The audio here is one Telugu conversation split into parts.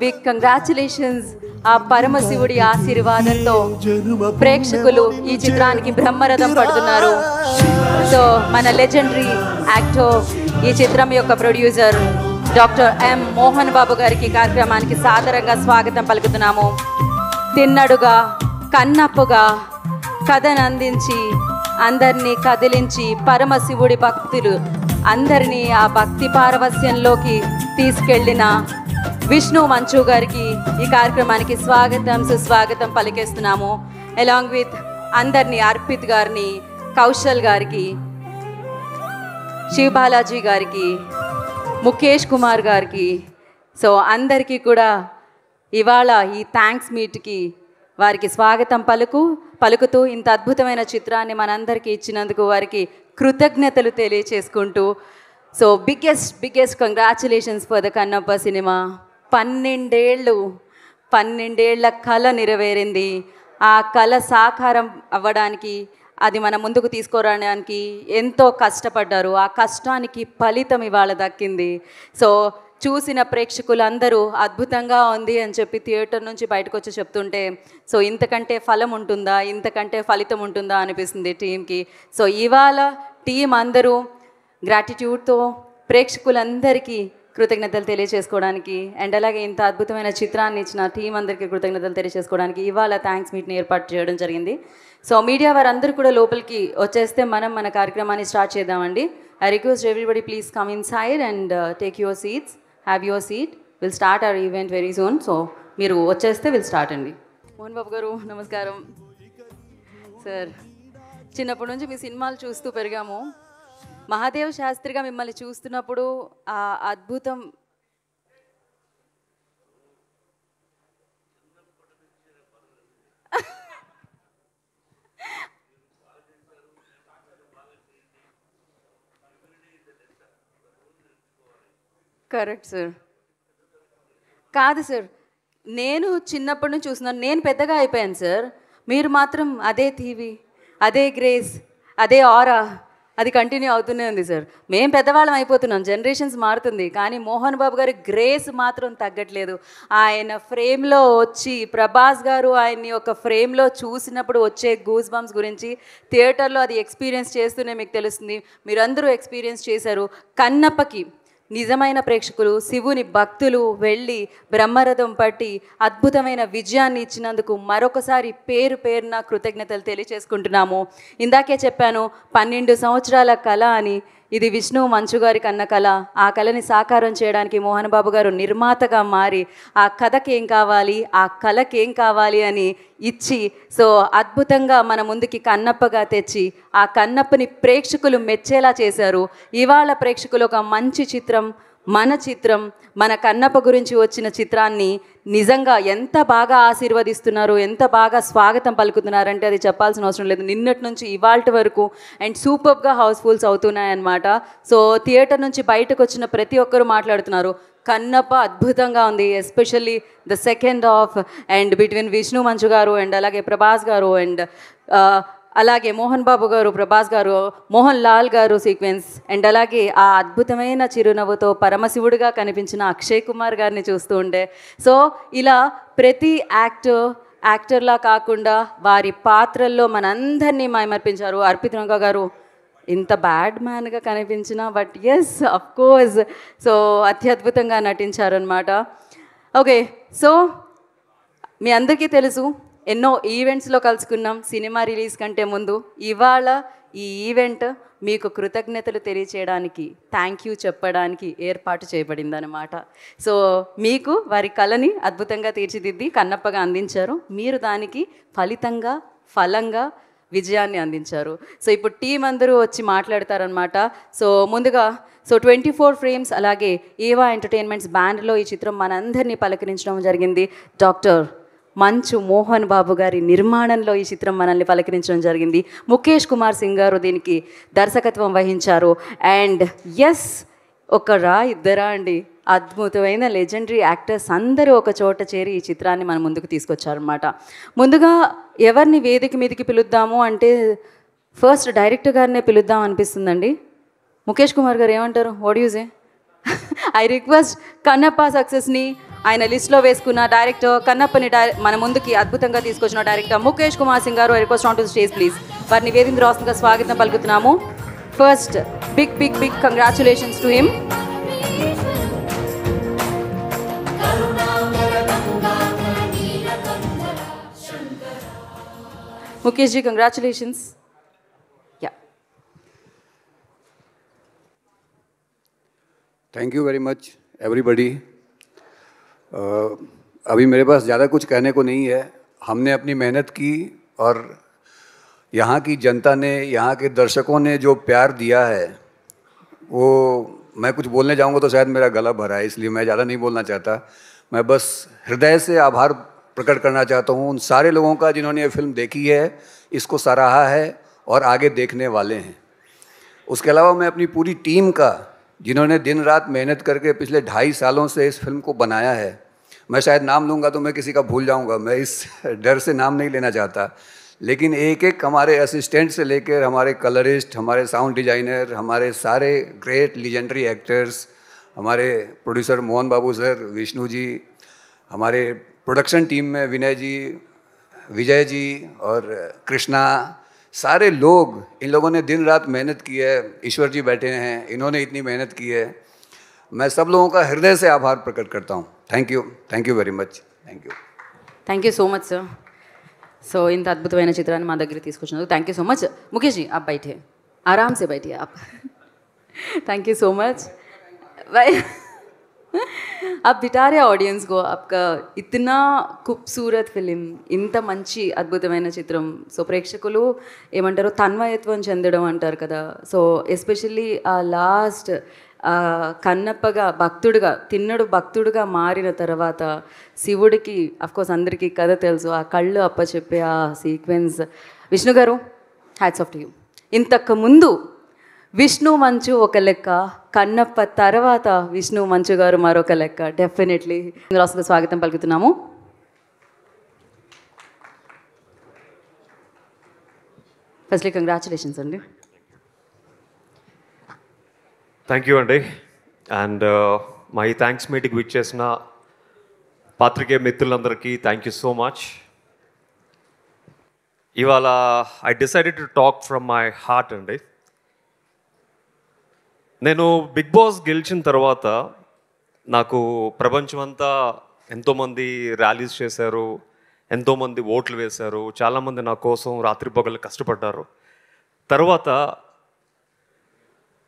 Big congratulations. ఆ పరమశివుడి ఆశీర్వాదంతో ప్రేక్షకులు ఈ చిత్రానికి బ్రహ్మరథం పడుతున్నారు. సో మన లెజెండరీ యాక్టర్, ఈ చిత్రం యొక్క producer doctor M Mohan Babu గారికి కార్యక్రమానికి సాదరంగా స్వాగతం పలుకుతున్నాము. తిన్నడుగా కన్నప్పుగా కథను అందించి అందరినీ కదిలించి పరమశివుడి భక్తులు అందరినీ ఆ భక్తి పారవస్యంలోకి తీసుకెళ్లిన విష్ణు మంచు గారికి ఈ కార్యక్రమానికి స్వాగతం సుస్వాగతం పలికేస్తున్నాము. అలాంగ్ విత్ అందరినీ అర్పిత్ గారిని, కౌశల్ గారికి, శివ్ బాలాజీ గారికి, ముఖేష్ కుమార్ గారికి, సో అందరికీ కూడా ఇవాళ ఈ థ్యాంక్స్ మీట్కి వారికి స్వాగతం పలుకుతూ ఇంత అద్భుతమైన చిత్రాన్ని మనందరికీ ఇచ్చినందుకు వారికి కృతజ్ఞతలు తెలియచేసుకుంటూ, so biggest congratulations for the Kannappa సినిమా. 12 ఏళ్ల కళ నెరవేరింది. ఆ కళ సాకారం అవ్వడానికి, అది మన ముందుకు తీసుకురావడానికి ఎంతో కష్టపడ్డారు. ఆ కష్టానికి ఫలితం ఇవాళ దక్కింది. సో చూసిన ప్రేక్షకులందరూ అద్భుతంగా ఉంది అని చెప్పి థియేటర్ నుంచి బయటకు వచ్చి చెప్తుంటే, సో ఇంతకంటే ఫలం ఉంటుందా, ఇంతకంటే ఫలితం ఉంటుందా అనిపిస్తుంది టీంకి. సో ఇవాళ టీం అందరూ గ్రాటిట్యూడ్తో ప్రేక్షకులందరికీ కృతజ్ఞతలు తెలియజేసుకోవడానికి, అండ్ అలాగే ఇంత అద్భుతమైన చిత్రాన్ని ఇచ్చిన టీం అందరికీ కృతజ్ఞతలు తెలియజేసుకోవడానికి ఇవాళ థ్యాంక్స్ మీట్ని ఏర్పాటు చేయడం జరిగింది. సో మీడియా వారందరూ కూడా లోపలికి వచ్చేస్తే మనం మన కార్యక్రమాన్ని స్టార్ట్ చేద్దామండి. I request everybody please come in side and take your seats, have your seat. Will start our event very soon. So మీరు వచ్చేస్తే విల్ స్టార్ట్ అండి. మోహన్ బాబు గారు నమస్కారం సార్. చిన్నప్పటి నుంచి మీ సినిమాలు చూస్తూ పెరిగాము. మహాదేవ్ శాస్త్రిగా మిమ్మల్ని చూస్తున్నప్పుడు ఆ అద్భుతం కరెక్ట్ సార్. కాదు సార్, నేను చిన్నప్పటి నుంచి చూస్తున్నాను, నేను పెద్దగా అయిపోయాను సార్. మీరు మాత్రం అదే టీవీ, అదే గ్రేస్, అదే ఆరా, అది కంటిన్యూ అవుతూనే ఉంది సార్. మేము పెద్దవాళ్ళం అయిపోతున్నాం, జనరేషన్స్ మారుతుంది, కానీ మోహన్ బాబు గారి గ్రేస్ మాత్రం తగ్గట్లేదు. ఆయన ఫ్రేమ్లో వచ్చి ప్రభాస్ గారు ఆయన్ని ఒక ఫ్రేమ్లో చూసినప్పుడు వచ్చే గూస్ బంప్స్ గురించి థియేటర్లో అది ఎక్స్పీరియన్స్ చేస్తూనే మీకు తెలుస్తుంది. మీరందరూ ఎక్స్పీరియన్స్ చేశారు. కన్నప్పకి నిజమైన ప్రేక్షకులు, శివుని భక్తులు వెళ్ళి బ్రహ్మరథం పట్టి అద్భుతమైన విజయాన్ని ఇచ్చినందుకు మరొకసారి పేరున కృతజ్ఞతలు తెలియచేసుకుంటున్నాము. ఇందాకే చెప్పాను 12 సంవత్సరాల కళ అని. ఇది విష్ణు మంచు గారి కన్న కళ. ఆ కళని సాకారం చేయడానికి మోహన్ బాబు గారు నిర్మాతగా మారి ఆ కథకి ఏం కావాలి, ఆ కళకి ఏం కావాలి అని ఇచ్చి, సో అద్భుతంగా మన ముందుకి కన్నప్పగా తెచ్చి ఆ కన్నప్పని ప్రేక్షకులు మెచ్చేలా చేశారు. ఇవాళ ప్రేక్షకులు ఒక మంచి చిత్రం, మన కన్నప్ప గురించి వచ్చిన చిత్రాన్ని నిజంగా ఎంత బాగా ఆశీర్వదిస్తున్నారు, ఎంత బాగా స్వాగతం పలుకుతున్నారంటే అది చెప్పాల్సిన అవసరం లేదు. నిన్నటి నుంచి ఇవాల్టి వరకు అండ్ సూపర్గా హౌస్ఫుల్స్ అవుతున్నాయన్నమాట. సో థియేటర్ నుంచి బయటకు వచ్చిన ప్రతి ఒక్కరూ మాట్లాడుతున్నారు, కన్నప్ప అద్భుతంగా ఉంది, especially the second half and between Vishnu మంచు గారు అండ్ అలాగే ప్రభాస్ గారు అండ్ అలాగే మోహన్ బాబు గారు, ప్రభాస్ గారు, మోహన్ లాల్ గారు సీక్వెన్స్ అండ్ అలాగే ఆ అద్భుతమైన చిరునవ్వుతో పరమశివుడిగా కనిపించిన అక్షయ్ కుమార్ గారిని చూస్తూ ఉండే. సో ఇలా ప్రతి యాక్టర్లా కాకుండా వారి పాత్రల్లో మనందరినీ మైమర్పించారు. అర్పిత్ రంగా గారు ఇంత బ్యాడ్ మ్యాన్గా కనిపించినా but yes of course so అత్యద్భుతంగా నటించారనమాట. ఓకే, సో మీ అందరికీ తెలుసు, ఎన్నో ఈవెంట్స్లో కలుసుకున్నాం సినిమా రిలీజ్ కంటే ముందు. ఇవాళ ఈ ఈవెంట్ మీకు కృతజ్ఞతలు తెలియచేయడానికి, థ్యాంక్ యూ చెప్పడానికి ఏర్పాటు చేయబడిందనమాట. సో మీకు వారి కళని అద్భుతంగా తీర్చిదిద్ది కన్నప్పగా అందించారు. మీరు దానికి ఫలంగా విజయాన్ని అందించారు. సో ఇప్పుడు టీం అందరూ వచ్చి మాట్లాడతారనమాట. సో ముందుగా 24 ఫ్రేమ్స్ అలాగే ఏవా ఎంటర్టైన్మెంట్స్ బ్యాండ్లో ఈ చిత్రం మనందరినీ పలకరించడం జరిగింది. డాక్టర్ మంచు మోహన్ బాబు గారి నిర్మాణంలో ఈ చిత్రం మనల్ని పలకరించడం జరిగింది. ముఖేష్ కుమార్ సింగ్ గారు దీనికి దర్శకత్వం వహించారు. అండ్ ఎస్, ఒకరా ఇద్దరా అండి, అద్భుతమైన లెజెండరీ యాక్టర్స్ అందరూ ఒక చోట చేరి ఈ చిత్రాన్ని మన ముందుకు తీసుకొచ్చారనమాట. ముందుగా ఎవరిని వేదిక మీదకి పిలుద్దాము అంటే ఫస్ట్ డైరెక్టర్ గారినే పిలుద్దాం అనిపిస్తుందండి. ముఖేష్ కుమార్ గారు ఏమంటారు? What you say? I request Kannappa సక్సెస్ని ఆయన లిస్ట్లో వేసుకున్న డైరెక్టర్ కన్నప్పని మన ముందుకి అద్భుతంగా తీసుకొచ్చిన director Mukesh Kumar Singh garu request on to stage please. వారిని వేదిక రాష్ట్రంగా స్వాగతం పలుకుతున్నాము. First big congratulations to him. Mukesh ji, congratulations. Yeah. Thank you very much, everybody. अभी मेरे पास ज़्यादा कुछ कहने को नहीं है. हमने अपनी मेहनत की और यहाँ की जनता ने, यहाँ के दर्शकों ने जो प्यार दिया है वो मैं कुछ बोलने जाऊँगा तो शायद मेरा गला भरा है, इसलिए मैं ज़्यादा नहीं बोलना चाहता. मैं बस हृदय से आभार प्रकट करना चाहता हूँ उन सारे लोगों का जिन्होंने ये फिल्म देखी है, इसको सराहा है और आगे देखने वाले हैं. उसके अलावा मैं अपनी पूरी टीम का, जिन्होंने दिन रात मेहनत करके पिछले 2.5 सालों से इस फिल्म को बनाया है, मैं शायद नाम लूँगा तो मैं किसी का भूल जाऊँगा, मैं इस डर से नाम नहीं लेना चाहता, लेकिन एक एक हमारे असिस्टेंट से लेकर हमारे कलरिस्ट, हमारे साउंड डिजाइनर, हमारे सारे ग्रेट लीजेंडरी एक्टर्स, हमारे प्रोड्यूसर मोहन बाबू सर, विष्णु जी, हमारे प्रोडक्शन टीम में विनय जी, विजय जी और कृष्णा, सारे लोग, इन लोगों ने दिन रात मेहनत की है. ईश्वर जी बैठे हैं, इन्होंने इतनी मेहनत की है. मैं सब लोगों का हृदय से आभार प्रकट करता हूँ. Thank you very much. Thank you so much sir. So ఇంత అద్భుతమైన చిత్రాన్ని మా దగ్గర తీసుకొచ్చినందుకు thank you so much. Mukesh ji आप बैठिए, आराम से बैठिए आप. Thank you so much. आप बिठा रहे ऑडियंस को. आपका इतना खूबसूरत फिल्म, ఇంత మంచి అద్భుతమైన చిత్రం. సో ప్రేక్షకులు ఏమంటారు, తన్మయత్వం చెందడం అంటారు కదా. సో ఎస్పెషల్లీ ఆ లాస్ట్ కన్నప్పగా భక్తుడుగా, తిన్నడు భక్తుడుగా మారిన తర్వాత శివుడికి అఫ్కోర్స్ అందరికీ కథ తెలుసు, ఆ కళ్ళు అప్పచెప్పే ఆ సీక్వెన్స్. విష్ణు గారు, హ్యాట్స్ ఆఫ్ టు యూ. ఇంతకు ముందు విష్ణు మంచు ఒక లెక్క, కన్నప్ప తర్వాత విష్ణు మంచు గారు మరొక లెక్క. డెఫినెట్లీ రాష్ట్రంగా స్వాగతం పలుకుతున్నాము. ఫస్ట్లీ కంగ్రాచులేషన్స్ అండి. థ్యాంక్ యూ అండి. అండ్ మై థ్యాంక్స్ మీటింగ్ విచ్చేసిన పాత్రికేయ మిత్రులందరికీ థ్యాంక్ యూ సో మచ్. ఇవాళ I decided to talk from my heart అండి. నేను బిగ్ బాస్ గెలిచిన తర్వాత నాకు ప్రపంచమంతా ఎంతోమంది ర్యాలీస్ చేశారు, ఎంతోమంది ఓట్లు వేశారు, చాలామంది నా కోసం రాత్రి పగలు కష్టపడ్డారు. తర్వాత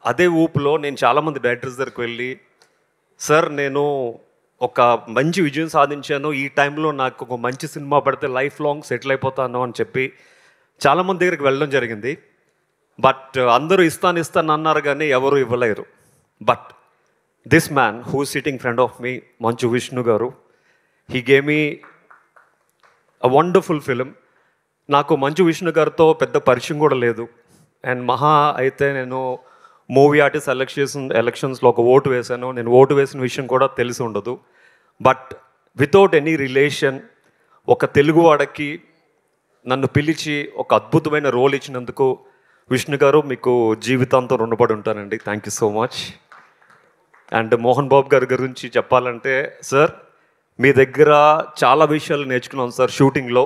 అదే ఊపులో నేను చాలామంది డైరెక్టర్స్ దగ్గరికి వెళ్ళి, సార్ నేను ఒక మంచి విజయం సాధించాను, ఈ టైంలో నాకు ఒక మంచి సినిమా పడితే లైఫ్ లాంగ్ సెటిల్ అయిపోతాను అని చెప్పి చాలామంది దగ్గరికి వెళ్ళడం జరిగింది. బట్ అందరూ ఇస్తాను అన్నారు కానీ ఎవరు ఇవ్వలేరు. But this man who sitting friend of me, Manchu Vishnu garu, he gave me a wonderful film. నాకు మంచు విష్ణు గారితో పెద్ద పరిచయం కూడా లేదు. అండ్ మహా అయితే నేను మూవీ ఆర్టిస్ట్ ఎలక్షన్స్లో ఒక ఓటు వేశాను. నేను ఓటు వేసిన విషయం కూడా తెలిసి ఉండదు. బట్ వితౌట్ ఎనీ రిలేషన్ ఒక తెలుగువాడకి నన్ను పిలిచి ఒక అద్భుతమైన రోల్ ఇచ్చినందుకు విష్ణు గారు మీకు జీవితాంతం రుణపడి ఉంటానండి. Thank you so much. And Mohan Babu గారి గురించి చెప్పాలంటే, సార్ మీ దగ్గర చాలా విషయాలు నేర్చుకున్నాం సార్. షూటింగ్లో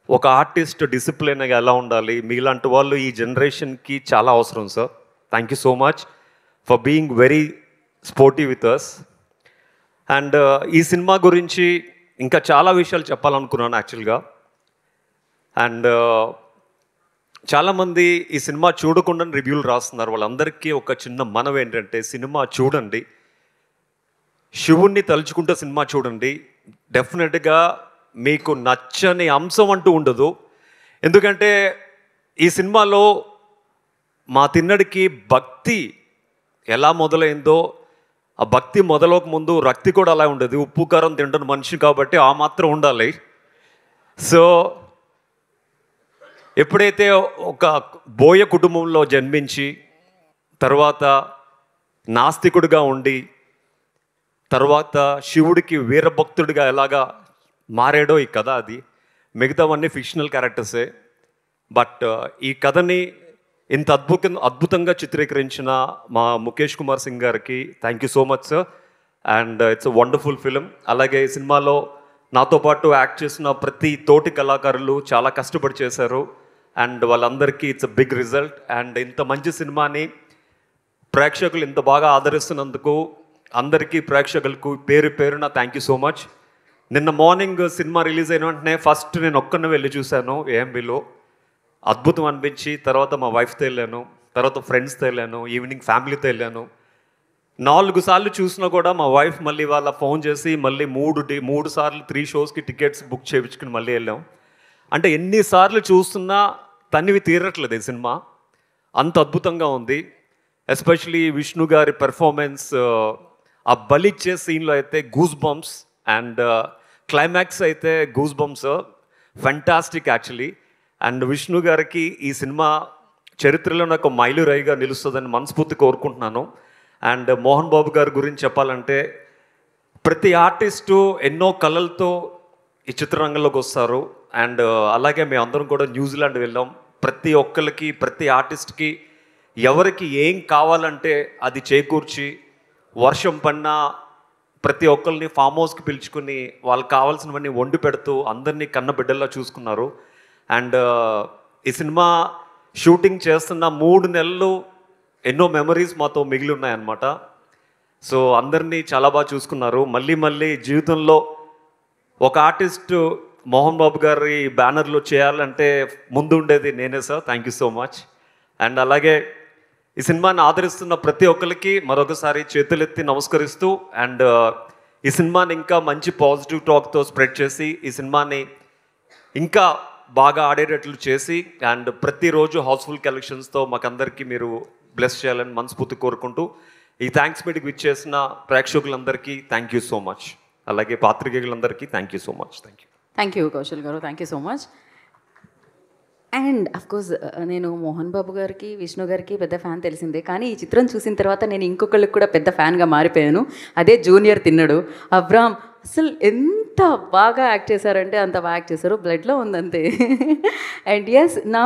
ఒక ఆర్టిస్ట్ డిసిప్లిన్గా ఎలా ఉండాలి, మీలాంటి వాళ్ళు ఈ జనరేషన్కి చాలా అవసరం sir. Thank you so much for being very sportive with us. And ఈ సినిమా గురించి ఇంకా చాలా విషయాలు చెప్పాలనుకున్నాను యాక్చువల్గా. అండ్ చాలామంది ఈ సినిమా చూడకుండా రివ్యూలు రాస్తున్నారు. వాళ్ళందరికీ ఒక చిన్న మనవి ఏంటంటే, సినిమా చూడండి, శివుణ్ణి తలుచుకుంటే సినిమా చూడండి. డెఫినెట్గా మీకు నచ్చని అంశం అంటూ ఉండదు. ఎందుకంటే ఈ సినిమాలో మా తిన్నడికి భక్తి ఎలా మొదలైందో, ఆ భక్తి మొదలవక ముందు రక్తి కూడా అలా ఉండదు. ఉప్పు కారం తింటున్న మనిషి కాబట్టి ఆ మాత్రం ఉండాలి. సో ఎప్పుడైతే ఒక బోయ కుటుంబంలో జన్మించి తర్వాత నాస్తికుడిగా ఉండి తర్వాత శివుడికి వీరభక్తుడిగా ఎలాగా మారాడో ఈ కథ, అది మిగతావన్నీ ఫిక్షనల్ క్యారెక్టర్సే. బట్ ఈ కథని ఇంత అద్భుతంగా చిత్రీకరించిన మా ముఖేష్ కుమార్ సింగ్ గారికి thank you so much sir. And it's a wonderful film. అలాగే ఈ సినిమాలో నాతో పాటు యాక్ట్ చేసిన ప్రతి తోటి కళాకారులు చాలా కష్టపడి చేశారు. అండ్ వాళ్ళందరికీ it's a big result. And ఇంత మంచి సినిమాని ప్రేక్షకులు ఇంత బాగా ఆదరిస్తున్నందుకు అందరికీ ప్రేక్షకులకు పేరు పేరున థ్యాంక్ యూ సో మచ్. నిన్న మార్నింగ్ సినిమా రిలీజ్ అయిన వెంటనే ఫస్ట్ నేను ఒక్కనే వెళ్ళి చూశాను ఏఎంబిలో. అద్భుతం అనిపించి తర్వాత మా వైఫ్తో వెళ్ళాను, తర్వాత ఫ్రెండ్స్తో వెళ్ళాను, ఈవినింగ్ ఫ్యామిలీతో వెళ్ళాను. 4 సార్లు చూసినా కూడా మా వైఫ్ మళ్ళీ వాళ్ళ ఫోన్ చేసి మళ్ళీ 3 సార్లు 3 షోస్కి టికెట్స్ బుక్ చేయించుకుని మళ్ళీ వెళ్ళాం. అంటే ఎన్నిసార్లు చూస్తున్నా తనివి తీరట్లేదు ఈ సినిమా, అంత అద్భుతంగా ఉంది. ఎస్పెషలీ విష్ణు గారి పెర్ఫార్మెన్స్, ఆ బలిచ్చే సీన్లో అయితే గూస్ బంప్స్, అండ్ క్లైమాక్స్ అయితే goose bumps, fantastic actually. And Vishnu గారికి ఈ సినిమా చరిత్రలో నాకు మైలురాయిగా నిలుస్తుందని మనస్ఫూర్తి కోరుకుంటున్నాను. అండ్ మోహన్ బాబు గారి గురించి చెప్పాలంటే ప్రతి ఆర్టిస్టు ఎన్నో కళలతో ఈ చిత్రరంగంలోకి వస్తారు. అండ్ అలాగే మేము అందరం కూడా న్యూజిలాండ్ వెళ్ళాం. ప్రతి ఒక్కరికి, ప్రతి ఆర్టిస్ట్కి ఎవరికి ఏం కావాలంటే అది చేకూర్చి, వర్షం పడినా ప్రతి ఒక్కరిని ఫామ్ హౌస్కి పిలుచుకుని వాళ్ళకి కావాల్సినవన్నీ వండి పెడుతూ అందరినీ కన్నబిడ్డల్లా చూసుకున్నారు. అండ్ ఈ సినిమా షూటింగ్ చేస్తున్న 3 నెలలు ఎన్నో మెమరీస్ మాతో మిగిలి ఉన్నాయన్నమాట. సో అందరినీ చాలా బాగా చూసుకున్నారు. మళ్ళీ మళ్ళీ జీవితంలో ఒక ఆర్టిస్టు మోహన్ బాబు గారి బ్యానర్లో చేయాలంటే ముందు ఉండేది నేనే sir. Thank you so much. And అలాగే ఈ సినిమాని ఆదరిస్తున్న ప్రతి ఒక్కరికి మరొకసారి చేతులెత్తి నమస్కరిస్తూ, అండ్ ఈ సినిమాని ఇంకా మంచి పాజిటివ్ టాక్తో స్ప్రెడ్ చేసి ఈ సినిమాని ఇంకా బాగా ఆడేటట్లు చేసి, అండ్ ప్రతిరోజు హౌస్ఫుల్ కలెక్షన్స్తో మాకందరికీ మీరు బ్లెస్ చేయాలని మనస్ఫూర్తి కోరుకుంటూ, ఈ థ్యాంక్స్ మీటింగ్ ఇచ్చేసిన ప్రేక్షకులందరికీ థ్యాంక్ యూ సో మచ్. అలాగే పాత్రికేయులందరికీ thank you so much. Thank you Kaushal garu, thank you so much. And of course నేను మోహన్ బాబు గారికి, విష్ణు గారికి పెద్ద ఫ్యాన్ తెలిసిందే, కానీ ఈ చిత్రం చూసిన తర్వాత నేను ఇంకొకళ్ళకి కూడా పెద్ద ఫ్యాన్గా మారిపోయాను. అదే జూనియర్ తిన్నడు అబ్రామ్. అసలు ఎంత బాగా యాక్ట్ చేశారంటే అంత బాగా యాక్ట్ చేశారు, బ్లడ్లో ఉందంతే. అండ్ ఎస్, నా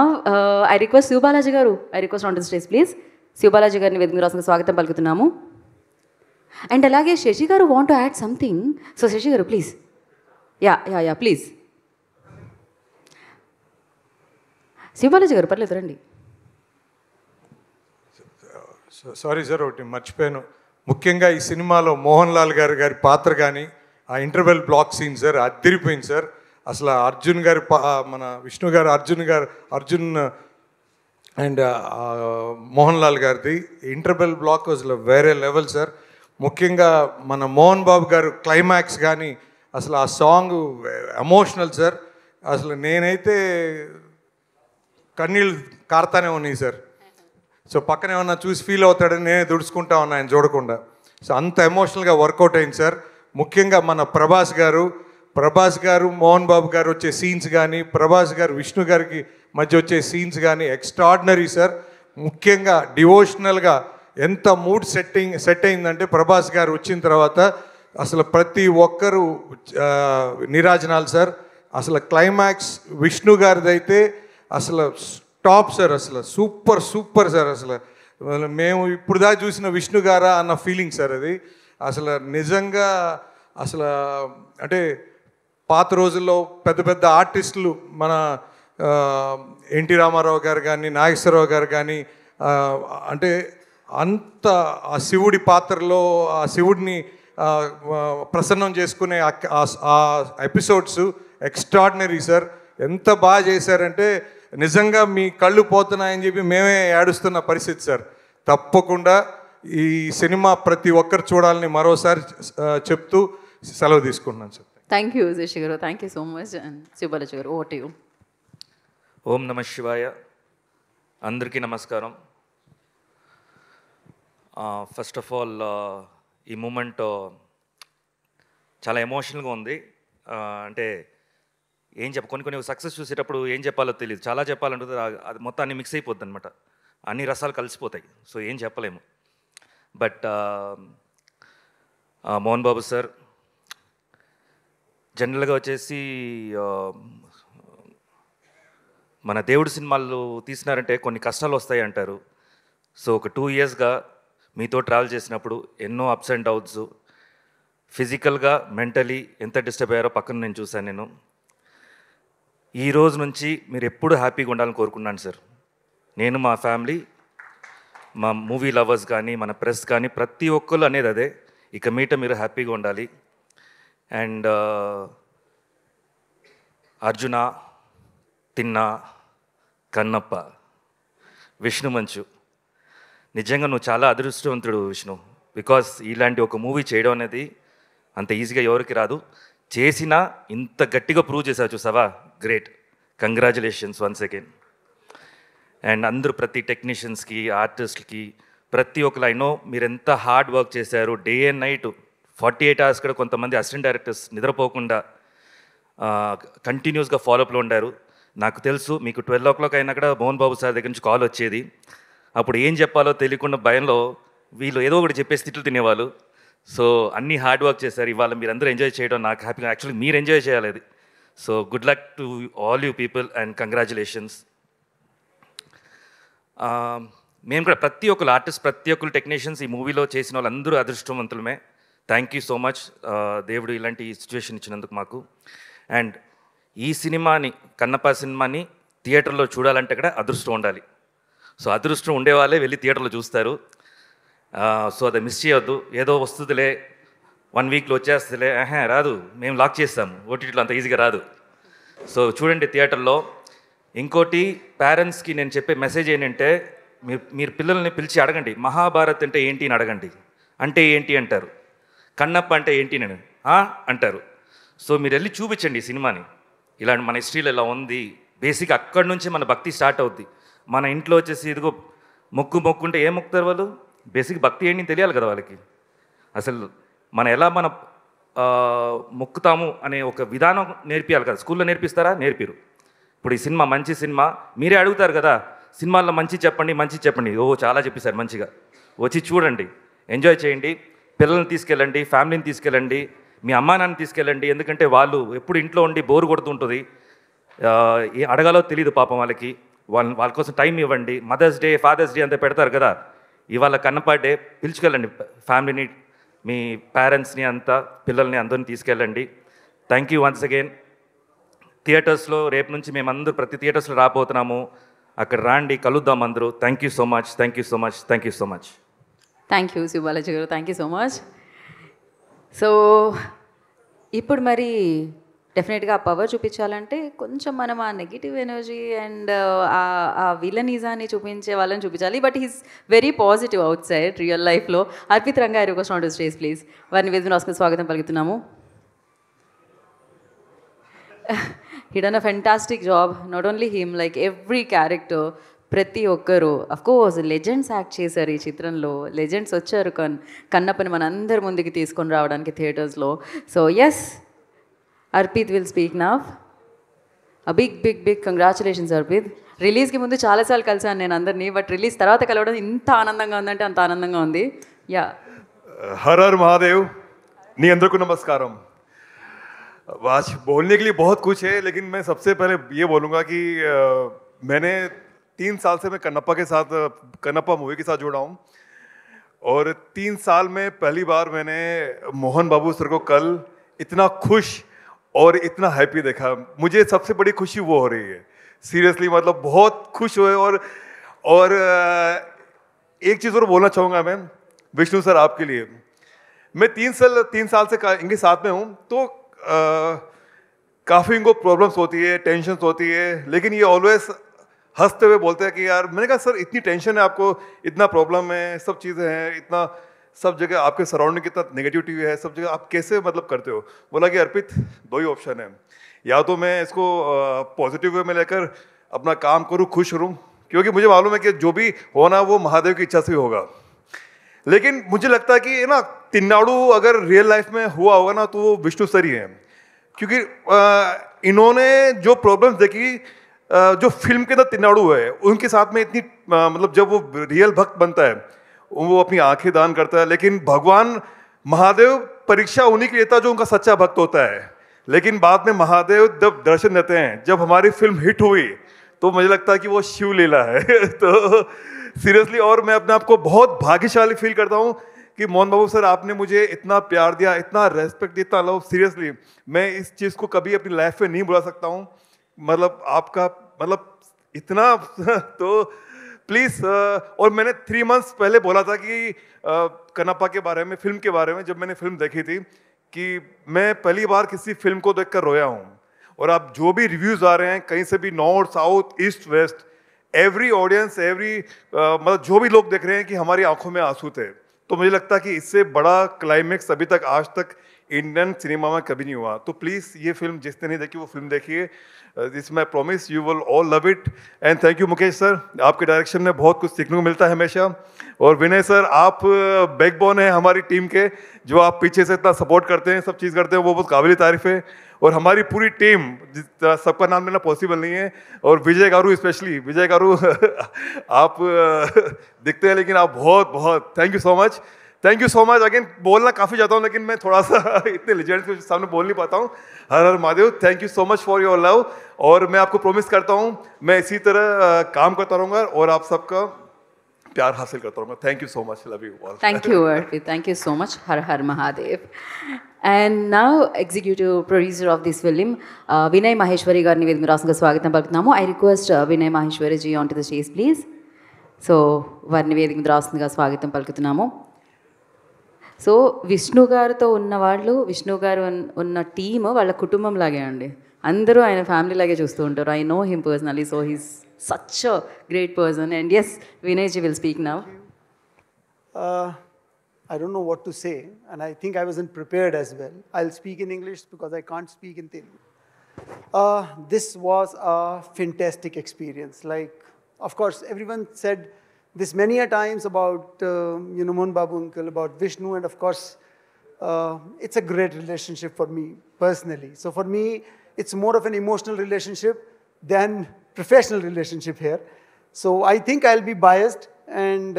ఐ రిక్వెస్ట్ శివబాలాజీ గారు, I request on to stage please. Sivabalaji గారిని వేదిక రాసిన స్వాగతం పలుకుతున్నాము. అండ్ అలాగే శశి గారు want to add something. So Sashi గారు ప్లీజ్. Yeah please. శివబాలాజీ గారు పర్లేదు రండి. సారీ సార్, ఒకటి మర్చిపోయాను. ముఖ్యంగా ఈ సినిమాలో మోహన్ లాల్ గారి పాత్ర కానీ ఆ ఇంటర్వెల్ బ్లాక్ సీన్ సార్ అదిరిపోయింది సార్. అసలు అర్జున్ గారి మన విష్ణు గారు అర్జున్ అండ్ మోహన్ లాల్ గారిది ఇంటర్వెల్ బ్లాక్ అసలు వేరే లెవెల్ సార్. ముఖ్యంగా మన మోహన్ బాబు గారు క్లైమాక్స్ కానీ అసలు ఆ సాంగ్ ఎమోషనల్ సార్. అసలు నేనైతే కన్నీళ్ళు కారుతానే ఉన్నాయి సార్. సో పక్కన ఏమన్నా చూసి ఫీల్ అవుతాడని నేనే దుడుచుకుంటా ఉన్నా ఆయన చూడకుండా. సో అంత ఎమోషనల్గా వర్కౌట్ అయింది సార్. ముఖ్యంగా మన ప్రభాస్ గారు మోహన్ బాబు గారు వచ్చే సీన్స్ కానీ, ప్రభాస్ గారు విష్ణు గారికి మధ్య వచ్చే సీన్స్ కానీ ఎక్స్ట్రాడినరీ సార్. ముఖ్యంగా డివోషనల్గా ఎంత మూడ్ సెట్ అయిందంటే ప్రభాస్ గారు వచ్చిన తర్వాత అసలు ప్రతి ఒక్కరు నీరాజనాలు సార్. అసలు క్లైమాక్స్ విష్ణు గారిది అయితే అసలు టాప్ సార్. అసలు సూపర్ సార్. అసలు మేము ఇప్పుడు దాకా చూసిన విష్ణు గారా అన్న ఫీలింగ్ సార్ అది. అసలు నిజంగా అసలు అంటే పాత రోజుల్లో పెద్ద ఆర్టిస్టులు మన ఎన్టీ రామారావు గారు కానీ, నాగేశ్వరరావు గారు కానీ అంటే అంత ఆ శివుడి పాత్రలో ఆ శివుడిని ప్రసన్నం చేసుకునే ఆ ఎపిసోడ్స్ ఎక్స్ట్రాడినరీ సార్. ఎంత బాగా చేశారంటే నిజంగా మీ కళ్ళు పోతున్నాయని చెప్పి మేమే ఏడుస్తున్న పరిస్థితి సార్. తప్పకుండా ఈ సినిమా ప్రతి ఒక్కరు చూడాలని మరోసారి చెప్తూ సెలవు తీసుకుంటున్నాను సార్. థ్యాంక్ యూ శశి గారు, thank you so much. And Sivabalaji గారు ఓవర్ టు యు. ఓం నమ శివాయ. అందరికీ నమస్కారం. ఫస్ట్ ఆఫ్ ఆల్ ఈ మూమెంట్ చాలా ఎమోషనల్గా ఉంది. అంటే ఏం కొన్ని సక్సెస్ చూసేటప్పుడు ఏం చెప్పాలో తెలియదు. చాలా చెప్పాలంటే అది మొత్తాన్ని మిక్స్ అయిపోద్ది అనమాట. అన్ని రసాలు కలిసిపోతాయి. సో ఏం చెప్పలేము. బట్ మోహన్ బాబు సార్ జనరల్గా వచ్చేసి మన దేవుడి సినిమాలు తీసినారంటే కొన్ని కష్టాలు వస్తాయి అంటారు. సో ఒక 2 yearsగా మీతో ట్రావెల్ చేసినప్పుడు ఎన్నో అప్స్ అండ్ డౌన్స్, ఫిజికల్గా మెంటలీ ఎంత డిస్టర్బ్ అయ్యారో పక్కన నేను చూశాను. నేను ఈ రోజు నుంచి మీరు ఎప్పుడు హ్యాపీగా ఉండాలని కోరుకున్నాను సార్. నేను, మా ఫ్యామిలీ, మా మూవీ లవర్స్ కానీ, మన ప్రెస్ కానీ, ప్రతి ఒక్కరు అనేది అదే, ఇక మీట మీరు హ్యాపీగా ఉండాలి. అండ్ అర్జున, తిన్నా, కన్నప్ప, విష్ణు మంచు, నిజంగా నువ్వు చాలా అదృష్టవంతుడు విష్ణు. బికాస్ ఇలాంటి ఒక మూవీ చేయడం అనేది అంత ఈజీగా ఎవరికి రాదు. చేసినా ఇంత గట్టిగా ప్రూవ్ చేసావు చూసావా, great. Congratulations once again. And అందరూ ప్రతి టెక్నీషియన్స్కి, ఆర్టిస్ట్కి, ప్రతి ఒక్కరు ఐ నో మీరు ఎంత హార్డ్ వర్క్ చేశారు. డే అండ్ నైట్ 48 hours కూడా కొంతమంది అసిస్టెంట్ డైరెక్టర్స్ నిద్రపోకుండా కంటిన్యూస్గా ఫాలోఅప్లో ఉండారు. నాకు తెలుసు మీకు 12 o'clock అయినా కూడా మోహన్ బాబు సార్ దగ్గర నుంచి కాల్ వచ్చేది. అప్పుడు ఏం చెప్పాలో తెలియకుండా భయంలో వీళ్ళు ఏదో ఒకటి చెప్పేసి తిట్లు తినేవాళ్ళు. సో అన్నీ హార్డ్ వర్క్ చేశారు. ఇవాళ మీరు అందరూ ఎంజాయ్ చేయడం నాకు హ్యాపీగా, యాక్చువల్లీ మీరు ఎంజాయ్ చేయాలి అది. So good luck to all you people and congratulations. మేము కూడా ప్రతి ఒక్కరు ఆర్టిస్ట్, ప్రతి ఒక్కరు టెక్నీషియన్స్ ఈ మూవీలో చేసిన వాళ్ళందరూ అదృష్టవంతులమే. Thank you so much. దేవుడు ఇలాంటి సిచ్యువేషన్ ఇచ్చినందుకు మాకు. అండ్ ఈ సినిమాని, కన్నప్ప సినిమాని థియేటర్లో చూడాలంటే కూడా అదృష్టం ఉండాలి. సో అదృష్టం ఉండేవాళ్ళే వెళ్ళి థియేటర్లో చూస్తారు. సో అది మిస్ చేయొద్దు. ఏదో వస్తుందిలే, 1 weekలో వచ్చేస్తుందిలే, రాదు, మేము లాక్ చేస్తాము, ఓటీటీలో అంత ఈజీగా రాదు. సో చూడండి థియేటర్లో. ఇంకోటి పేరెంట్స్కి నేను చెప్పే మెసేజ్ ఏంటంటే, మీరు పిల్లల్ని పిలిచి అడగండి, మహాభారత్ అంటే ఏంటి అని అడగండి. అంటే ఏంటి అంటారు, కన్నప్ప అంటే ఏంటి నేను అంటారు. సో మీరు వెళ్ళి చూపించండి ఈ సినిమాని. ఇలాంటి మన హిస్టరీలో ఇలా ఉంది. బేసిక్ అక్కడి నుంచి మన భక్తి స్టార్ట్ అవుద్ది. మన ఇంట్లో వచ్చేసి ఇదిగో మొక్కుంటే ఏం మొక్కుతారు వాళ్ళు? బేసిక్ భక్తి ఏంటి తెలియాలి కదా వాళ్ళకి. అసలు మనం మొక్కుతాము అనే ఒక విధానం నేర్పియాలి కదా. స్కూల్లో నేర్పిస్తారా? నేర్పిరు. ఇప్పుడు ఈ సినిమా మంచి సినిమా, మీరే అడుగుతారు కదా, సినిమాల్లో మంచి చెప్పండి. చాలా చెప్పేశారు మంచిగా. వచ్చి చూడండి, ఎంజాయ్ చేయండి. పిల్లల్ని తీసుకెళ్ళండి, ఫ్యామిలీని తీసుకెళ్ళండి, మీ అమ్మా నాన్న తీసుకెళ్ళండి. ఎందుకంటే వాళ్ళు ఎప్పుడు ఇంట్లో ఉండి బోరు కొడుతుంటుంది. ఏ అడగాలో తెలియదు పాపం వాళ్ళకి. వాళ్ళ కోసం టైం ఇవ్వండి. మదర్స్ డే, ఫాదర్స్ డే అంతా పెడతారు కదా, ఇవాళ కన్నప్ప డే, పిలుచుకెళ్ళండి ఫ్యామిలీని, మీ పేరెంట్స్ని అంతా, పిల్లల్ని అందరిని తీసుకెళ్ళండి. Thank you once again. థియేటర్స్లో రేపు నుంచి మేమందరూ ప్రతి థియేటర్స్లో రాబోతున్నాము. అక్కడ రాండి, కలుద్దాం అందరూ. Thank you so much. Thank you Siva Balaji గారు, thank you so much. So ఇప్పుడు మరి డెఫినెట్గా ఆ పవర్ చూపించాలంటే కొంచెం మనం ఆ నెగిటివ్ ఎనర్జీ అండ్ ఆ విలనిజాన్ని చూపించే వాళ్ళని చూపించాలి. But he's very positive outside real లైఫ్లో. Arpit Ranga request on to stage please. వారిని వేదిక రాసుకుని స్వాగతం పలుకుతున్నాము. he done a fantastic job. Not only him, like every character, ప్రతి ఒక్కరు అఫ్కోర్స్ లెజెండ్స్ యాక్ట్ చేశారు ఈ చిత్రంలో. లెజెండ్స్ వచ్చారు కన్నప్పని మన అందరి ముందుకి తీసుకొని రావడానికి థియేటర్స్లో. So yes, Arpit will speak now. A big congratulations Arpit. రిలీజ్కి ముందు చాలాసార్లు కలిసాను నేను అందరినీ, బట్ రిలీజ్ తర్వాత కలవడం ఇంత ఆనందంగా ఉందంటే అంత ఆనందంగా ఉంది. యా, हर हर महादेव. नी अंदर को नमस्कारम. आज बोलने के लिए बहुत कुछ है, लेकिन मैं सबसे पहले ये बोलूँगा कि मैंने 3 साल से मैं कन्नप्पा मूवी के साथ जुड़ा हूँ. और 3 साल में पहली बार मैंने मोहन बाबू सर को कल इतना खुश और इतना हैप्पी देखा. मुझे सबसे बड़ी खुशी वो हो रही है, सीरियसली, मतलब बहुत खुश हुए. और एक चीज़ और बोलना चाहूँगा मैं विष्णु सर आपके लिए. मैं 3 साल से इनके साथ में हूँ, तो काफ़ी इनको प्रॉब्लम्स होती है, टेंशन्स होती है, लेकिन ये ऑलवेज हंसते हुए बोलते हैं कि यार, मैंने कहा सर इतनी टेंशन है आपको, इतना प्रॉब्लम है, सब चीज़ें हैं, इतना सब जगह आपके सराउंडिंग कितना नेगेटिविटी है, सब जगह आप कैसे मतलब करते हो. बोला कि अर्पित 2 ही ऑप्शन है, या तो मैं इसको पॉजिटिव वे में लेकर अपना काम करूँ, खुश रहूँ, क्योंकि मुझे मालूम है कि जो भी होना वो महादेव की इच्छा से ही होगा. लेकिन मुझे लगता है कि ना, तिन्नाडु अगर रियल लाइफ में हुआ होगा ना, तो वो विष्णु सर ही हैं, क्योंकि इन्होंने जो प्रॉब्लम्स देखी, जो फिल्म के अंदर तिन्नाडु है, उनके साथ में इतनी मतलब जब वो रियल भक्त बनता है, वो अपनी आंखें दान करता है, लेकिन भगवान महादेव परीक्षा उन्हीं के लेता जो उनका सच्चा भक्त होता है. लेकिन बाद में महादेव जब दर्शन देते हैं, जब हमारी फिल्म हिट हुई, तो मुझे लगता है कि वो शिव लीला है. तो सीरियसली, और मैं अपने आप को बहुत भाग्यशाली फील करता हूँ कि मोहन बाबू सर आपने मुझे इतना प्यार दिया, इतना रेस्पेक्ट दिया, इतना लव, सीरियसली मैं इस चीज़ को कभी अपनी लाइफ में नहीं भुला सकता हूँ। मतलब आपका मतलब इतना तो प्लीज़। और मैंने 3 months पहले बोला था कि कनप्पा के बारे में, फिल्म के बारे में, जब मैंने फिल्म देखी थी, कि मैं पहली बार किसी फिल्म को देखकर रोया हूँ। और आप जो भी रिव्यूज़ आ रहे हैं कहीं से भी, north south east west, every audience, every मतलब जो भी लोग देख रहे हैं कि हमारी आंखों में आंसू थे। तो मुझे लगता है कि इससे बड़ा क्लाइमेक्स अभी तक आज तक इंडियन सिनेमा में कभी नहीं हुआ। तो प्लीज़ ये फिल्म जिसने नहीं देखी वो फिल्म देखिए। This my promise, you will all love it. And thank you Mukesh sir, आपके डायरेक्शन में बहुत कुछ सीखने को मिलता है हमेशा। और विनय सर, आप बैकबोन है हमारी टीम के, जो आप पीछे से इतना सपोर्ट करते हैं, सब चीज़ करते हैं, वो बहुत काबिल तारीफ है। और हमारी पूरी टीम, सबका नाम लेना पॉसिबल नहीं है, और विजय गारू स्पेशली, विजय गारू आप दिखते हैं लेकिन आप बहुत बहुत thank you so much, thank you so much. Again बोलना काफ़ी चाहता हूँ लेकिन मैं थोड़ा सा इतने लेजेंड्स के सामने बोल नहीं पाता हूँ। हर हर Mahadev, thank you so much for your love. और मैं आपको प्रॉमिस करता हूँ मैं इसी तरह काम करता रहूँगा और आप सबका प्यार हासिल करता रहूँगा। Thank you so much, love you all. Thank you, Arpit. Thank you so much. Har Har Mahadev. And now, executive producer of this film, Vinay Maheshwari గారిని వేదిక మీద రాష్ట్రంగా స్వాగతం పలుకుతున్నాము. I request Vinay Maheshwari ji onto the stage, please. So వారిని వేదిక మీద రాష్ట్రంగా స్వాగతం పలుకుతున్నాము. సో విష్ణు గారితో ఉన్న వాళ్ళు, విష్ణు గారు ఉన్న టీమ్ వాళ్ళ కుటుంబం లాగే అండి. అందరూ ఆయన ఫ్యామిలీ లాగే చూస్తూ ఉంటారు. I know him personally, so he's such a great person. And yes, Vinay ji will speak now. I don't know what to say, and I think I wasn't prepared as well. I'll speak in English because I can't speak in Telugu. This was a fantastic experience. Like, of course, everyone said this many a times about, Mohan Babu uncle, about Vishnu, and of course, it's a great relationship for me personally. So for me, it's more of an emotional relationship than professional relationship here. So I think I'll be biased, and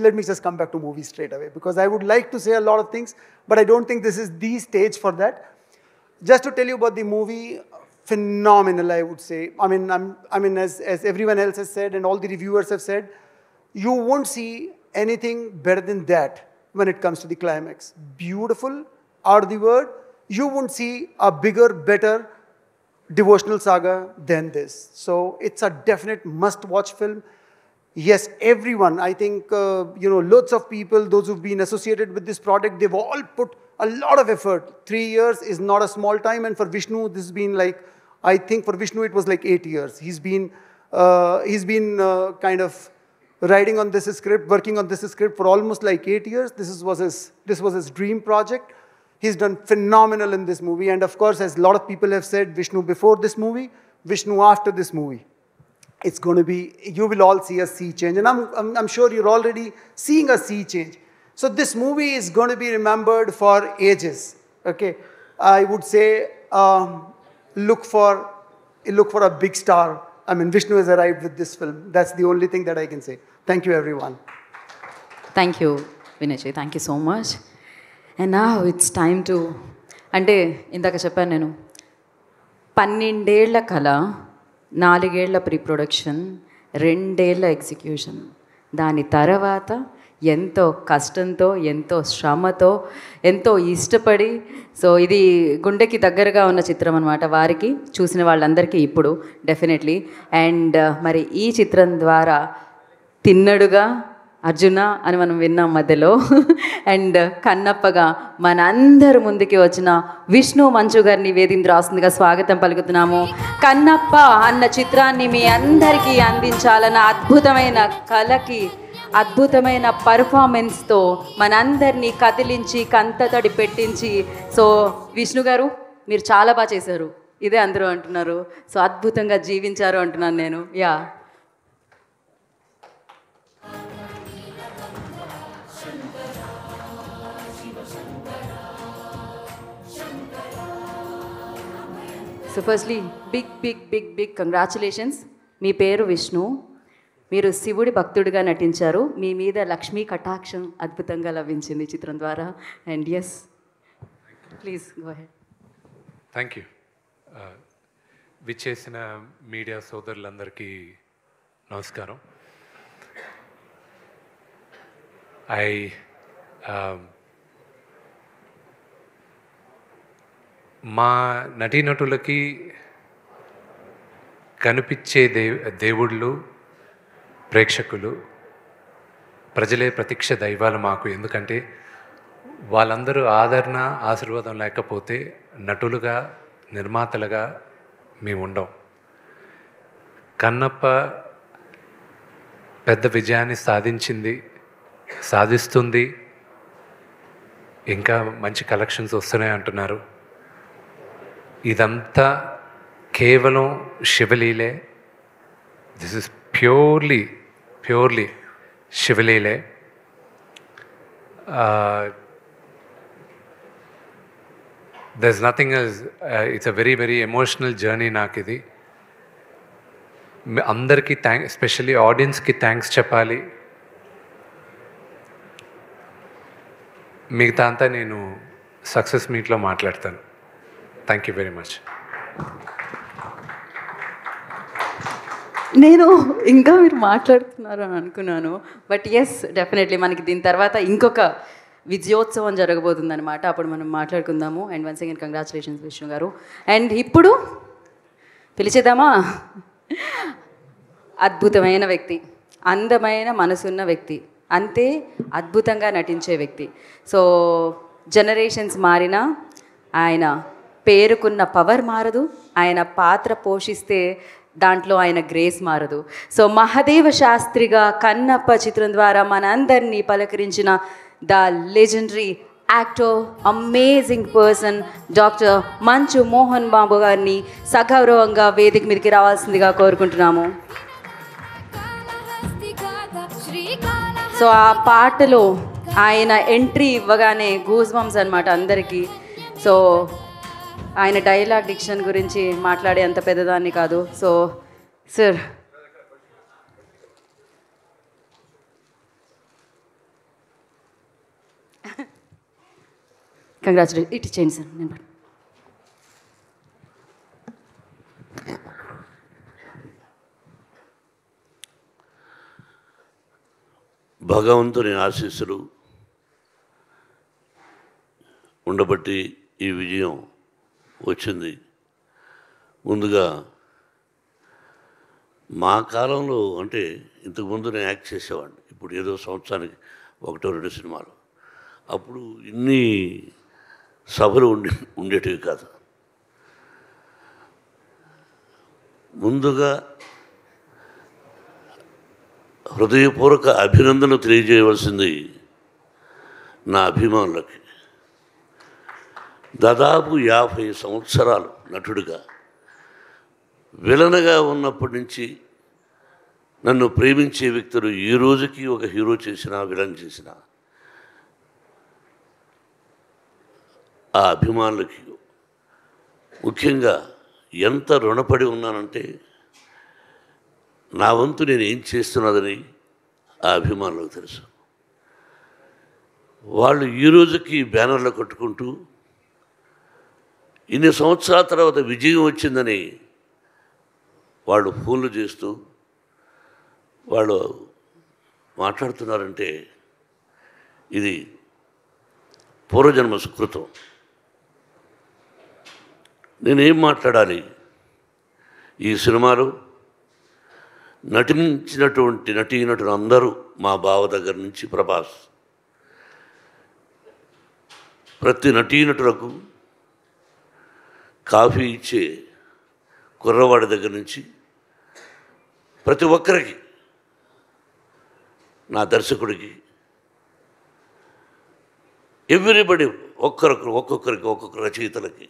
let me just come back to movies straight away, because I would like to say a lot of things, but I don't think this is the stage for that. Just to tell you about the movie, phenomenal, I would say. I mean, as everyone else has said and all the reviewers have said, you won't see anything better than that when it comes to the climax. Beautiful are the word. You won't see a bigger, better devotional saga than this. So it's a definite must-watch film. Yes, everyone, I think, loads of people, those who've been associated with this project, they've all put a lot of effort. 3 years is not a small time, and for Vishnu, this has been like, I think for Vishnu it was like 8 years. He's been kind of riding on this script, working on this script for almost like 8 years. This was his dream project. He's done phenomenal in this movie, and of course, as a lot of people have said, Vishnu before this movie, Vishnu after this movie. It's going to be, you will all see a sea change. And I'm sure you're already seeing a sea change. So this movie is going to be remembered for ages. Okay, I would say look for a big star. I mean, Vishnu has arrived with this film. That's the only thing that I can say. Thank you, everyone. Thank you Vinay ji, thank you so much. And నా ఇట్స్ టైమ్ టు, అంటే ఇందాక చెప్పాను నేను, 12 ఏళ్ల కళ, 4 ఏళ్ల ప్రీ ప్రొడక్షన్, 2 ఏళ్ల ఎగ్జిక్యూషన్, దాని తర్వాత ఎంతో కష్టంతో, ఎంతో శ్రమతో, ఎంతో ఇష్టపడి, సో ఇది గుండెకి దగ్గరగా ఉన్న చిత్రం అనమాట వారికి, చూసిన వాళ్ళందరికీ ఇప్పుడు డెఫినెట్లీ. అండ్ మరి ఈ చిత్రం ద్వారా తిన్నడుగా అర్జున అని మనం విన్నాం మధ్యలో, అండ్ కన్నప్పగా మనందరి ముందుకి వచ్చిన విష్ణు మంచు గారిని వేదిక రాస్తుందిగా స్వాగతం పలుకుతున్నాము. కన్నప్ప అన్న చిత్రాన్ని మీ అందరికీ అందించాలన్న అద్భుతమైన కళకి, అద్భుతమైన పర్ఫార్మెన్స్తో మనందరినీ కదిలించి కంటతడి పెట్టించి, సో విష్ణు గారు మీరు చాలా బాగా చేశారు, ఇదే అందరూ అంటున్నారు. సో అద్భుతంగా జీవించారు అంటున్నాను నేను. Yeah, so firstly big congratulations. మీ పేరు విష్ణు, మీరు శివుడి భక్తుడిగా నటించారు, మీ మీద లక్ష్మీ కటాక్షం అద్భుతంగా లభించింది చిత్రం ద్వారా. And yes, please go ahead. Thank you. విచ్చేసిన మీడియా సోదరులందరికీ నమస్కారం. మా నటీనటులకి కనిపించే దేవుళ్ళు ప్రేక్షకులు, ప్రజలే ప్రత్యక్ష దైవాలు మాకు. ఎందుకంటే వాళ్ళందరూ ఆదరణ ఆశీర్వాదం లేకపోతే నటులుగా నిర్మాతలుగా మేము ఉండం. కన్నప్ప పెద్ద విజయాన్ని సాధిస్తుంది. ఇంకా మంచి కలెక్షన్స్ వస్తున్నాయి అంటున్నారు. ఇదంతా కేవలం శివలీలే. దిస్ ఇస్ ప్యూర్లీ శివలీలే. there's nothing else. It's a very, very emotional journey నాకు ఇది. అందరికీ ఎస్పెషల్లీ ఆడియన్స్కి థ్యాంక్స్ చెప్పాలి. మిగతా అంతా నేను సక్సెస్ మీట్లో మాట్లాడతాను. Thank you very much. నేను ఇంకా మీరు మాట్లాడుతున్నారు అని అనుకున్నాను. బట్ ఎస్, డెఫినెట్లీ మనకి దీని తర్వాత ఇంకొక విజయోత్సవం జరగబోతుందన్నమాట. అప్పుడు మనం మాట్లాడుకుందాము. And once again congratulations Vishnu గారు. అండ్ ఇప్పుడు పిలిచేద్దామా? అద్భుతమైన వ్యక్తి, అందమైన మనసున్న వ్యక్తి, అంతే అద్భుతంగా నటించే వ్యక్తి. సో జనరేషన్స్ మారినా ఆయన పేరుకున్న పవర్ మారదు, ఆయన పాత్ర పోషిస్తే దాంట్లో ఆయన గ్రేస్ మారదు. సో మహదేవ శాస్త్రిగా కన్నప్ప చిత్రం ద్వారా మనందరినీ పలకరించిన the legendary actor, amazing person doctor Manchu Mohan Babu గారిని సగౌరవంగా వేదిక మీదకి రావాల్సిందిగా కోరుకుంటున్నాము. సో ఆ పాటలో ఆయన ఎంట్రీ ఇవ్వగానే గూస్ బంప్స్ అనమాట అందరికీ. సో ఆయన డైలాగ్ డిక్షన్ గురించి మాట్లాడే అంత పెద్దదాన్ని కాదు. So sir, congratulation. ఇటు చేయండి సార్. నేను భగవంతుని ఆశీస్సులు ఉండబట్టి ఈ విజయం వచ్చింది. ముందుగా మా కాలంలో అంటే ఇంతకుముందు నేను యాక్ట్ చేసేవాడిని. ఇప్పుడు ఏదో సంవత్సరానికి 1-2 సినిమాలు. అప్పుడు ఇన్ని సభలు ఉండేటివి కాదు. ముందుగా హృదయపూర్వక అభినందనలు తెలియజేయవలసింది నా అభిమానులకి. దాదాపు 50 సంవత్సరాలు నటుడిగా, విలన్గా ఉన్నప్పటి నుంచి నన్ను ప్రేమించే వ్యక్తులు ఈ రోజుకి ఒక హీరో చేసినా విలన్ చేసినా ఆ అభిమానులకి ముఖ్యంగా ఎంత రుణపడి ఉన్నానంటే, నా వంతు నేను ఏం చేస్తున్నదని ఆ అభిమానులకు తెలుసు. వాళ్ళు ఈ రోజుకి బ్యానర్లు కట్టుకుంటూ ఇన్ని సంవత్సరాల తర్వాత విజయం వచ్చిందని వాళ్ళు ఫోన్లు చేస్తూ వాళ్ళు మాట్లాడుతున్నారంటే ఇది పూర్వజన్మ సుకృతం. నేనేం మాట్లాడాలి? ఈ సినిమాలో నటించినటువంటి నటీనటులు అందరూ, మా బావ దగ్గర నుంచి ప్రభాస్, ప్రతి నటీనటులకు కాఫీ ఇచ్చే కుర్రవాడి దగ్గర నుంచి ప్రతి ఒక్కరికి, నా దర్శకుడికి, ఎవ్రీబడి, ఒక్కొక్క రచయితలకి,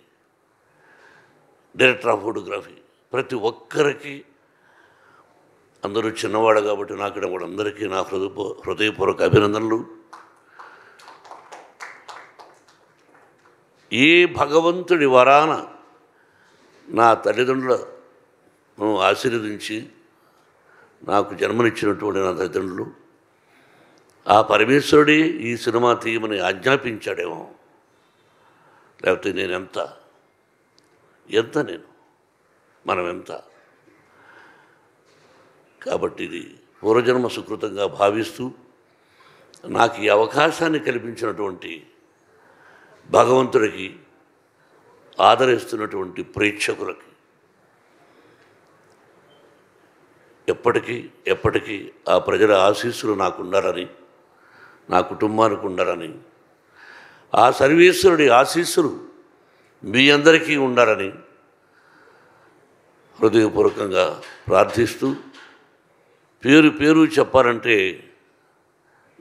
డైరెక్టర్ ఆఫ్ ఫోటోగ్రఫీ, ప్రతి ఒక్కరికి, అందరూ చిన్నవాడు కాబట్టి నాకు కూడా అందరికీ నా హృదయపూర్వక అభినందనలు. ఏ భగవంతుడి వరాన నా తల్లిదండ్రులను ఆశీర్వదించి నాకు జన్మనిచ్చినటువంటి నా తల్లిదండ్రులు, ఆ పరమేశ్వరుడే ఈ సినిమా తీయమని ఆజ్ఞాపించాడేమో. లేకపోతే నేను ఎంత మనం ఎంత. కాబట్టి ఇది పూర్వజన్మ సుకృతంగా భావిస్తూ నాకు ఈ అవకాశాన్ని కల్పించినటువంటి భగవంతుడికి, ఆదరిస్తున్నటువంటి ప్రేక్షకులకి ఎప్పటికీ ఆ ప్రజల ఆశీస్సులు నాకు ఉండాలని, నా కుటుంబానికి ఉండాలని, ఆ సర్వేశ్వరుడి ఆశీస్సులు మీ అందరికీ ఉండాలని హృదయపూర్వకంగా ప్రార్థిస్తూ, పేరు చెప్పాలంటే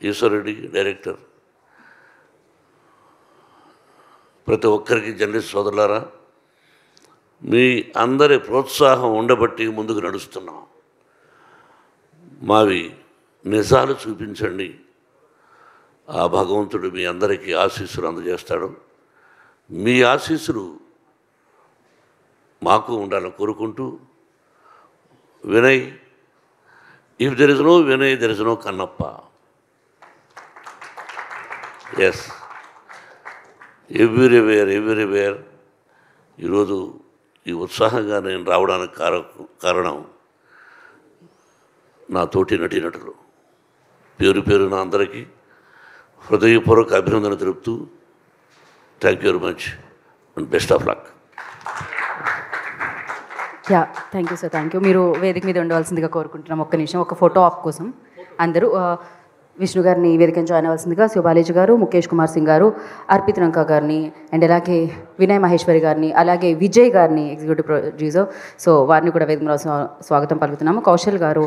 ఈశ్వరుడి డైరెక్టర్, ప్రతి ఒక్కరికి జర్నలిస్ట్ సోదరులారా, మీ అందరి ప్రోత్సాహం ఉండబట్టి ముందుకు నడుస్తున్నాం. మావి నిజాలు చూపించండి, ఆ భగవంతుడు మీ అందరికీ ఆశీస్సులు అందజేస్తాడు. మీ ఆశీస్సులు మాకు ఉండాలని కోరుకుంటూ, Vinay, if there is no Vinay there is no Kannappa. Yes, everywhere ఈరోజు ఈ ఉత్సాహంగా నేను రావడానికి కారణం నా తోటి నటీనటులు. పేరున అందరికీ హృదయపూర్వక అభినందన తెలుపుతూ, thank you very much and best of luck. Yeah, thank you sir, thank you. మీరు వేదిక మీద ఉండవలసిందిగా కోరుకుంటున్నాం. ఒక్క నిమిషం, ఒక ఫోటో ఆప్ కోసం అందరూ విష్ణు గారిని వేదికను జాయిన్ అవ్వాల్సిందిగా శివబాలేజీ గారు, ముఖేష్ కుమార్ సింగ్ గారు, అర్పిత్ రంకా గారిని, అండ్ అలాగే వినయ్ మహేశ్వరి గారిని, అలాగే విజయ్ గారిని, ఎగ్జిక్యూటివ్ ప్రొడ్యూసర్, సో వారిని కూడా వేదిక మీద స్వాగతం పలుకుతున్నాము. కౌశల్ గారు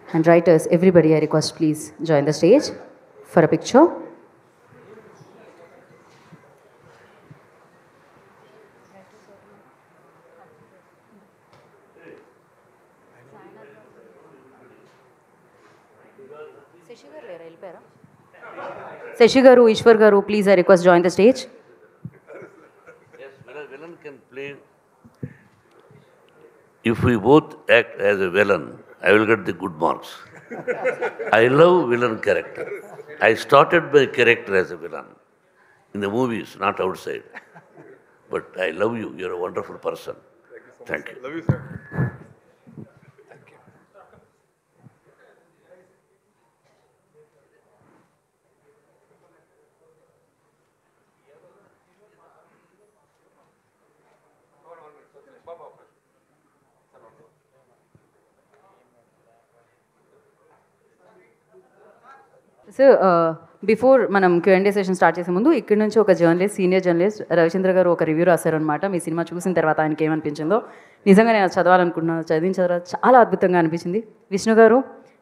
and writers, everybody I request please join the stage for a picture. Shashi garu, Ishwar garu, please I request join the stage. Yes, villain can play. If we both act as a villain, I will get the good marks. I love villain character. I started my character as a villain in the movies, not outside. But I love you. You're a wonderful person. Thank you. Love you, sir. So before మనం Q&A సెషన్ స్టార్ట్ చేసే ముందు ఇక్కడ నుంచి ఒక జర్నలిస్ట్, సీనియర్ జర్నలిస్ట్ రవిచంద్ర గారు ఒక రివ్యూ రాశారనమాట. మీ సినిమా చూసిన తర్వాత ఆయనకి ఏమనిపించిందో. నిజంగా నేను చదవాలనుకుంటున్నాను, చదివిన తర్వాత చాలా అద్భుతంగా అనిపించింది. విష్ణు గారు,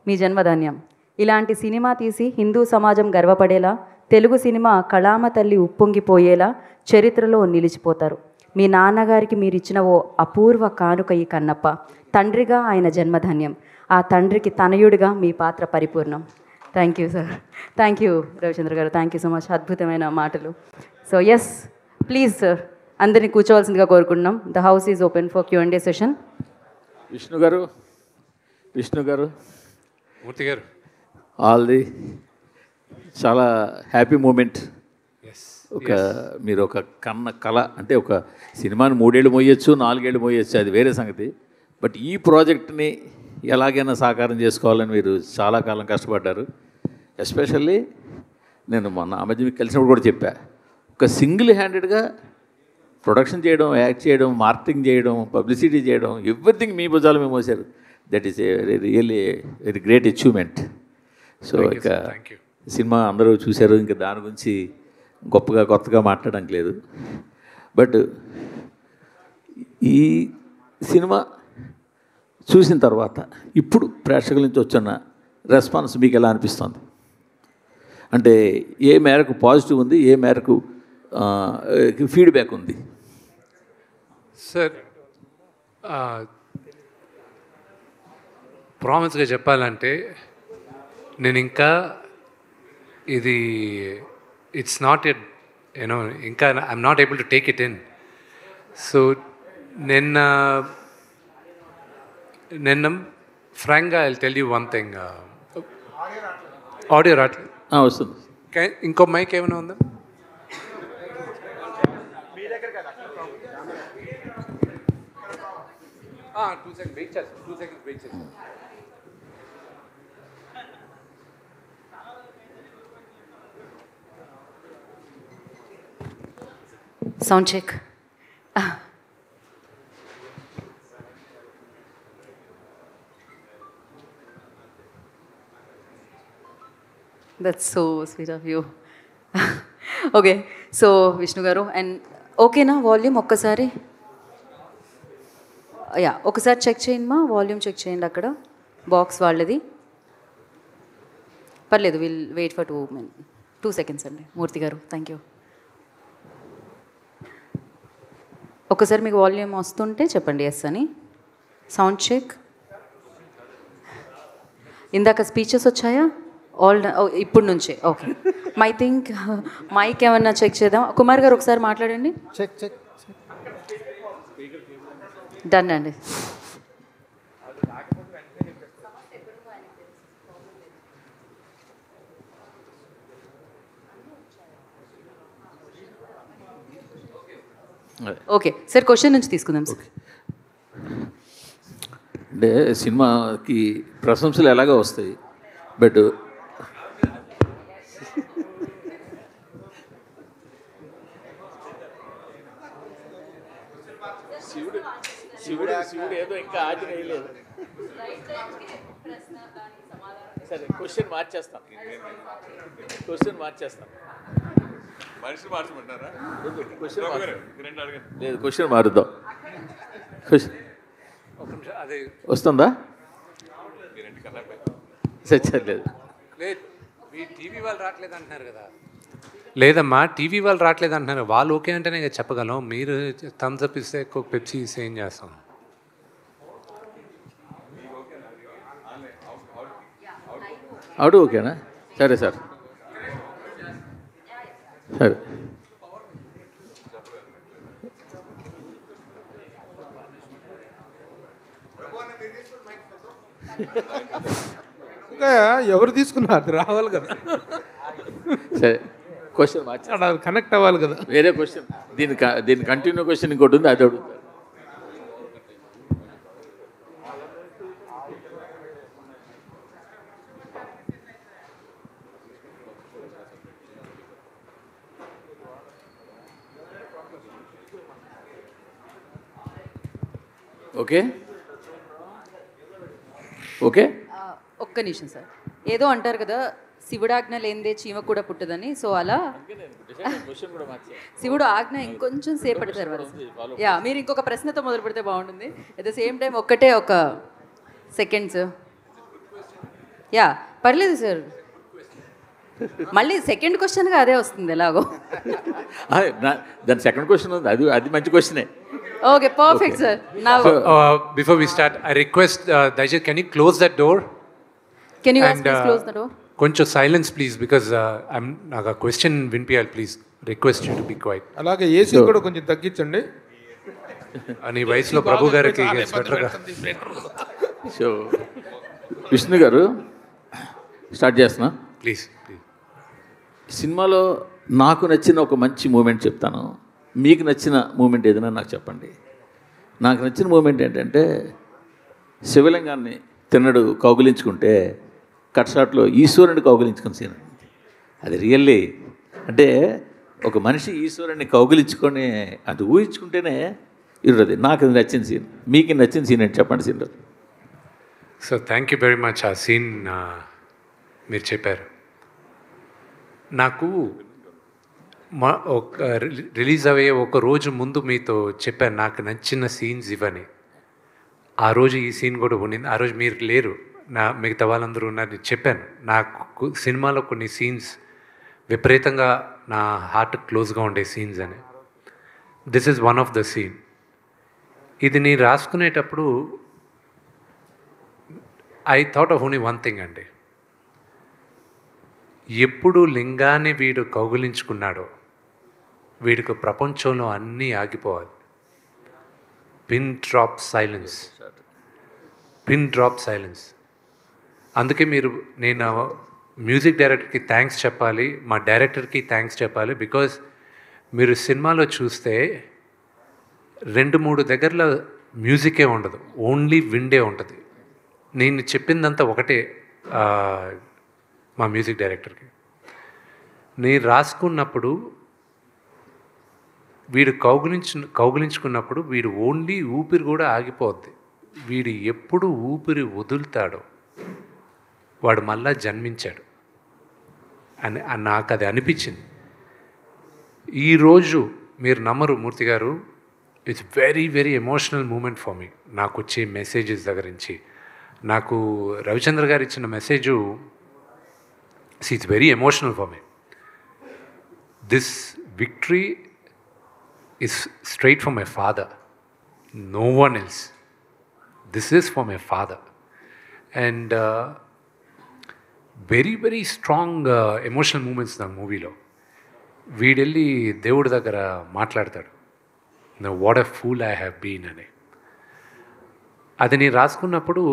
మీ జన్మధాన్యం. ఇలాంటి సినిమా తీసి హిందూ సమాజం గర్వపడేలా, తెలుగు సినిమా కళామ తల్లి ఉప్పొంగిపోయేలా చరిత్రలో నిలిచిపోతారు. మీ నాన్నగారికి మీరిచ్చిన ఓ అపూర్వ కానుక ఈ కన్నప్ప. తండ్రిగా ఆయన జన్మధాన్యం, ఆ తండ్రికి తనయుడిగా మీ పాత్ర పరిపూర్ణం. Thank you sir, thank you Ravichandra గారు, థ్యాంక్ యూ సో మచ్. అద్భుతమైన మాటలు. సో ఎస్, ప్లీజ్ సార్ అందరినీ కూర్చోవలసిందిగా కోరుకుంటున్నాం. The house is open for Q&A session. Vishnu గారు మూర్తి గారు, ఆల్ది చాలా హ్యాపీ మూమెంట్. మీరు ఒక కళ అంటే ఒక సినిమాని 3 ఏళ్ళు మోయొచ్చు, 4 ఏళ్ళు మోయొచ్చు, అది వేరే సంగతి. బట్ ఈ ప్రాజెక్ట్ని ఎలాగైనా సాకారం చేసుకోవాలని మీరు చాలా కాలం కష్టపడ్డారు. ఎస్పెషల్లీ నేను మొన్న ఆ మధ్య మీకు కలిసినప్పుడు కూడా చెప్పా, ఒక సింగిల్ హ్యాండెడ్గా ప్రొడక్షన్ చేయడం, యాక్ట్ చేయడం, మార్కెటింగ్ చేయడం, పబ్లిసిటీ చేయడం, ఎవ్రీథింగ్ మీ భుజాలు మేము మోసారు. That is a really very great achievement. So ఇక సినిమా అందరూ చూశారు, ఇంకా దాని గురించి కొత్తగా మాట్లాడడానికి లేదు. బట్ ఈ సినిమా చూసిన తర్వాత ఇప్పుడు ప్రేక్షకుల నుంచి వచ్చిన రెస్పాన్స్ మీకు ఎలా అనిపిస్తుంది? అంటే ఏ మేరకు పాజిటివ్ ఉంది, ఏ మేరకు ఫీడ్బ్యాక్ ఉంది? సార్, ప్రామిస్గా చెప్పాలంటే నేను ఇంకా ఇది ఇట్స్ నాట్ ఎట్ యూనో, ఇంకా I'm not able to take it in. So నిన్న ఫ్రాంక్గా I tell you one thing. Audio రావట్లేదు, వస్తుంది. ఇంకో మైక్ ఏమైనా ఉందా? టూ సెకండ్స్ వెయిట్ చేస్తాను. Sound check. That's so sweet of you. Okay, so Vishnu గారు అండ్ ఓకేనా వాల్యూమ్ ఒక్కసారి? యా, ఒకసారి చెక్ చేయండి మా వాల్యూమ్ చెక్ చేయండి అక్కడ బాక్స్ వాళ్ళది. పర్లేదు, విల్ వెయిట్ ఫర్ 2 seconds అండి. మూర్తి గారు థ్యాంక్ యూ. ఒకసారి మీకు వాల్యూమ్ వస్తుంటే చెప్పండి ఎస్ అని. Sound check. ఇందాక స్పీచెస్ వచ్చాయా? ఇప్పుడు నుంచే ఓకే. మైక్ ఏమన్నా చెక్ చేద్దాం. కుమార్ గారు ఒకసారి మాట్లాడండి. Check check. డన్ అండి. ఓకే సార్, క్వశ్చన్ నుంచి తీసుకుందాం సార్. అంటే సినిమాకి ప్రశంసలు ఎలాగో వస్తాయి, బట్ శివుడు ఏదో ఇంకా ఆజ్ఞ వేయలేదు. సరే క్వశ్చన్ మార్చేస్తాం. లేదు, క్వశ్చన్ మారుద్దాం. అది వస్తుందా? లేదు, టీవీ వాళ్ళు రావట్లేదు అంటున్నారు కదా. లేదమ్మా, టీవీ వాళ్ళు రావట్లేదు అంటున్నారు. వాళ్ళు ఓకే అంటేనే కదా చెప్పగలం. మీరు థమ్స్ అప్ ఇస్తే పెప్సీ ఇస్తే ఏం చేస్తాం? అవుడు ఓకేనా? సరే సార్, సరే. ఇంకా ఎవరు తీసుకున్నారు? రావాలి కదా. సరే, క్వశ్చన్ మార్చి కనెక్ట్ అవ్వాలి కదా. వేరే క్వశ్చన్, దీని కంటిన్యూ క్వశ్చన్ ఇంకోటి ఉంది, అది అడుగుతారు. Okay okay. ఒక్క నిమిషం సార్. ఏదో అంటారు కదా, శివుడాజ్ఞ లేనిదే చీమ కూడా పుట్టదని. సో అలా శివుడు ఆజ్ఞ ఇంకొంచెం సేపటి తర్వాత యా మీరు ఇంకొక ప్రశ్నతో మొదలు పెడితే బాగుంటుంది. అట్ ద సేమ్ టైం ఒక సెకండ్స్. యా పర్లేదు సార్, మళ్ళీ సెకండ్ క్వశ్చన్గా అదే వస్తుంది ఎలాగో. దాని సెకండ్ క్వశ్చన్ ఉంది, అది మంచి క్వశ్చనే. Okay perfect sir. నా before we start I request దయచేసి can you close that door? Can you please close the door? కొంచెం సైలెన్స్ ప్లీజ్, బికాజ్ నాకు ఆ క్వశ్చన్ వినిపించాలి. Please request you to be quiet. అలాగే ఏసీ కూడా కొంచెం తగ్గించండి. అని వయసులో ప్రభు గారికి స్వెటర్గా. సో విష్ణు గారు స్టార్ట్ చేస్తున్నా ప్లీజ్. సినిమాలో నాకు నచ్చిన ఒక మంచి మూమెంట్ చెప్తాను, మీకు నచ్చిన మూమెంట్ ఏదైనా నాకు చెప్పండి. నాకు నచ్చిన మూమెంట్ ఏంటంటే శివలింగాన్ని తిన్నడు కౌగిలించుకుంటే కట్ షాట్లో ఈశ్వరుని కౌగిలించుకున్న సీన్. అది రియల్లీ అంటే ఒక మనిషి ఈశ్వరుని కౌగిలించుకొని అది ఊహించుకుంటేనే ఇరుది. నాకు అది నచ్చిన సీన్. మీకు నచ్చిన సీన్ ఏంటి చెప్పండి scene. So thank you very much. ఆ సీన్ మీరు చెప్పారు. నాకు ఒక రిలీజ్ అయ్యే ఒక రోజు ముందు మీతో చెప్పాను నాకు నచ్చిన సీన్స్ ఇవని. ఆ రోజు ఈ సీన్ కూడా ఉండింది. ఆ రోజు మీరు లేరు, మిగతా వాళ్ళందరూ ఉన్నారని చెప్పాను. నాకు సినిమాలో కొన్ని సీన్స్ విపరీతంగా నా హార్ట్ క్లోజ్గా ఉండే సీన్స్ అని. This is one of the scene. ఇది నేను రాసుకునేటప్పుడు I thought of only one thing అండి. ఎప్పుడు లింగాన్ని వీడు కౌగిలించుకున్నాడో వీడికి ప్రపంచంలో అన్నీ ఆగిపోవాలి. Pin drop silence, pin drop silence. అందుకే నేను మ్యూజిక్ డైరెక్టర్కి థ్యాంక్స్ చెప్పాలి, మా డైరెక్టర్కి థ్యాంక్స్ చెప్పాలి. బికాజ్ మీరు సినిమాలో చూస్తే 2-3 దగ్గరలో మ్యూజికే ఉండదు, ఓన్లీ విండే ఉంటుంది. నేను చెప్పిందంతా ఒకటే మా మ్యూజిక్ డైరెక్టర్కి. నేను రాసుకున్నప్పుడు వీడు కౌగిలించుకున్నప్పుడు వీడు ఓన్లీ ఊపిరి కూడా ఆగిపోద్ది. వీడు ఎప్పుడు ఊపిరి వదులుతాడో వాడు మళ్ళా జన్మించాడు అని నాకు అది అనిపించింది. ఈరోజు మీరు నమ్మరు మూర్తి గారు, it's very very emotional moment for me. నాకు వచ్చే మెసేజెస్ దగ్గర నుంచి నాకు రవిచంద్ర గారు ఇచ్చిన message it's very emotional for me. This victory is straight from my father, no one else. This is for my father. And very very strong emotional moments in the movie lo వీడెళ్ళి దేవుడి దగ్గర మాట్లాడతాడు, what a fool I have been అని. అది నేను రాసుకున్నప్పుడు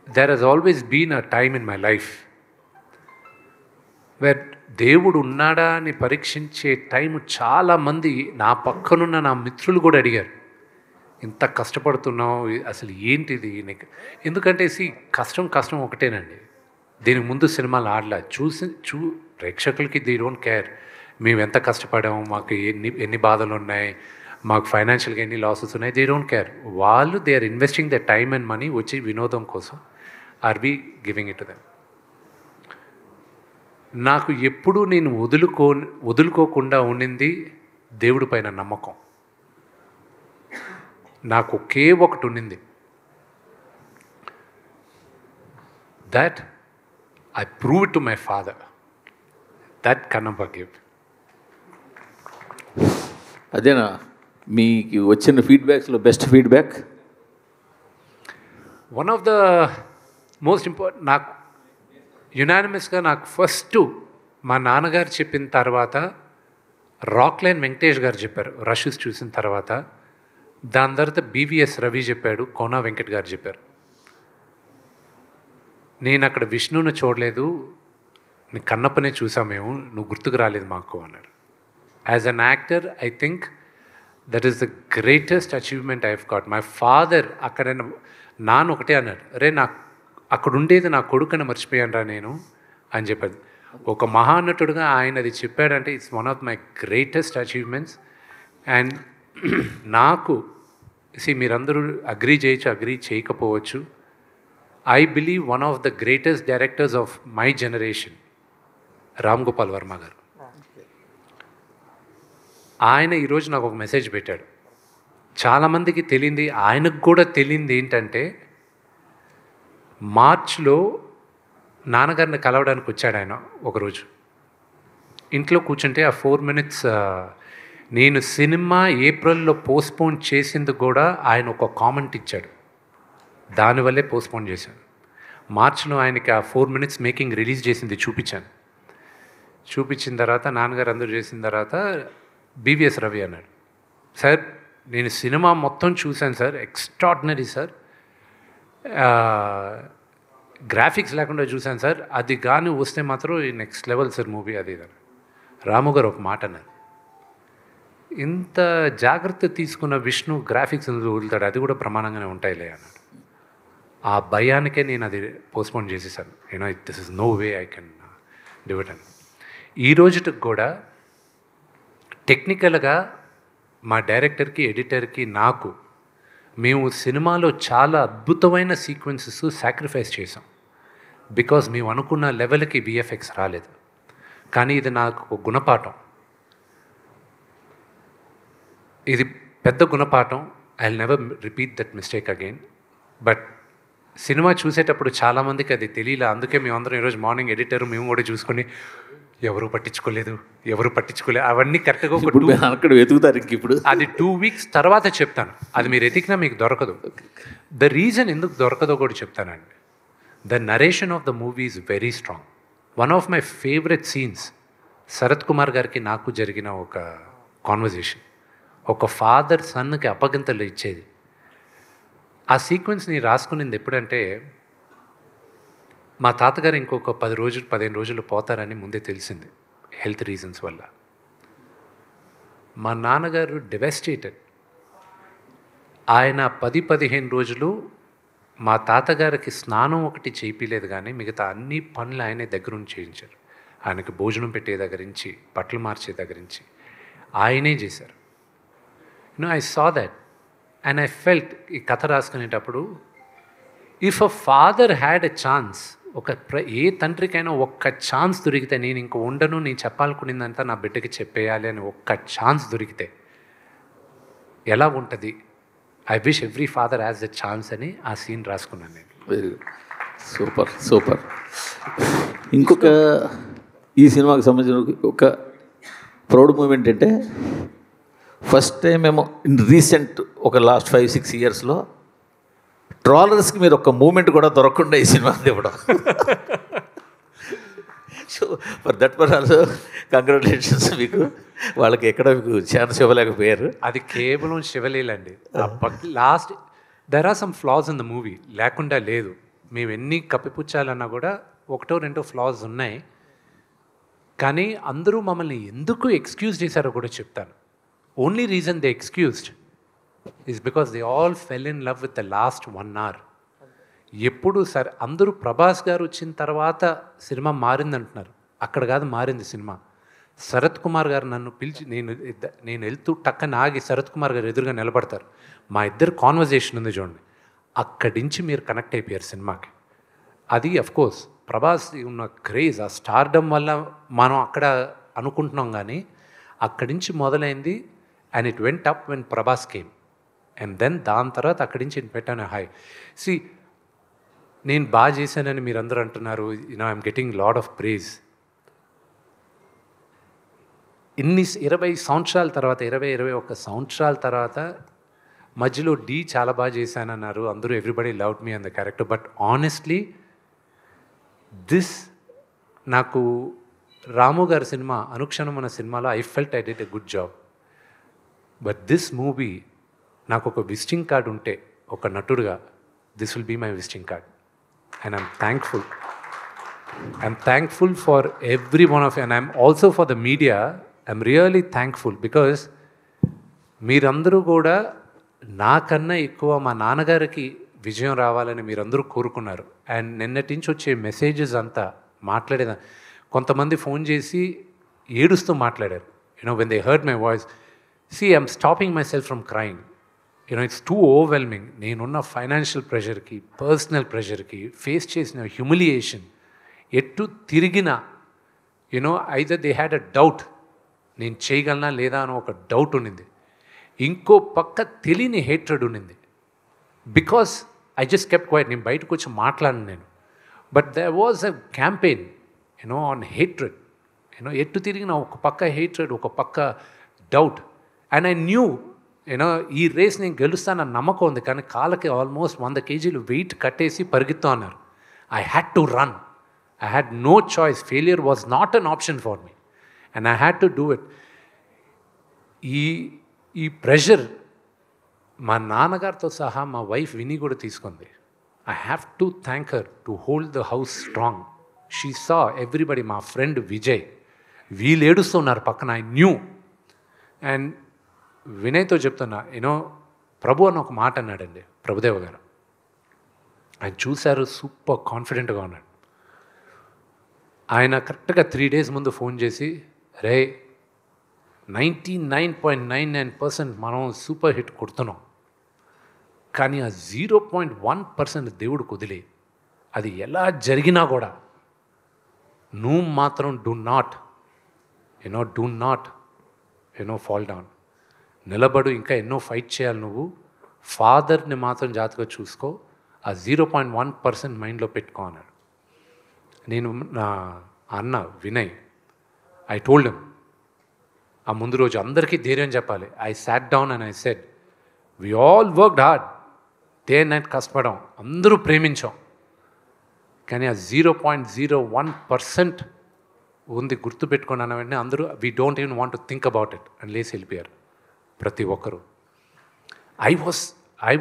there has always been a time in my life where దేవుడు ఉన్నాడా అని పరీక్షించే టైం చాలామంది నా పక్కనున్న నా మిత్రులు కూడా అడిగారు, ఇంత కష్టపడుతున్నావు అసలు ఏంటిది నీకు? ఎందుకంటే కష్టం ఒకటేనండి. దీనికి ముందు సినిమాలు ఆడలా ప్రేక్షకులకి దే డోంట్ కేర్ మేము ఎంత కష్టపడాము, మాకు ఎన్ని బాధలు ఉన్నాయి, మాకు ఫైనాన్షియల్గా ఎన్ని లాసెస్ ఉన్నాయి, దే డోంట్ కేర్. వాళ్ళు they are investing the time and money వచ్చి వినోదం కోసం. Are we giving it to them? నాకు ఎప్పుడూ నేను వదులుకోకుండా ఉండింది దేవుడి పైన నమ్మకం. నాకు ఒకే ఒకటి ఉండింది, that I prove it to my father, that can never give. అదేనా మీకు వచ్చిన ఫీడ్బ్యాక్స్లో best feedback? One of the most important, నాకు యునానిమస్గా నాకు ఫస్ట్ మా నాన్నగారు చెప్పిన తర్వాత రాక్లైన్ వెంకటేష్ గారు చెప్పారు రషెస్ చూసిన తర్వాత. దాని తర్వాత బీవీఎస్ రవి చెప్పాడు, కోనా వెంకట్ గారు చెప్పారు. నేను అక్కడ విష్ణుని చూడలేదు, నీ కన్నప్పనే చూసాం మేము, నువ్వు గుర్తుకు రాలేదు మాకు అన్నాడు. As an actor I think that is the greatest achievement I have got. My father అక్కడ నాన్న ఒకటే అన్నాడు, అరే నాకు అక్కడ ఉండేది నా కొడుకుని మర్చిపోయాను రా నేను అని చెప్పాడు. ఒక మహానటుడుగా ఆయన అది చెప్పాడంటే it's one of my greatest achievements. And నాకు మీరందరూ అగ్రీ చేయొచ్చు, అగ్రీ చేయకపోవచ్చు, I believe one of the greatest directors of my generation Ram Gopal Varma గారు. ఆయన ఈరోజు నాకు ఒక మెసేజ్ పెట్టాడు. చాలామందికి తెలియంది, ఆయనకు కూడా తెలియంది ఏంటంటే, మార్చ్లో నాన్నగారిని కలవడానికి వచ్చాడు ఆయన ఒకరోజు. ఇంట్లో కూర్చుంటే ఆ 4 minutes నేను సినిమా ఏప్రిల్లో పోస్ట్పోన్ చేసింది కూడా ఆయన ఒక కామెంట్ ఇచ్చాడు, దానివల్లే పోస్ట్పోన్ చేశాను. మార్చ్లో ఆయనకి ఆ 4 minutes మేకింగ్ రిలీజ్ చేసింది చూపించిన తర్వాత నాన్నగారు అందరూ చేసిన తర్వాత బీవీఎస్ రవి అన్నాడు, సార్ నేను సినిమా మొత్తం చూశాను సార్, ఎక్స్ట్రాడినరీ సార్, గ్రాఫిక్స్ లేకుండా చూశాను సార్, అది కానీ వస్తే మాత్రం నెక్స్ట్ లెవెల్ సార్ మూవీ అది. రాము గారు ఒక మాట అన్నారు, ఇంత జాగ్రత్త తీసుకున్న విష్ణు గ్రాఫిక్స్ వదులుతాడు, అది కూడా ప్రమాణంగానే ఉంటాయిలే అన్నాడు. ఆ భయానికే నేను అది పోస్ట్పోన్ చేసేసాను. This is no way I can do it అని. ఈ రోజుకి కూడా టెక్నికల్గా మా డైరెక్టర్కి, ఎడిటర్కి, నాకు మేము సినిమాలో చాలా అద్భుతమైన సీక్వెన్సెస్ సాక్రిఫైస్ చేసాం. బికాజ్ మేము అనుకున్న లెవెల్కి విఎఫ్ఎక్స్ రాలేదు. కానీ ఇది నాకు ఒక గుణపాఠం, ఇది పెద్ద గుణపాఠం. I will never repeat that mistake again. But cinema చూసేటప్పుడు చాలామందికి అది తెలియలే. అందుకే మేమందరం ఈరోజు మార్నింగ్ ఎడిటర్ మేము కూడా చూసుకొని ఎవరు పట్టించుకోలేదు అవన్నీ కరెక్ట్గా అక్కడ వెతుకుతారు. ఇంక ఇప్పుడు అది 2 weeks తర్వాత చెప్తాను. అది మీరు ఎతికినా మీకు దొరకదు. ద రీజన్ ఎందుకు దొరకదో కూడా చెప్తానండి. The narration of the movie is very strong. One of my favourite scenes Sarath Kumar గారికి నాకు జరిగిన ఒక కాన్వర్జేషన్, ఒక ఫాదర్ సన్కి అప్పగింతలు ఇచ్చేది. ఆ సీక్వెన్స్ని రాసుకునేది ఎప్పుడంటే, మా తాతగారు ఇంకొక 15 రోజులు పోతారని ముందే తెలిసింది హెల్త్ రీజన్స్ వల్ల. మా నాన్నగారు డెవాస్టేటెడ్. ఆయన 10-15 రోజులు మా తాతగారికి స్నానం ఒకటి చేయించలేదు, కానీ మిగతా అన్ని పనులు ఆయనే దగ్గరుండి చేయించారు. ఆయనకి భోజనం పెట్టే దగ్గర నుంచి, బట్టలు మార్చే దగ్గర నుంచి, ఆయనే చేశారు. I saw that and I felt ఈ కథ రాసుకునేటప్పుడు if a father had a chance, ఏ తండ్రికైనా ఒక్క ఛాన్స్ దొరికితే, నేను ఇంక ఉండను, నేను చెప్పాలనుకునేదంతా నా బిడ్డకి చెప్పేయాలి అని ఒక్క ఛాన్స్ దొరికితే ఎలా ఉంటుంది? I wish every father has a chance అని ఆ సీన్ రాసుకున్నాను నేను. Very good, super super. ఇంకొక ఈ సినిమాకి సంబంధించిన ఒక ప్రౌడ్ మూమెంట్ అంటే, ఫస్ట్ టైం ఏమో ఇన్ రీసెంట్ ఒక లాస్ట్ 5-6 ఇయర్స్లో ట్రాలర్స్కి మీరు ఒక మూమెంట్ కూడా దొరకకుండా ఈ సినిమా ఇవ్వడం. So for that per also congratulations మీకు. వాళ్ళకి ఎక్కడ మీకు ఛాన్స్ ఇవ్వలేకపోయారు. అది కేవలం శివలీలండి. Last there are some flaws in the movie, లేకుండా లేదు. మేము ఎన్ని కప్పిపుచ్చాలన్నా కూడా 1-2 ఫ్లాస్ ఉన్నాయి. కానీ అందరూ మమ్మల్ని ఎందుకు ఎక్స్క్యూజ్ చేశారో కూడా చెప్తాను. Only reason they excused is because they all fell in love with the last 1 hour. ఎప్పుడు సరే అందరూ ప్రభాస్ గారు వచ్చిన తర్వాత సినిమా మారిందంటున్నారు. అక్కడ కాదు మారింది సినిమా. శరత్ కుమార్ గారు నన్ను పిలిచి, నేను వెళ్తూ టక్కన ఆగి శరత్ కుమార్ గారు ఎదురుగా నిలబడతారు. మా ఇద్దరు కాన్వర్జేషన్ ఉంది చూడండి, అక్కడి నుంచి మీరు కనెక్ట్ అయిపోయారు సినిమాకి. అది అఫ్కోర్స్ ప్రభాస్ ఉన్న క్రేజ్, ఆ స్టార్డమ్ వల్ల మనం అక్కడ అనుకుంటున్నాం. కానీ అక్కడి నుంచి మొదలైంది and it went up when Prabhas came. And then దాని తర్వాత అక్కడి నుంచి పెట్టాను హై. సి, నేను బాగా చేశానని మీరు అందరూ అంటున్నారు, I'm getting lot of praise. 20 సంవత్సరాల తర్వాత, 21 సంవత్సరాల తర్వాత మధ్యలో డీ చాలా బాగా చేశానన్నారు అందరూ. Everybody loved me in the character. But honestly this, నాకు రాము గారి సినిమా అనుక్షణం అన్న సినిమాలో I felt I did a good job. But this movie నాకు ఒక విజిటింగ్ కార్డ్ ఉంటే ఒక నటుడుగా, this will be my visiting card. And I'm thankful. I'm thankful for every one of you. And I'm also for the media. I'm really thankful because మీరందరూ కూడా నాకన్నా ఎక్కువ మా నాన్నగారికి విజయం రావాలని మీరందరూ కోరుకున్నారు. అండ్ నిన్నటి నుంచి వచ్చే మెసేజెస్ అంతా మాట్లాడేదా, కొంతమంది ఫోన్ చేసి ఏడుస్తూ మాట్లాడారు. When they heard my voice, see I'm stopping my self from crime. It's two overwhelming. నేనున్న ఫైనాన్షియల్ ప్రెషర్కి, పర్సనల్ ప్రెషర్కి, ఫేస్ చేసిన హ్యూమిలియేషన్, ఎటు తిరిగిన either they had a doubt, నేను చేయగలనా లేదా అని ఒక డౌట్ ఉండింది. ఇంకో పక్క తెలియని హేట్రెడ్ ఉండింది. Because I just kept quiet. నేను బయటకు వచ్చి మాట్లాడను నేను. But there was a campaign on hatred. ఎటు తిరిగిన ఒక పక్క హేట్రెడ్, ఒక పక్క డౌట్. అండ్ ఐ న్యూ ఈ రేస్ నేను గెలుస్తానన్న నమ్మకం ఉంది. కానీ కాళ్ళకి ఆల్మోస్ట్ 100 kgs వెయిట్ కట్టేసి పరిగెత్తా అన్నారు. I had to run. I had no choice. Failure was not an option for me and I had to do it. ఈ ప్రెషర్ మా నాన్నగారితో సహా మా వైఫ్ విని కూడా తీసుకుంది. I have to thank her to hold the house strong. She saw everybody. మా ఫ్రెండ్ విజయ్, వీళ్ళు ఏడుస్తున్నారు పక్కన. I knew. అండ్ వినయ్తో చెప్తున్నా, ప్రభు అని ఒక మాట అన్నాడండి ప్రభుదేవ గారు. ఆయన చూశారు, సూపర్ కాన్ఫిడెంట్గా ఉన్నాడు. ఆయన కరెక్ట్గా 3 days ముందు ఫోన్ చేసి, రే 99.99% మనం సూపర్ హిట్ కొడుతున్నాం, కానీ ఆ 0.1% దేవుడు కుదిలే. అది ఎలా జరిగినా కూడా నువ్వు మాత్రం డూ నాట్ ఫాల్ డౌన్. నిలబడు, ఇంకా ఎన్నో ఫైట్ చేయాలి నువ్వు. ఫాదర్ని మాత్రం జాగ్రత్తగా చూసుకో, ఆ 0.1% మైండ్లో పెట్టుకో అన్నాడు. నేను నా అన్న వినయ్, ఐ టోల్డ్ హిమ్, ఆ ముందు రోజు అందరికీ ధైర్యం చెప్పాలి. I sat down and I said, we all worked hard, day and night కష్టపడాం, అందరూ ప్రేమించాం, కానీ ఆ 0.01% ఉంది, గుర్తుపెట్టుకున్నాను. వెంటనే అందరూ we don't even want to think about it అని లేసి వెళ్ళిపోయారు ప్రతి ఒక్కరూ. I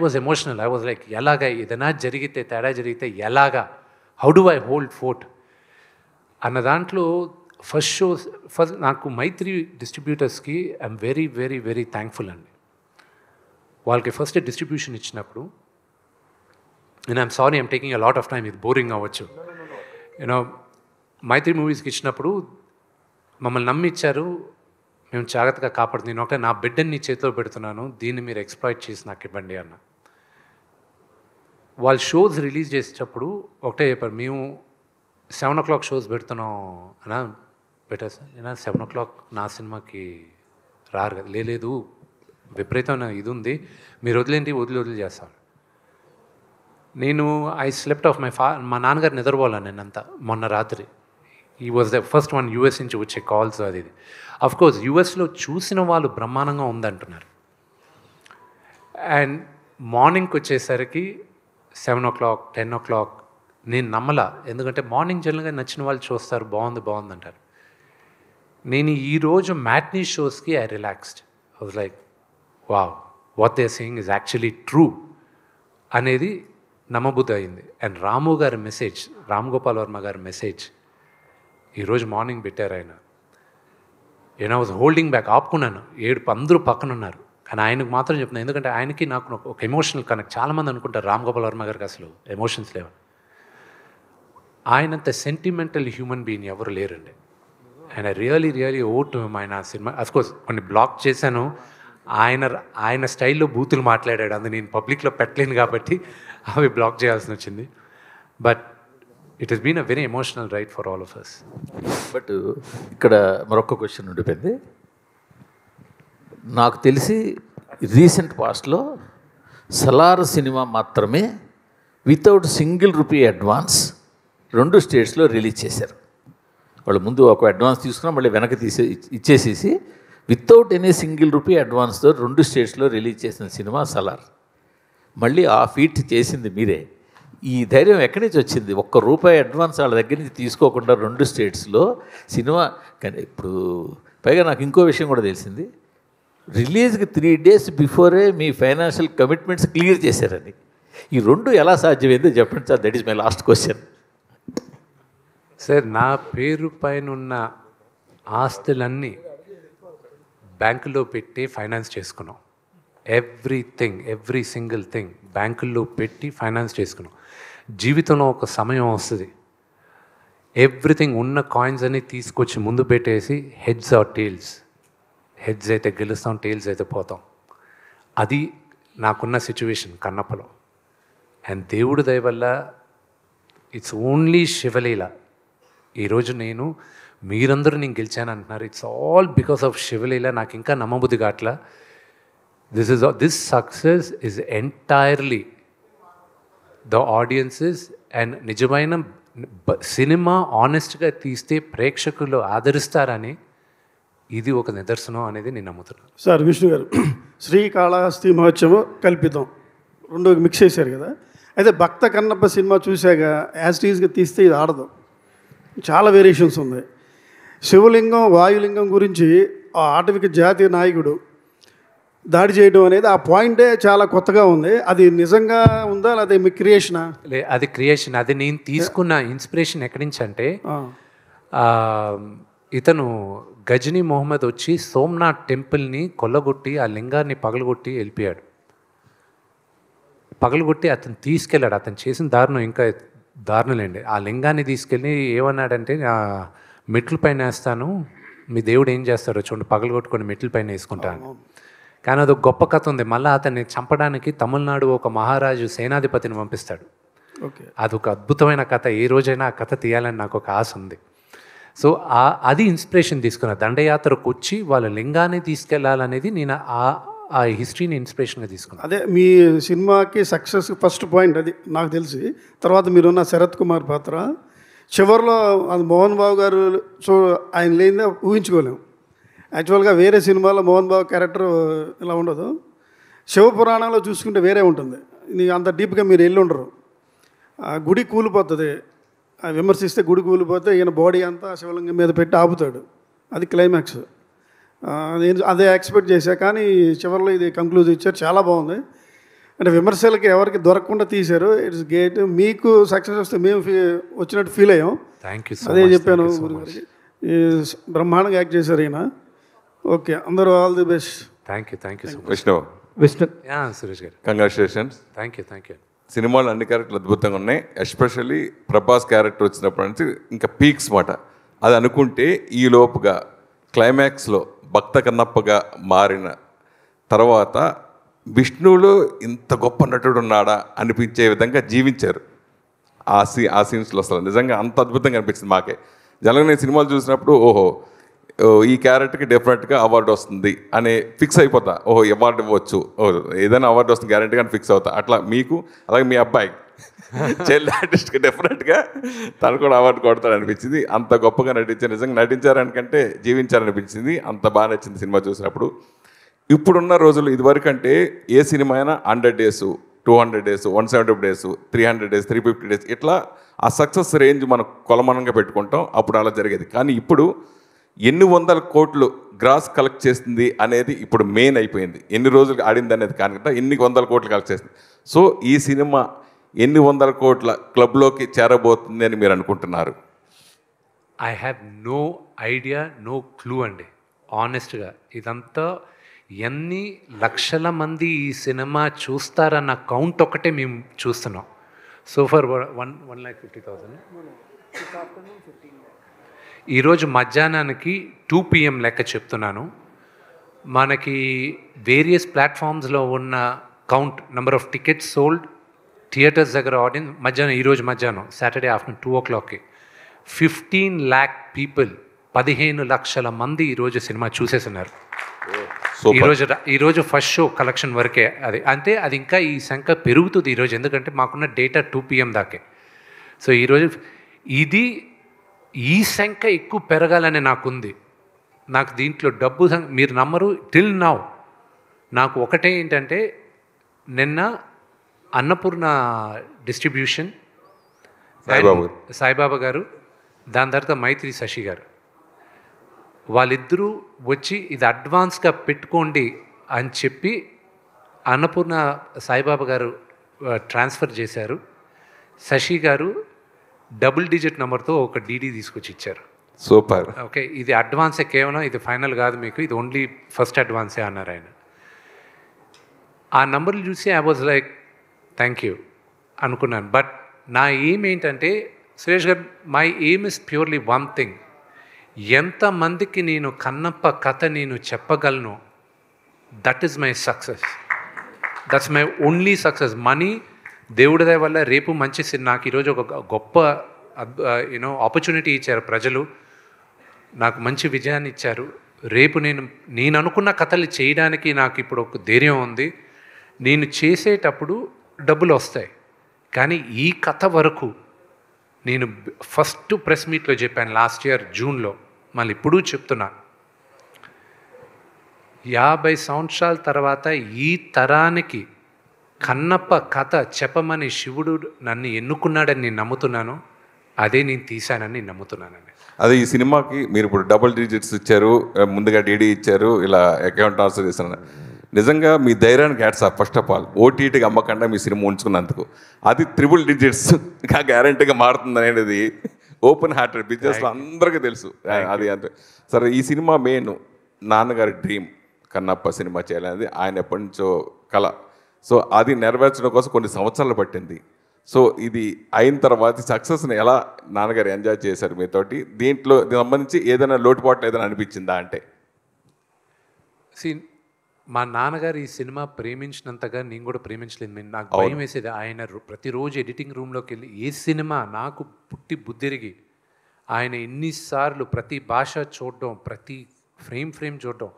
was emotional. I was like, ఎలాగా ఏదైనా జరిగితే, తేడా జరిగితే ఎలాగా, how do I hold fort అన్న దాంట్లో ఫస్ట్ నాకు మైత్రి డిస్ట్రిబ్యూటర్స్కి I'm very very very thankful అండి. వాళ్ళకి ఫస్ట్ డిస్ట్రిబ్యూషన్ ఇచ్చినప్పుడు, నేను I'm sorry I'm taking a lot of time, ఇది బోరింగ్ అవ్వచ్చు. మైత్రి మూవీస్కి ఇచ్చినప్పుడు మమ్మల్ని నమ్మి ఇచ్చారు. మేము జాగ్రత్తగా కాపాడుతుంది. నేను ఒకటే నా బిడ్డని నీ చేతిలో పెడుతున్నాను, దీన్ని మీరు ఎక్స్ప్లాయిట్ చేసి నాకు ఇవ్వండి అన్న. వాళ్ళు షోస్ రిలీజ్ చేసేటప్పుడు ఒకటే చెప్పారు, మేము 7 o'clock షోస్ పెడుతున్నాం అన్నా. బెటర్ సార్, నేను 7 o'clock నా సినిమాకి రారు కదా. లేదు విపరీతమైన ఇది ఉంది, మీరు వదిలేంటి, వదిలి చేస్తాను. నేను ఐ స్లెప్ట్ ఆఫ్ మా నాన్నగారు నిద్రపోవాలని నేనంతా మొన్న రాత్రి. ఈ was the first one US నుంచి వచ్చే కాల్స్. అది అఫ్కోర్స్ యూఎస్లో చూసిన వాళ్ళు బ్రహ్మాండంగా ఉందంటున్నారు. అండ్ మార్నింగ్కి వచ్చేసరికి 7 o'clock 10 o'clock నేను నమ్మలా. ఎందుకంటే మార్నింగ్ జనరల్గా నచ్చిన వాళ్ళు చూస్తారు, బాగుంది అంటారు. నేను ఈరోజు మ్యాట్నీ షోస్కి I relaxed. I was like wow, what they saying is actually true అనేది నమ్మబుద్ధి అయింది. అండ్ రాము గారి మెసేజ్, రామ్ గోపాల్ వర్మ గారి మెసేజ్ ఈరోజు మార్నింగ్ పెట్టారు ఆయన. నేను ఐ వాజ్ హోల్డింగ్ బ్యాక్, ఆపుకున్నాను. ఏడుపు, అందరూ పక్కన ఉన్నారు, కానీ ఆయనకు మాత్రం చెప్తున్నాను. ఎందుకంటే ఆయనకి నాకు ఒక ఎమోషనల్ కనెక్ట్. చాలామంది అనుకుంటారు రామ్ గోపాల్ వర్మ గారికి అసలు ఎమోషన్స్ లేవు. ఆయనంత సెంటిమెంటల్ హ్యూమన్ బీయింగ్ ఎవరు లేరండి. And I really owe to ఆయన సినిమా. అఫ్కోర్స్ కొన్ని బ్లాక్ చేశాను. ఆయన స్టైల్లో బూతులు మాట్లాడాడు, అది నేను పబ్లిక్లో పెట్టలేను కాబట్టి అవి బ్లాక్ చేయాల్సి వచ్చింది. But it has been a very emotional ride for all of us. But ఇక్కడ మరొక క్వశ్చన్ ఉండిపోయింది. నాకు తెలిసి రీసెంట్ పాస్ట్లో సలార్ సినిమా మాత్రమే వితౌట్ సింగిల్ రూపీ అడ్వాన్స్ 2 స్టేట్స్లో రిలీజ్ చేశారు. వాళ్ళు ముందు ఒక అడ్వాన్స్ తీసుకున్నా మళ్ళీ వెనక్కి ఇచ్చేసేసి వితౌట్ ఎనీ సింగిల్ రూపీ అడ్వాన్స్తో 2 స్టేట్స్లో రిలీజ్ చేసిన సినిమా సలార్. మళ్ళీ ఆ ఫీట్ చేసింది మీరే. ఈ ధైర్యం ఎక్కడి నుంచి వచ్చింది? ₹1 అడ్వాన్స్ వాళ్ళ దగ్గర నుంచి తీసుకోకుండా 2 స్టేట్స్లో సినిమా. కానీ ఇప్పుడు పైగా నాకు ఇంకో విషయం కూడా తెలిసింది, రిలీజ్కి 3 days బిఫోరే మీ ఫైనాన్షియల్ కమిట్మెంట్స్ క్లియర్ చేశారని. ఈ 2 ఎలా సాధ్యమైందో చెప్పండి sir. That is my last question. Sir, నా పేరు పైన ఉన్న ఆస్తులన్నీ బ్యాంకులో పెట్టి ఫైనాన్స్ చేసుకున్నాం. ఎవ్రీథింగ్, ఎవ్రీ సింగిల్ థింగ్ బ్యాంకుల్లో పెట్టి ఫైనాన్స్ చేసుకున్నాం. జీవితంలో ఒక సమయం వస్తుంది, ఎవ్రీథింగ్ ఉన్న కాయిన్స్ అన్ని తీసుకొచ్చి ముందు పెట్టేసి హెడ్స్ ఆర్ టేల్స్, హెడ్స్ అయితే గెలుస్తాం, టేల్స్ అయితే పోతాం. అది నాకున్న సిచ్యువేషన్ కన్నప్పలో. అండ్ దేవుడి దయ వల్ల ఇట్స్ ఓన్లీ శివలీల. ఈరోజు మీరందరూ నేను గెలిచాను అంటున్నారు. ఇట్స్ ఆల్ బికాస్ ఆఫ్ శివలీల. నాకు ఇంకా నమ్మబుద్ధి కావట్లా. This success is entirely the audiences. And నిజమైన సినిమా ఆనెస్ట్గా తీస్తే ప్రేక్షకులు ఆదరిస్తారని ఇది ఒక నిదర్శనం అనేది నేను నమ్ముతున్నాను. సార్ విష్ణు గారు, శ్రీకాళహస్తి మహోత్సవం కల్పితం 2 మిక్స్ చేశారు కదా. అయితే భక్త కన్నప్ప సినిమా చూశాక యాస్టీస్గా తీస్తే ఇది ఆడదు, చాలా వేరియేషన్స్ ఉన్నాయి. శివలింగం వాయులింగం గురించి ఆ ఆటవిక జాతీయ నాయకుడు దాడి చేయడం అనేది ఆ పాయింటే చాలా కొత్తగా ఉంది. అది నిజంగా ఉందా లేదా మీ క్రియేషనా? అది క్రియేషన్. అది నేను తీసుకున్న ఇన్స్పిరేషన్ ఎక్కడి నుంచి అంటే, ఇతను గజనీ మొహమ్మద్ వచ్చి సోమనాథ్ టెంపుల్ని కొల్లగొట్టి ఆ లింగాన్ని పగలగొట్టి వెళ్ళిపోయాడు. పగలగొట్టి అతను తీసుకెళ్ళాడు. అతను చేసిన దారుణం ఇంకా దారుణలేండి. ఆ లింగాన్ని తీసుకెళ్ళి ఏమన్నాడంటే, మెట్ల పైన వేస్తాను, మీ దేవుడు ఏం చేస్తాడో చూడండి, పగలగొట్టుకొని మెట్ల పైన వేసుకుంటాను. కానీ అదొక గొప్ప కథ ఉంది. మళ్ళీ అతన్ని చంపడానికి తమిళనాడు ఒక మహారాజు సేనాధిపతిని పంపిస్తాడు. అదొక అద్భుతమైన కథ. ఏ రోజైనా ఆ కథ తీయాలని నాకు ఒక ఆశ ఉంది. సో అది ఇన్స్పిరేషన్ తీసుకున్న. దండయాత్రకు వచ్చి వాళ్ళ లింగాన్ని తీసుకెళ్లాలనేది నేను ఆ హిస్టరీని ఇన్స్పిరేషన్గా తీసుకున్నాను. అదే మీ సినిమాకి సక్సెస్ ఫస్ట్ పాయింట్ అది నాకు తెలిసి. తర్వాత మీరున్న శరత్ కుమార్ పాత్ర చివరిలో అది మోహన్ బాబు గారు. సో ఆయన లేనిదే ఊహించుకోలేము. యాక్చువల్గా వేరే సినిమాలో మోహన్ బాబు క్యారెక్టర్ ఇలా ఉండదు. శివపురాణంలో చూసుకుంటే వేరే ఉంటుంది. అంత డీప్గా మీరు వెళ్ళి ఉండరు. గుడి కూలిపోతుంది, విమర్శిస్తే గుడి కూలిపోతే ఈయన బాడీ అంతా శివలింగం మీద పెట్టి ఆపుతాడు. అది క్లైమాక్స్. నేను అదే ఎక్స్పెక్ట్ చేశా, కానీ చివరిలో ఇది కంక్లూజ్ ఇచ్చారు. చాలా బాగుంది. అంటే విమర్శలకి ఎవరికి దొరకకుండా తీశారు. It's great. మీకు సక్సెస్ వస్తే మేము వచ్చినట్టు ఫీల్ అయ్యాం. Thank you. అదే చెప్పాను గురుగారికి. బ్రహ్మాండంగా యాక్ట్ చేశారు ఈయన. ఓకే, అందరూ all the best. Thank you. Thank you so much. Vishnu Suresh గారు, congratulations. Thank you. Thank you. సినిమాలో అన్ని క్యారెక్టర్లు అద్భుతంగా ఉన్నాయి. ఎస్పెషల్లీ ప్రభాస్ క్యారెక్టర్ వచ్చినప్పటి నుంచి ఇంకా పీక్స్ మాట. అది అనుకుంటే ఈ లోపుగా క్లైమాక్స్లో భక్త కన్నప్పగా మారిన తర్వాత విష్ణువులో ఇంత గొప్ప నటుడు ఉన్నాడా అనిపించే విధంగా జీవించారు ఆ సీన్స్లో. అసలు నిజంగా అంత అద్భుతంగా అనిపించింది మాకే. జనరల్గా నేను సినిమాలు చూసినప్పుడు ఈ క్యారెక్టర్కి డెఫినెట్గా అవార్డు వస్తుంది అనే ఫిక్స్ అయిపోతా. అవార్డు ఇవ్వచ్చు, ఏదైనా అవార్డు వస్తుంది గ్యారెంటీగా ఫిక్స్ అవుతా. అట్లా మీకు అలాగే మీ అబ్బాయి చైల్డ్ ఆర్టిస్ట్కి డెఫినెట్గా తను కూడా అవార్డు కొడతాడు అనిపించింది. అంత గొప్పగా నటించారు. నిజంగా నటించారనికంటే జీవించారనిపించింది. అంత బాగా నచ్చింది సినిమా చూసినప్పుడు. ఇప్పుడున్న రోజులు ఇదివరకు అంటే ఏ సినిమా అయినా 100 days, 200 days, 170 days, 300 days, 350 days ఇట్లా ఆ సక్సెస్ రేంజ్ మనం కొలమానంగా పెట్టుకుంటాం. అప్పుడు అలా జరిగేది. కానీ ఇప్పుడు ఎన్ని వందల కోట్లు గ్రాస్ కలెక్ట్ చేస్తుంది అనేది ఇప్పుడు మెయిన్ అయిపోయింది. ఎన్ని రోజులు ఆడింది అనేది కాకుండా ఎన్ని వందల కోట్లు కలెక్ట్ చేస్తుంది. సో ఈ సినిమా ఎన్ని వందల కోట్ల క్లబ్లోకి చేరబోతుంది అని మీరు అనుకుంటున్నారు? I have no idea, no clue అండి. ఆనెస్ట్గా ఇదంతా ఎన్ని లక్షల మంది ఈ సినిమా చూస్తారన్న కౌంట్ ఒకటే మేము చూస్తున్నాం. సో ఫర్ 1,50,000 ఈరోజు మధ్యాహ్నానికి 2 PM లెక్క చెప్తున్నాను. మనకి వేరియస్ ప్లాట్ఫామ్స్లో ఉన్న count, number of tickets sold, theatres దగ్గర ఆడియన్స్ మధ్యాహ్నం, ఈరోజు మధ్యాహ్నం సాటర్డే ఆఫ్టర్నూన్ 2 o'clockకి 15 lakh people, 15 లక్షల మంది ఈరోజు సినిమా చూసేస్తున్నారు. ఈరోజు ఫస్ట్ షో కలెక్షన్ వరకే అది. అంటే అది ఇంకా ఈ సంఖ్య పెరుగుతుంది ఈరోజు, ఎందుకంటే మాకున్న డేటా 2 PM దాకే. సో ఈరోజు ఈ సంఖ్య ఎక్కువ పెరగాలని నాకుంది. నాకు దీంట్లో డబ్బు మీరు నమ్మరు, టిల్ నౌ నాకు ఒకటే ఏంటంటే, నిన్న అన్నపూర్ణ డిస్ట్రిబ్యూషన్ సాయిబాబా గారు, దాని తర్వాత మైత్రి శశి గారు, వాళ్ళిద్దరూ వచ్చి ఇది అడ్వాన్స్గా పెట్టుకోండి అని చెప్పి అన్నపూర్ణ సాయిబాబా గారు ట్రాన్స్ఫర్ చేశారు. శశి గారు డబుల్ డిజిట్ నెంబర్తో ఒక డీడీ తీసుకొచ్చి ఇచ్చారు. సూపర్. ఓకే, ఇది అడ్వాన్సే, కేవలం ఇది ఫైనల్ కాదు మీకు, ఇది ఓన్లీ ఫస్ట్ అడ్వాన్సే అన్నారు ఆయన. ఆ నంబర్లు చూసి I was like thank you అనుకున్నాను. బట్ నా ఎయిమ్ ఏంటంటే, సురేష్ గారు, my aim is purely one thing. ఎంతమందికి నేను కన్నప్ప కథ నేను చెప్పగలను, that is my success. That's my only success. Money దేవుడి దయ వల్ల రేపు మంచి నాకు ఈరోజు ఒక గొప్ప ఆపర్చునిటీ ఇచ్చారు ప్రజలు, నాకు మంచి విజయాన్ని ఇచ్చారు. రేపు నేను అనుకున్న కథలు చేయడానికి నాకు ఇప్పుడు ఒక ధైర్యం ఉంది. నేను చేసేటప్పుడు డబ్బులు వస్తాయి, కానీ ఈ కథ వరకు నేను ఫస్ట్ ప్రెస్ మీట్లో చెప్పాను లాస్ట్ ఇయర్ జూన్లో, మళ్ళీ ఇప్పుడు చెప్తున్నా, 50 సంవత్సరాల తర్వాత ఈ తరానికి కన్నప్ప కథ చెప్పమని శివుడు నన్ను ఎన్నుకున్నాడని నేను నమ్ముతున్నాను. అదే నేను తీశానని నమ్ముతున్నానండి. అదే ఈ సినిమాకి మీరు ఇప్పుడు డబుల్ డిజిట్స్ ఇచ్చారు, ముందుగా డీడీ ఇచ్చారు, ఇలా అకౌంట్ ట్రాన్స్ఫర్ చేస్తున్నారు. నిజంగా మీ ధైర్యానికి hats off. First of all ఓటీటీకి అమ్మకుండా మీ సినిమా ఉంచుకున్నందుకు. అది 3 digitsగా గ్యారంటీగా మారుతుంది అనేది ఓపెన్ హార్టెడ్ బిజినెస్లో అందరికీ తెలుసు. అది అంతే. సరే, ఈ సినిమా మెయిన్ నాన్నగారి డ్రీమ్ కన్నప్ప సినిమా చేయాలనేది ఆయన ఎప్పటి నుంచో కళ. సో అది నెరవేర్చడం కోసం కొన్ని సంవత్సరాలు పట్టింది. సో ఇది అయిన తర్వాత సక్సెస్ని ఎలా నాన్నగారు ఎంజాయ్ చేశారు మీతోటి? దీంట్లో సంబంధించి ఏదైనా లోటుపాట్లు ఏదైనా అనిపించిందా? అంటే మా నాన్నగారు ఈ సినిమా ప్రేమించినంతగా నేను కూడా ప్రేమించలేదు. నాకు భయం వేసేది. ఆయన ప్రతిరోజు ఎడిటింగ్ రూమ్లోకి వెళ్ళి ఏ సినిమా నాకు పుట్టి బుద్ధిరిగి ఆయన ఎన్నిసార్లు ప్రతి భాష చూడడం, ప్రతి ఫ్రేమ్ చూడడం,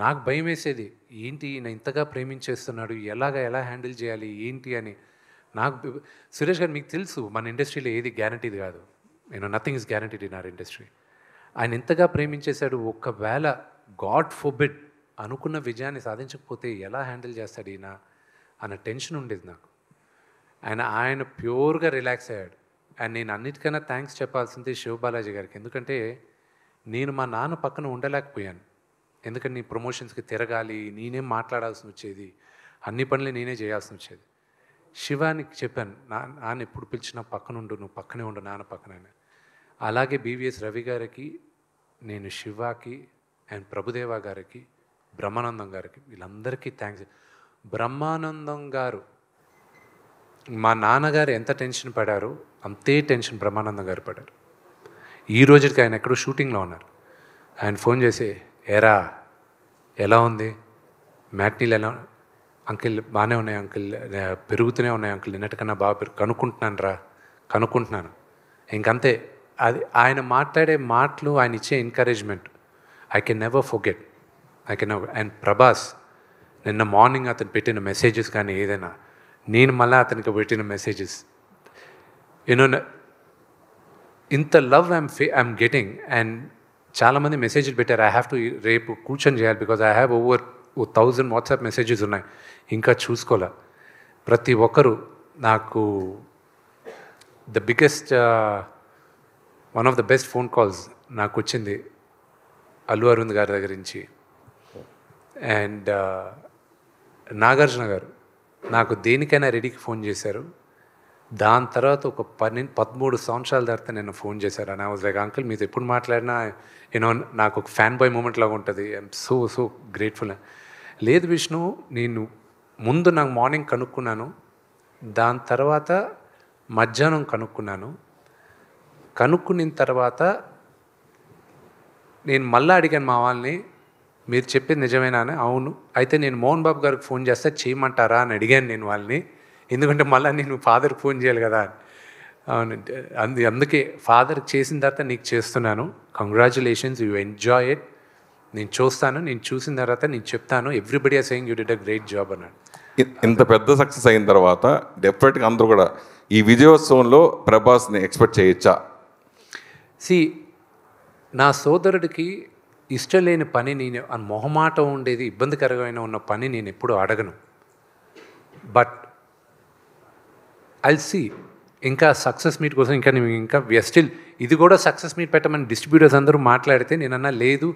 నాకు భయం వేసేది. ఏంటి ఈయన ఇంతగా ప్రేమించేస్తున్నాడు, ఎలా హ్యాండిల్ చేయాలి ఏంటి అని. నాకు సురేష్ గారు, మీకు తెలుసు మన ఇండస్ట్రీలో ఏది గ్యారంటీది కాదు. Nothing is guaranteed in our industry. ఆయన ఇంతగా ప్రేమించేశాడు. ఒకవేళ గాడ్ ఫోర్బిడ్ అనుకున్న విజయాన్ని సాధించకపోతే ఎలా హ్యాండిల్ చేస్తాడు ఈయన అన్న టెన్షన్ ఉండేది నాకు. ఆయన ప్యూర్గా రిలాక్స్ అయ్యాడు. అండ్ నేను అన్నిటికన్నా థ్యాంక్స్ చెప్పాల్సింది శివబాలాజీ గారికి. ఎందుకంటే నేను మా నాన్న పక్కన ఉండలేకపోయాను. ఎందుకంటే నీ ప్రమోషన్స్కి తిరగాలి, నేనేం మాట్లాడాల్సి వచ్చేది, అన్ని పనులు నేనే చేయాల్సి వచ్చేది. శివానికి చెప్పాను, నాన్న ఎప్పుడు పిలిచినా పక్కనుండు, నువ్వు పక్కనే ఉండు నాన్న పక్కన. అలాగే BVS రవి గారికి, నేను శివాకి అండ్ ప్రభుదేవా గారికి, బ్రహ్మానందం గారికి, వీళ్ళందరికీ థ్యాంక్స్. బ్రహ్మానందం గారు, మా నాన్నగారు ఎంత టెన్షన్ పడారో అంతే టెన్షన్ బ్రహ్మానందం గారు పడారు. ఈ రోజుకి ఆయన ఎక్కడో షూటింగ్లో ఉన్నారు. ఆయన ఫోన్ చేసి, ఏరా ఎలా ఉంది, మ్యాట్నీలు ఎలా, అంకిల్ బాగానే ఉన్నాయి అంకిల్, పెరుగుతూనే ఉన్నాయి అంకిల్, నిన్నటికన్నా బాగా కనుక్కుంటున్నాను. ఇంకంతే. అది ఆయన మాట్లాడే మాటలు, ఆయన ఇచ్చే encouragement I can never forget. And Prabhas నిన్న మార్నింగ్ అతను పెట్టిన మెసేజెస్ కానీ ఏదైనా, నేను మళ్ళీ అతనికి పెట్టిన మెసేజెస్, యూనో ఇంత లవ్ ఐఎమ్ గెటింగ్. అండ్ చాలామంది మెసేజ్లు పెట్టారు, ఐ హ్యావ్ టు రేపు కూర్చొని చేయాలి because I have over 1000 WhatsApp messages ఉన్నాయి, ఇంకా చూసుకోలే. ప్రతి ఒక్కరు నాకు the biggest one of the best phone calls నాకు వచ్చింది అల్లు అరవింద్ గారి దగ్గర నుంచి. అండ్ నాగార్జున గారు నాకు దేనికైనా రెడీకి ఫోన్ చేశారు. దాని తర్వాత ఒక 13 సంవత్సరాల తర్వాత నేను ఫోన్ చేశారు. And I was like uncle మీతో ఎప్పుడు మాట్లాడినా యూనో నాకు ఒక ఫ్యాన్ బాయ్ మూమెంట్ లాగా ఉంటుంది. I'm so grateful. లేదు విష్ణు, నేను ముందు నాకు మార్నింగ్ కనుక్కున్నాను, దాని తర్వాత మధ్యాహ్నం కనుక్కున్న తర్వాత నేను మళ్ళీ అడిగాను మా వాళ్ళని, మీరు చెప్పేది నిజమేనా అని. అవును, అయితే నేను మోహన్ బాబు గారికి ఫోన్ చేస్తే చేయమంటారా అని అడిగాను నేను వాళ్ళని, ఎందుకంటే మళ్ళీ నేను ఫాదర్కి ఫోన్ చేయాలి కదా. అవునంటే అందుకే ఫాదర్కి చేసిన తర్వాత నీకు చేస్తున్నాను. Congratulations, you enjoy it. నేను చూస్తాను, నేను చూసిన తర్వాత నేను చెప్తాను. Everybody are saying you did a great job అన్నాడు. ఇంత పెద్ద సక్సెస్ అయిన తర్వాత డెఫినెట్గా అందరూ కూడా ఈ విజయోత్సవంలో ప్రభాస్ని ఎక్స్పెక్ట్ చేయొచ్చా? నా సోదరుడికి ఇష్టం లేని పని, నేను మొహమాటం ఉండేది, ఇబ్బందికరమైన ఉన్న పని నేను ఎప్పుడు అడగను. బట్ ఐల్ సీ ఇంకా సక్సెస్ మీట్ కోసం ఇంకా స్టిల్ ఇది కూడా సక్సెస్ మీట్ పెట్టమని డిస్ట్రిబ్యూటర్స్ అందరూ మాట్లాడితే నేనన్నా లేదు,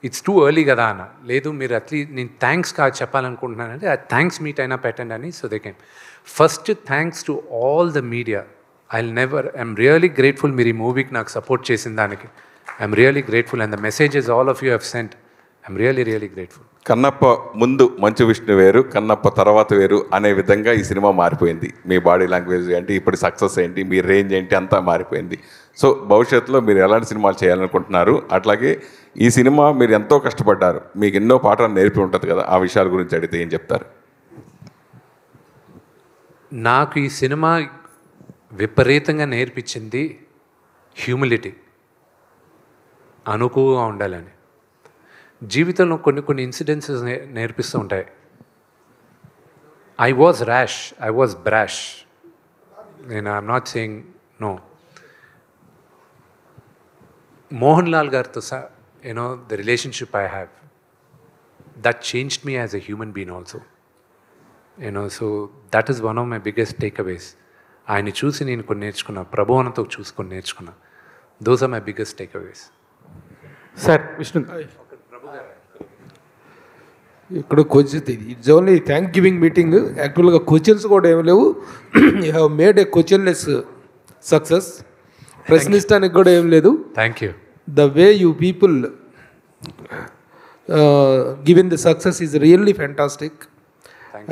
ఇట్స్ టూ ఎర్లీ కదా అన్న. లేదు మీరు అట్లీస్ట్ నేను థ్యాంక్స్ చెప్పాలనుకుంటున్నానంటే ఆ థ్యాంక్స్ మీట్ అయినా పెట్టండి అని. So they can first thanks to all the media. I'm really grateful మీరు ఈ మూవీకి నాకు సపోర్ట్ చేసిన దానికి. I'm really grateful and the messages all of you have sent. I'm really grateful. Kannappa ముందు మంచు విష్ణు వేరు, కన్నప్ప తర్వాత వేరు అనే విధంగా ఈ సినిమా మారిపోయింది. మీ బాడీ లాంగ్వేజ్ ఏంటి, ఇప్పుడు సక్సెస్ ఏంటి, మీ రేంజ్ ఏంటి, అంతా మారిపోయింది. సో భవిష్యత్తులో మీరు ఎలాంటి సినిమాలు చేయాలనుకుంటున్నారు? అట్లాగే ఈ సినిమా మీరు ఎంతో కష్టపడ్డారు, మీకు ఎన్నో పాఠాలు నేర్పి ఉంటుంది కదా, ఆ విషయాల గురించి అడిగితే ఏం చెప్తారు? నాకు ఈ సినిమా విపరీతంగా నేర్పించింది హ్యూమిలిటీ, అనుకువగా ఉండాలని. జీవితంలో కొన్ని ఇన్సిడెన్సెస్ నేర్పిస్తూ ఉంటాయి. I was brash. I'm not saying no. Mohan Lal గారితో the relationship I have, that changed me as a human being also. So that is one of my biggest takeaways. ఆయన్ని చూసి నేను కొన్ని నేర్చుకున్నా, ప్రభావంతో చూసుకొని నేర్చుకున్నా. Those are my biggest takeaways. Sir Vishnu ఇక్కడ question, it's only thank giving meeting. యాక్చువల్గా క్వశ్చన్స్ కూడా ఏమి లేవు. You have made a questionless success. ప్రశ్నిస్తానికి కూడా ఏం లేదు. Thank you. The way you people given the success is really fantastic.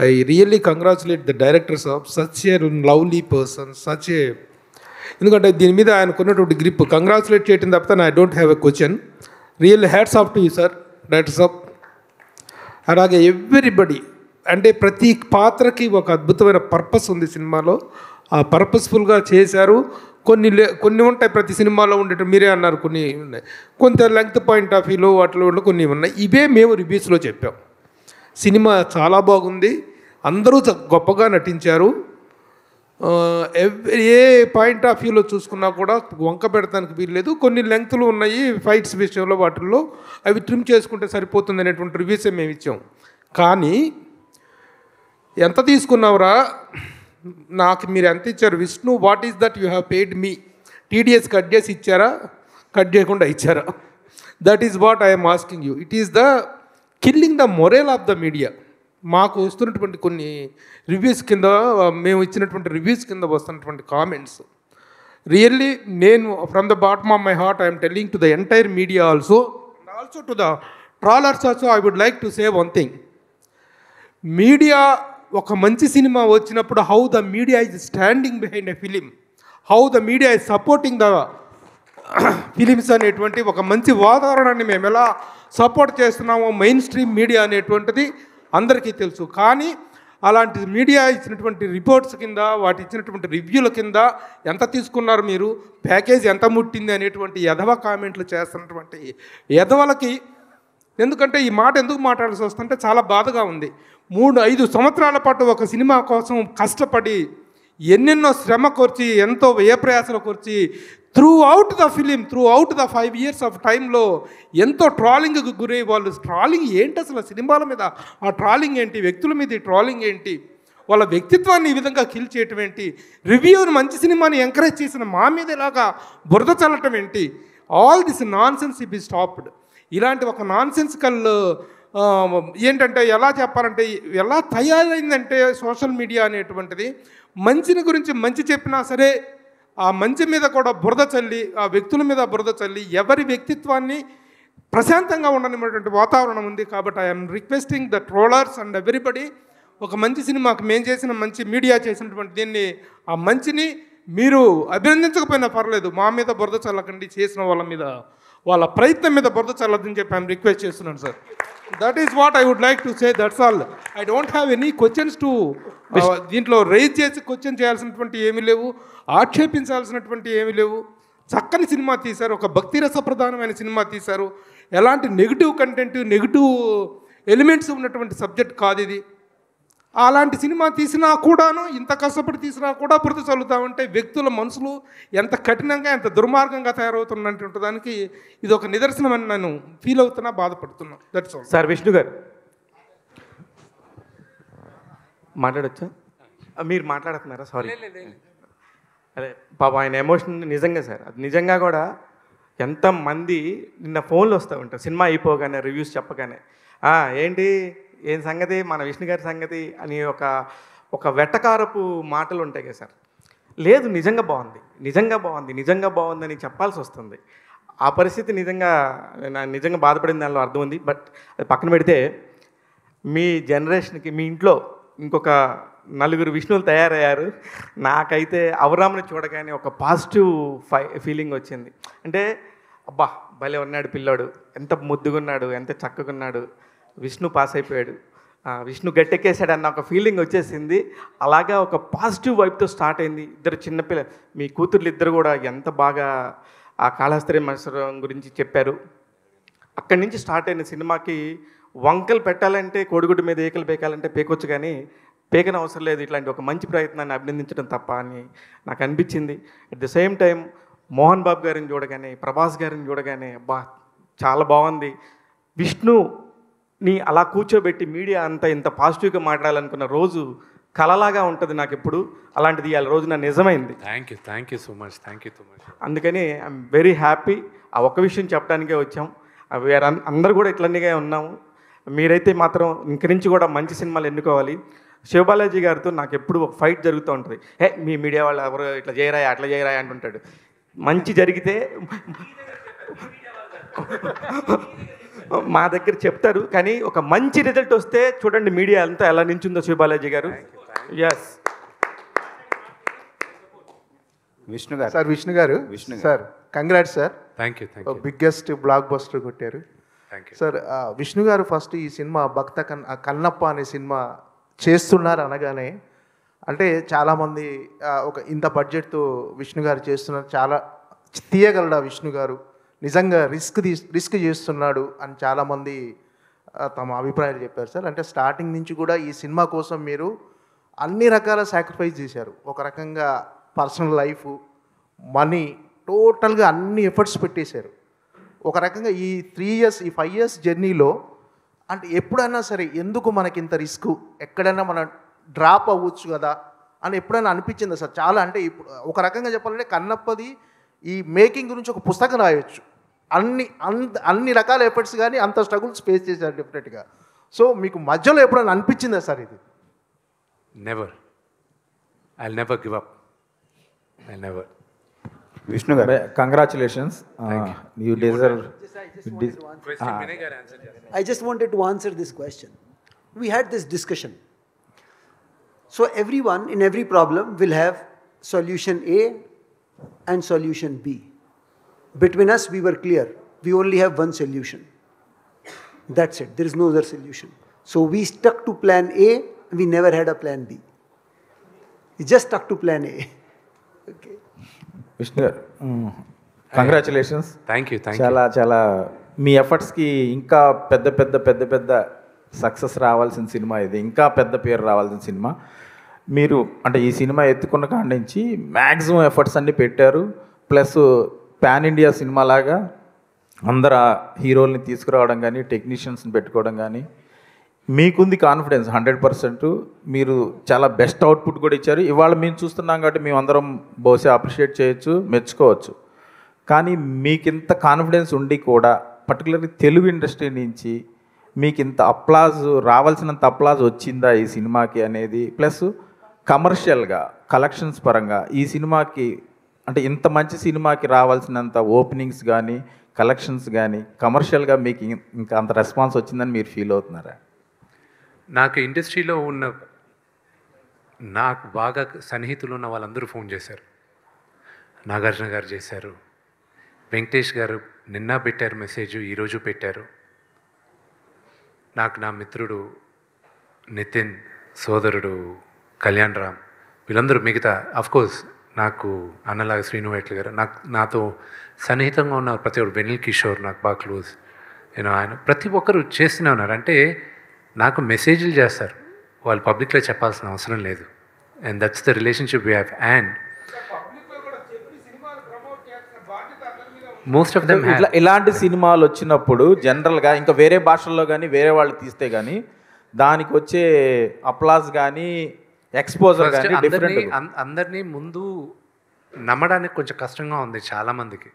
I really congratulate the directors of such a lovely person, such a, ఎందుకంటే దీని మీద ఆయనకున్నటువంటి గ్రిప్ కంగ్రాచులేట్ చేయడం తప్ప I don't have a question. Real hats off to you sir, directors of. అలాగే ఎవ్రీబడి, అంటే ప్రతి పాత్రకి ఒక అద్భుతమైన పర్పస్ ఉంది సినిమాలో. ఆ పర్పస్ఫుల్గా చేశారు. కొన్ని ఉంటాయి ప్రతి సినిమాలో ఉండేవి, మీరే అన్నారు కొన్ని ఉన్నాయి. కొంత లెంగ్త్ పాయింట్ ఆఫ్ వ్యూలో వాటిలో కొన్ని ఉన్నాయి. ఇవే మేము రివ్యూస్లో చెప్పాం. సినిమా చాలా బాగుంది, అందరూ గొప్పగా నటించారు. ఏ పాయింట్ ఆఫ్ వ్యూలో చూసుకున్నా కూడా వంక పెడతానికి వీల్లేదు. కొన్ని లెంగ్త్లు ఉన్నాయి ఫైట్స్ విషయంలో, వాటిల్లో అవి ట్రిమ్ చేసుకుంటే సరిపోతుంది అనేటువంటి రివ్యూసే మేము ఇచ్చాం. కానీ ఎంత తీసుకున్నావురా, నాకు మీరు ఎంత ఇచ్చారు Vishnu, what is that you have paid me? TDS cut చేసి ఇచ్చారా, కట్ చేయకుండా ఇచ్చారా? That is what I'm asking you. It is the killing the moral of the media. మాకు వస్తున్నటువంటి కొన్ని రివ్యూస్ కింద, మేము ఇచ్చినటువంటి రివ్యూస్ కింద వస్తున్నటువంటి కామెంట్స్, రియల్లీ నేను from the bottom of my heart I'm telling to the entire media also to the trollers also I would like to say one thing. Media ఒక మంచి సినిమా వచ్చినప్పుడు how the media is standing behind a film, how the media is supporting the films అనేటువంటి ఒక మంచి వాతావరణాన్ని మేము ఎలా సపోర్ట్ చేస్తున్నామో మెయిన్ స్ట్రీమ్ మీడియా అనేటువంటిది అందరికీ తెలుసు. కానీ అలాంటి మీడియా ఇచ్చినటువంటి రిపోర్ట్స్ కింద, వాటి ఇచ్చినటువంటి రివ్యూల కింద ఎంత తీసుకున్నారు మీరు, ప్యాకేజ్ ఎంత ముట్టింది అనేటువంటి ఎదవ కామెంట్లు చేస్తున్నటువంటి ఎదవలకి, ఎందుకంటే ఈ మాట ఎందుకు మాట్లాడాల్సి వస్తుంటే చాలా బాధగా ఉంది. 3-5 సంవత్సరాల పాటు ఒక సినిమా కోసం కష్టపడి ఎన్నెన్నో శ్రమ కోర్చి, ఎంతో వ్యయప్రయాసలు కోర్చి, through the film, through the 5 years of టైంలో ఎంతో ట్రాలింగ్కి గురై వాళ్ళు, ట్రాలింగ్ ఏంటి అసలు, సినిమాల మీద ఆ ట్రాలింగ్ ఏంటి, వ్యక్తుల మీద ట్రాలింగ్ ఏంటి, వాళ్ళ వ్యక్తిత్వాన్ని ఈ విధంగా కిల్ చేయటం ఏంటి, రివ్యూని మంచి సినిమాని ఎంకరేజ్ చేసిన మా మీద ఇలాగా బురద చల్లటం ఏంటి, all this non sense B stopped. ఇలాంటి ఒక నాన్ సెన్సికల్ ఏంటంటే ఎలా చెప్పాలంటే, ఎలా తయారైందంటే సోషల్ మీడియా అనేటువంటిది, మంచిని గురించి మంచి చెప్పినా సరే ఆ మంచి మీద కూడా బురద చల్లి, ఆ వ్యక్తుల మీద బురద చల్లి, ఎవరి వ్యక్తిత్వాన్ని ప్రశాంతంగా ఉండనిటువంటి వాతావరణం ఉంది. కాబట్టి I'm requesting the trollers and everybody, ఒక మంచి సినిమాకి మేము చేసిన మంచి మీడియా చేసినటువంటి దీన్ని, ఆ మంచిని మీరు అభినందించకపోయినా పర్లేదు, మా మీద బురద చల్లకండి, చేసిన వాళ్ళ మీద, వాళ్ళ ప్రయత్నం మీద బురద చల్లదని చెప్పి ఐఎమ్ రిక్వెస్ట్ చేస్తున్నాను sir. That is what I would like to say, that's all. I don't have any questions to దీంట్లో రైజ్ చేసి క్వశ్చన్ చేయాల్సినటువంటి ఏమీ లేవు, ఆక్షేపించాల్సినటువంటి ఏమీ లేవు. చక్కని సినిమా తీశారు, ఒక భక్తి రసప్రధానమైన సినిమా తీశారు. ఎలాంటి నెగిటివ్ కంటెంట్, నెగిటివ్ ఎలిమెంట్స్ ఉన్నటువంటి సబ్జెక్ట్ కాదు ఇది. అలాంటి సినిమా తీసినా కూడాను, ఇంత కష్టపడి తీసినా కూడా బురద చల్లుతామంటే వ్యక్తుల మనసులు ఎంత కఠినంగా, ఎంత దుర్మార్గంగా తయారవుతున్నటువంటి దానికి ఇది ఒక నిదర్శనం అని నేను ఫీల్ అవుతున్నా, బాధపడుతున్నా. That's all. సార్ విష్ణు గారు మాట్లాడచ్చా? మీరు మాట్లాడుతున్నారా? సారీ. అదే పాపం ఆయన ఎమోషన్ నిజంగా సార్, అది నిజంగా కూడా ఎంతమంది నిన్న ఫోన్లు వస్తూ ఉంటారు సినిమా అయిపోగానే, రివ్యూస్ చెప్పగానే, ఏంటి ఏం సంగతి, మన విష్ణు గారి సంగతి అని ఒక వెట్టకారపు మాటలు ఉంటాయి కదా సార్. లేదు, నిజంగా బాగుంది, నిజంగా బాగుంది, నిజంగా బాగుందని చెప్పాల్సి వస్తుంది. ఆ పరిస్థితి నిజంగా బాధపడిన దానిలో అర్థం ఉంది. బట్ అది పక్కన పెడితే, మీ జనరేషన్కి మీ ఇంట్లో ఇంకొక 4 విష్ణువులు తయారయ్యారు. నాకైతే అవరాముని చూడగానే ఒక పాజిటివ్ ఫీలింగ్ వచ్చింది. అంటే అబ్బా భలే ఉన్నాడు పిల్లాడు, ఎంత ముద్దుగున్నాడు, ఎంత చక్కగున్నాడు, విష్ణు పాస్ అయిపోయాడు, విష్ణు గట్టెక్కేశాడు అన్న ఒక ఫీలింగ్ వచ్చేసింది. అలాగా ఒక పాజిటివ్ వైబ్తో స్టార్ట్ అయింది. ఇద్దరు చిన్నపిల్ల, మీ కూతుర్లు ఇద్దరు కూడా ఎంత బాగా ఆ కాళహస్త్రి మత్సరం గురించి చెప్పారు. అక్కడి నుంచి స్టార్ట్ అయిన సినిమాకి వంకలు పెట్టాలంటే, కోడిగుడ్డు మీద ఏకలు పేకాలంటే పేకొచ్చు, కానీ పేకన అవసరం లేదు. ఇట్లాంటి ఒక మంచి ప్రయత్నాన్ని అభినందించడం తప్ప అని నాకు అనిపించింది. At the same time Mohan Babu గారిని చూడగానే, ప్రభాస్ గారిని చూడగానే అబ్బా చాలా బాగుంది. విష్ణుని అలా కూర్చోబెట్టి మీడియా అంతా ఇంత పాజిటివ్గా మాట్లాడాలనుకున్న రోజు కలలాగా ఉంటుంది నాకు ఎప్పుడు. అలాంటిది ఇవాళ రోజున నిజమైంది. Thank you so much. అందుకని ఐఎమ్ వెరీ హ్యాపీ. ఆ ఒక్క విషయం చెప్పడానికే వచ్చాం. అందరూ కూడా ఇట్లన్నీగా ఉన్నాము. మీరైతే మాత్రం ఇంక నుంచి కూడా మంచి సినిమాలు ఎన్నుకోవాలి. శివబాలాజీ గారితో నాకు ఎప్పుడు ఒక ఫైట్ జరుగుతూ ఉంటుంది. మీ మీడియా వాళ్ళు ఎవరు ఇట్లా చేయరాయా, అట్లా చేయరాయా అంటుంటాడు. మంచి జరిగితే మా దగ్గర చెప్తారు, కానీ ఒక మంచి రిజల్ట్ వస్తే చూడండి మీడియా అంతా ఎలా నించుందో శివబాలాజీ గారు. ఎస్ విష్ణు గారు సార్, విష్ణు గారు sir, congrats sir. Thank you. Biggest block buster కొట్టారు సార్. విష్ణు గారు ఫస్ట్ ఈ సినిమా భక్త కన్నప్ప అనే సినిమా చేస్తున్నారు అనగానే, అంటే చాలామంది ఒక ఇంత బడ్జెట్తో విష్ణు గారు చేస్తున్నారు, చాలా తీయగలడా విష్ణు గారు, నిజంగా రిస్క్ చేస్తున్నాడు అని చాలామంది తమ అభిప్రాయాలు చెప్పారు సార్. అంటే స్టార్టింగ్ నుంచి కూడా ఈ సినిమా కోసం మీరు అన్ని రకాల సాక్రిఫైస్ చేశారు. ఒక రకంగా పర్సనల్ లైఫ్, మనీ, టోటల్గా అన్ని ఎఫర్ట్స్ పెట్టేశారు. ఒక రకంగా ఈ 3 years, ఈ 5 years జర్నీలో అంటే ఎప్పుడైనా సరే ఎందుకు మనకి ఇంత రిస్క్, ఎక్కడైనా మనం డ్రాప్ అవ్వచ్చు కదా అని ఎప్పుడైనా అనిపించిందా సార్? చాలా అంటే ఇప్పుడు ఒక రకంగా చెప్పాలంటే కన్నప్పది ఈ మేకింగ్ గురించి ఒక పుస్తకం రాయొచ్చు. అన్ని రకాల ఎఫర్ట్స్ కానీ అంత స్ట్రగుల్స్ ఫేస్ చేశారు డెఫినెట్గా. సో మీకు మధ్యలో ఎప్పుడైనా అనిపించిందా సార్ ఇది? Never. I'll never give up. Vishnu గారు congratulations. You deserve. I just wanted to answer this question. We had this discussion. So everyone in every problem will have solution A and solution B. Between us, we were clear. We only have one solution. That's it. There is no other solution. So we stuck to plan A, we never had a plan B. We just stuck to plan A. Okay. Vishnu గారు కంగ్రాచులేషన్స్. Thank you. చాలా మీ ఎఫర్ట్స్కి ఇంకా పెద్ద సక్సెస్ రావాల్సిన సినిమా ఇది, ఇంకా పెద్ద పేరు రావాల్సిన సినిమా. మీరు అంటే ఈ సినిమా ఎత్తుకున్న కాడి నుంచి మ్యాక్సిమం ఎఫర్ట్స్ అన్నీ పెట్టారు. ప్లస్ పాన్ ఇండియా సినిమా లాగా అందరు హీరోల్ని తీసుకురావడం కానీ, టెక్నీషియన్స్ని పెట్టుకోవడం కానీ, మీకుంది కాన్ఫిడెన్స్ 100%. మీరు చాలా బెస్ట్ అవుట్పుట్ కూడా ఇచ్చారు. ఇవాళ మేము చూస్తున్నాం కాబట్టి మేము అందరం బహుశా అప్రిషియేట్ చేయొచ్చు, మెచ్చుకోవచ్చు. కానీ మీకు ఇంత కాన్ఫిడెన్స్ ఉండి కూడా పర్టికులర్లీ తెలుగు ఇండస్ట్రీ నుంచి మీకు ఇంత అప్లాజ్, రావాల్సినంత అప్లాజ్ వచ్చిందా ఈ సినిమాకి అనేది, ప్లస్ కమర్షియల్గా కలెక్షన్స్ పరంగా ఈ సినిమాకి అంటే ఇంత మంచి సినిమాకి రావాల్సినంత ఓపెనింగ్స్ కానీ, కలెక్షన్స్ కానీ కమర్షియల్గా మీకు ఇంకా అంత రెస్పాన్స్ వచ్చిందని మీరు ఫీల్ అవుతున్నారా? నాకు ఇండస్ట్రీలో ఉన్న నాకు బాగా సన్నిహితులు ఉన్న వాళ్ళందరూ ఫోన్ చేశారు. నాగార్జున గారు చేశారు, వెంకటేష్ గారు నిన్న పెట్టారు మెసేజ్, ఈరోజు పెట్టారు. నాకు నా మిత్రుడు నితిన్, సోదరుడు కళ్యాణ్ రామ్, వీళ్ళందరూ మిగతా అఫ్కోర్స్ నాకు అన్నలాగా శ్రీను వైట్ల గారు, నాతో సన్నిహితంగా ఉన్న ప్రతి ఒక్కరు, వెనిల్ కిషోర్ నాకు బాగా క్లోజ్, నేను ఆయన ప్రతి ఒక్కరు చేస్తూనే ఉన్నారు. అంటే నాకు మెసేజ్లు చేస్తారు, వాళ్ళు పబ్లిక్లో చెప్పాల్సిన అవసరం లేదు. And that's the relationship we have. And most of them ఇలాంటి సినిమాలు వచ్చినప్పుడు జనరల్గా ఇంకా వేరే భాషల్లో కానీ వేరే వాళ్ళు తీస్తే కానీ దానికి వచ్చే అప్లాజ్ కానీ ఎక్స్పోజర్ కానీ అందరినీ ముందు నమ్మడానికి కొంచెం కష్టంగా ఉంది చాలామందికి.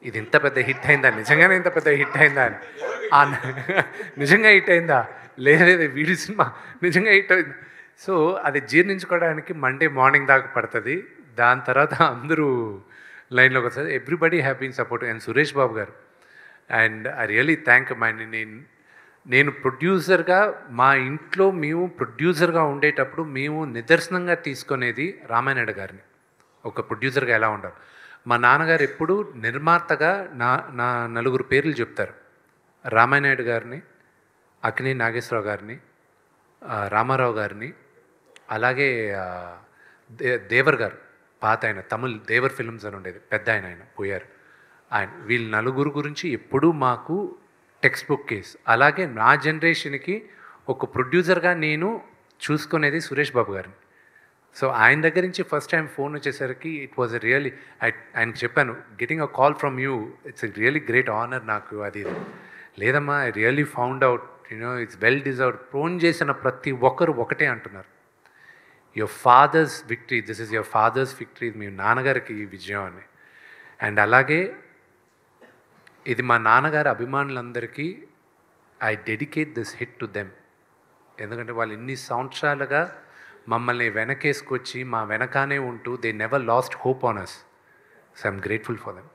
ఇది ఇంత పెద్ద హిట్ అయిందా, నిజంగానే ఇంత పెద్ద హిట్ అయిందా అని, నిజంగా హిట్ అయిందా లేదు వీడి సినిమా నిజంగా హిట్ అయింది. సో అది జీర్ణించుకోవడానికి మండే మార్నింగ్ దాకా పడుతుంది. దాని తర్వాత అందరూ లైన్లోకి వస్తుంది. Everybody have been support. And Suresh Babu గారు, అండ్ ఐ రియలీ థ్యాంక్ నేను ప్రొడ్యూసర్గా మా ఇంట్లో మేము ప్రొడ్యూసర్గా ఉండేటప్పుడు మేము నిదర్శనంగా తీసుకునేది రామానాయుడు గారిని ఒక ప్రొడ్యూసర్గా ఎలా ఉండాలి. మా నాన్నగారు ఎప్పుడు నిర్మాతగా నా నలుగురు పేర్లు చెప్తారు. రామానాయుడు గారిని, అక్కినే నాగేశ్వరరావు గారిని, రామారావు గారిని, అలాగే దేవర్ గారు, పాత ఆయన తమిళ్ దేవర్ ఫిల్మ్స్ అని ఉండేది, పెద్ద ఆయన పోయారు. వీళ్ళ నలుగురు గురించి ఎప్పుడూ మాకు టెక్స్ట్ బుక్ కేస్. అలాగే నా జనరేషన్కి ఒక ప్రొడ్యూసర్గా నేను చూసుకునేది సురేష్ బాబు గారిని. సో ఆయన దగ్గర నుంచి ఫస్ట్ టైం ఫోన్ వచ్చేసరికి ఇట్ వాజ్ రియలీ, ఆయనకి చెప్పాను, getting a call from you it's really great honour నాకు. అది లేదమ్మా, I really found out it's well deserved. Phone చేసిన ప్రతి ఒక్కరు ఒకటే అంటున్నారు, your father's victory, this is your father's victory, మీ నాన్నగారికి ఈ విజయం అని. అండ్ అలాగే ఇది మా నాన్నగారి అభిమానులందరికీ I dedicate this hit to them. ఎందుకంటే వాళ్ళు ఇన్ని సంవత్సరాలుగా మమ్మల్ని వెనకేసుకొచ్చి మా వెనకానే ఉంటూ they never lost hope on us. So I'm grateful for them.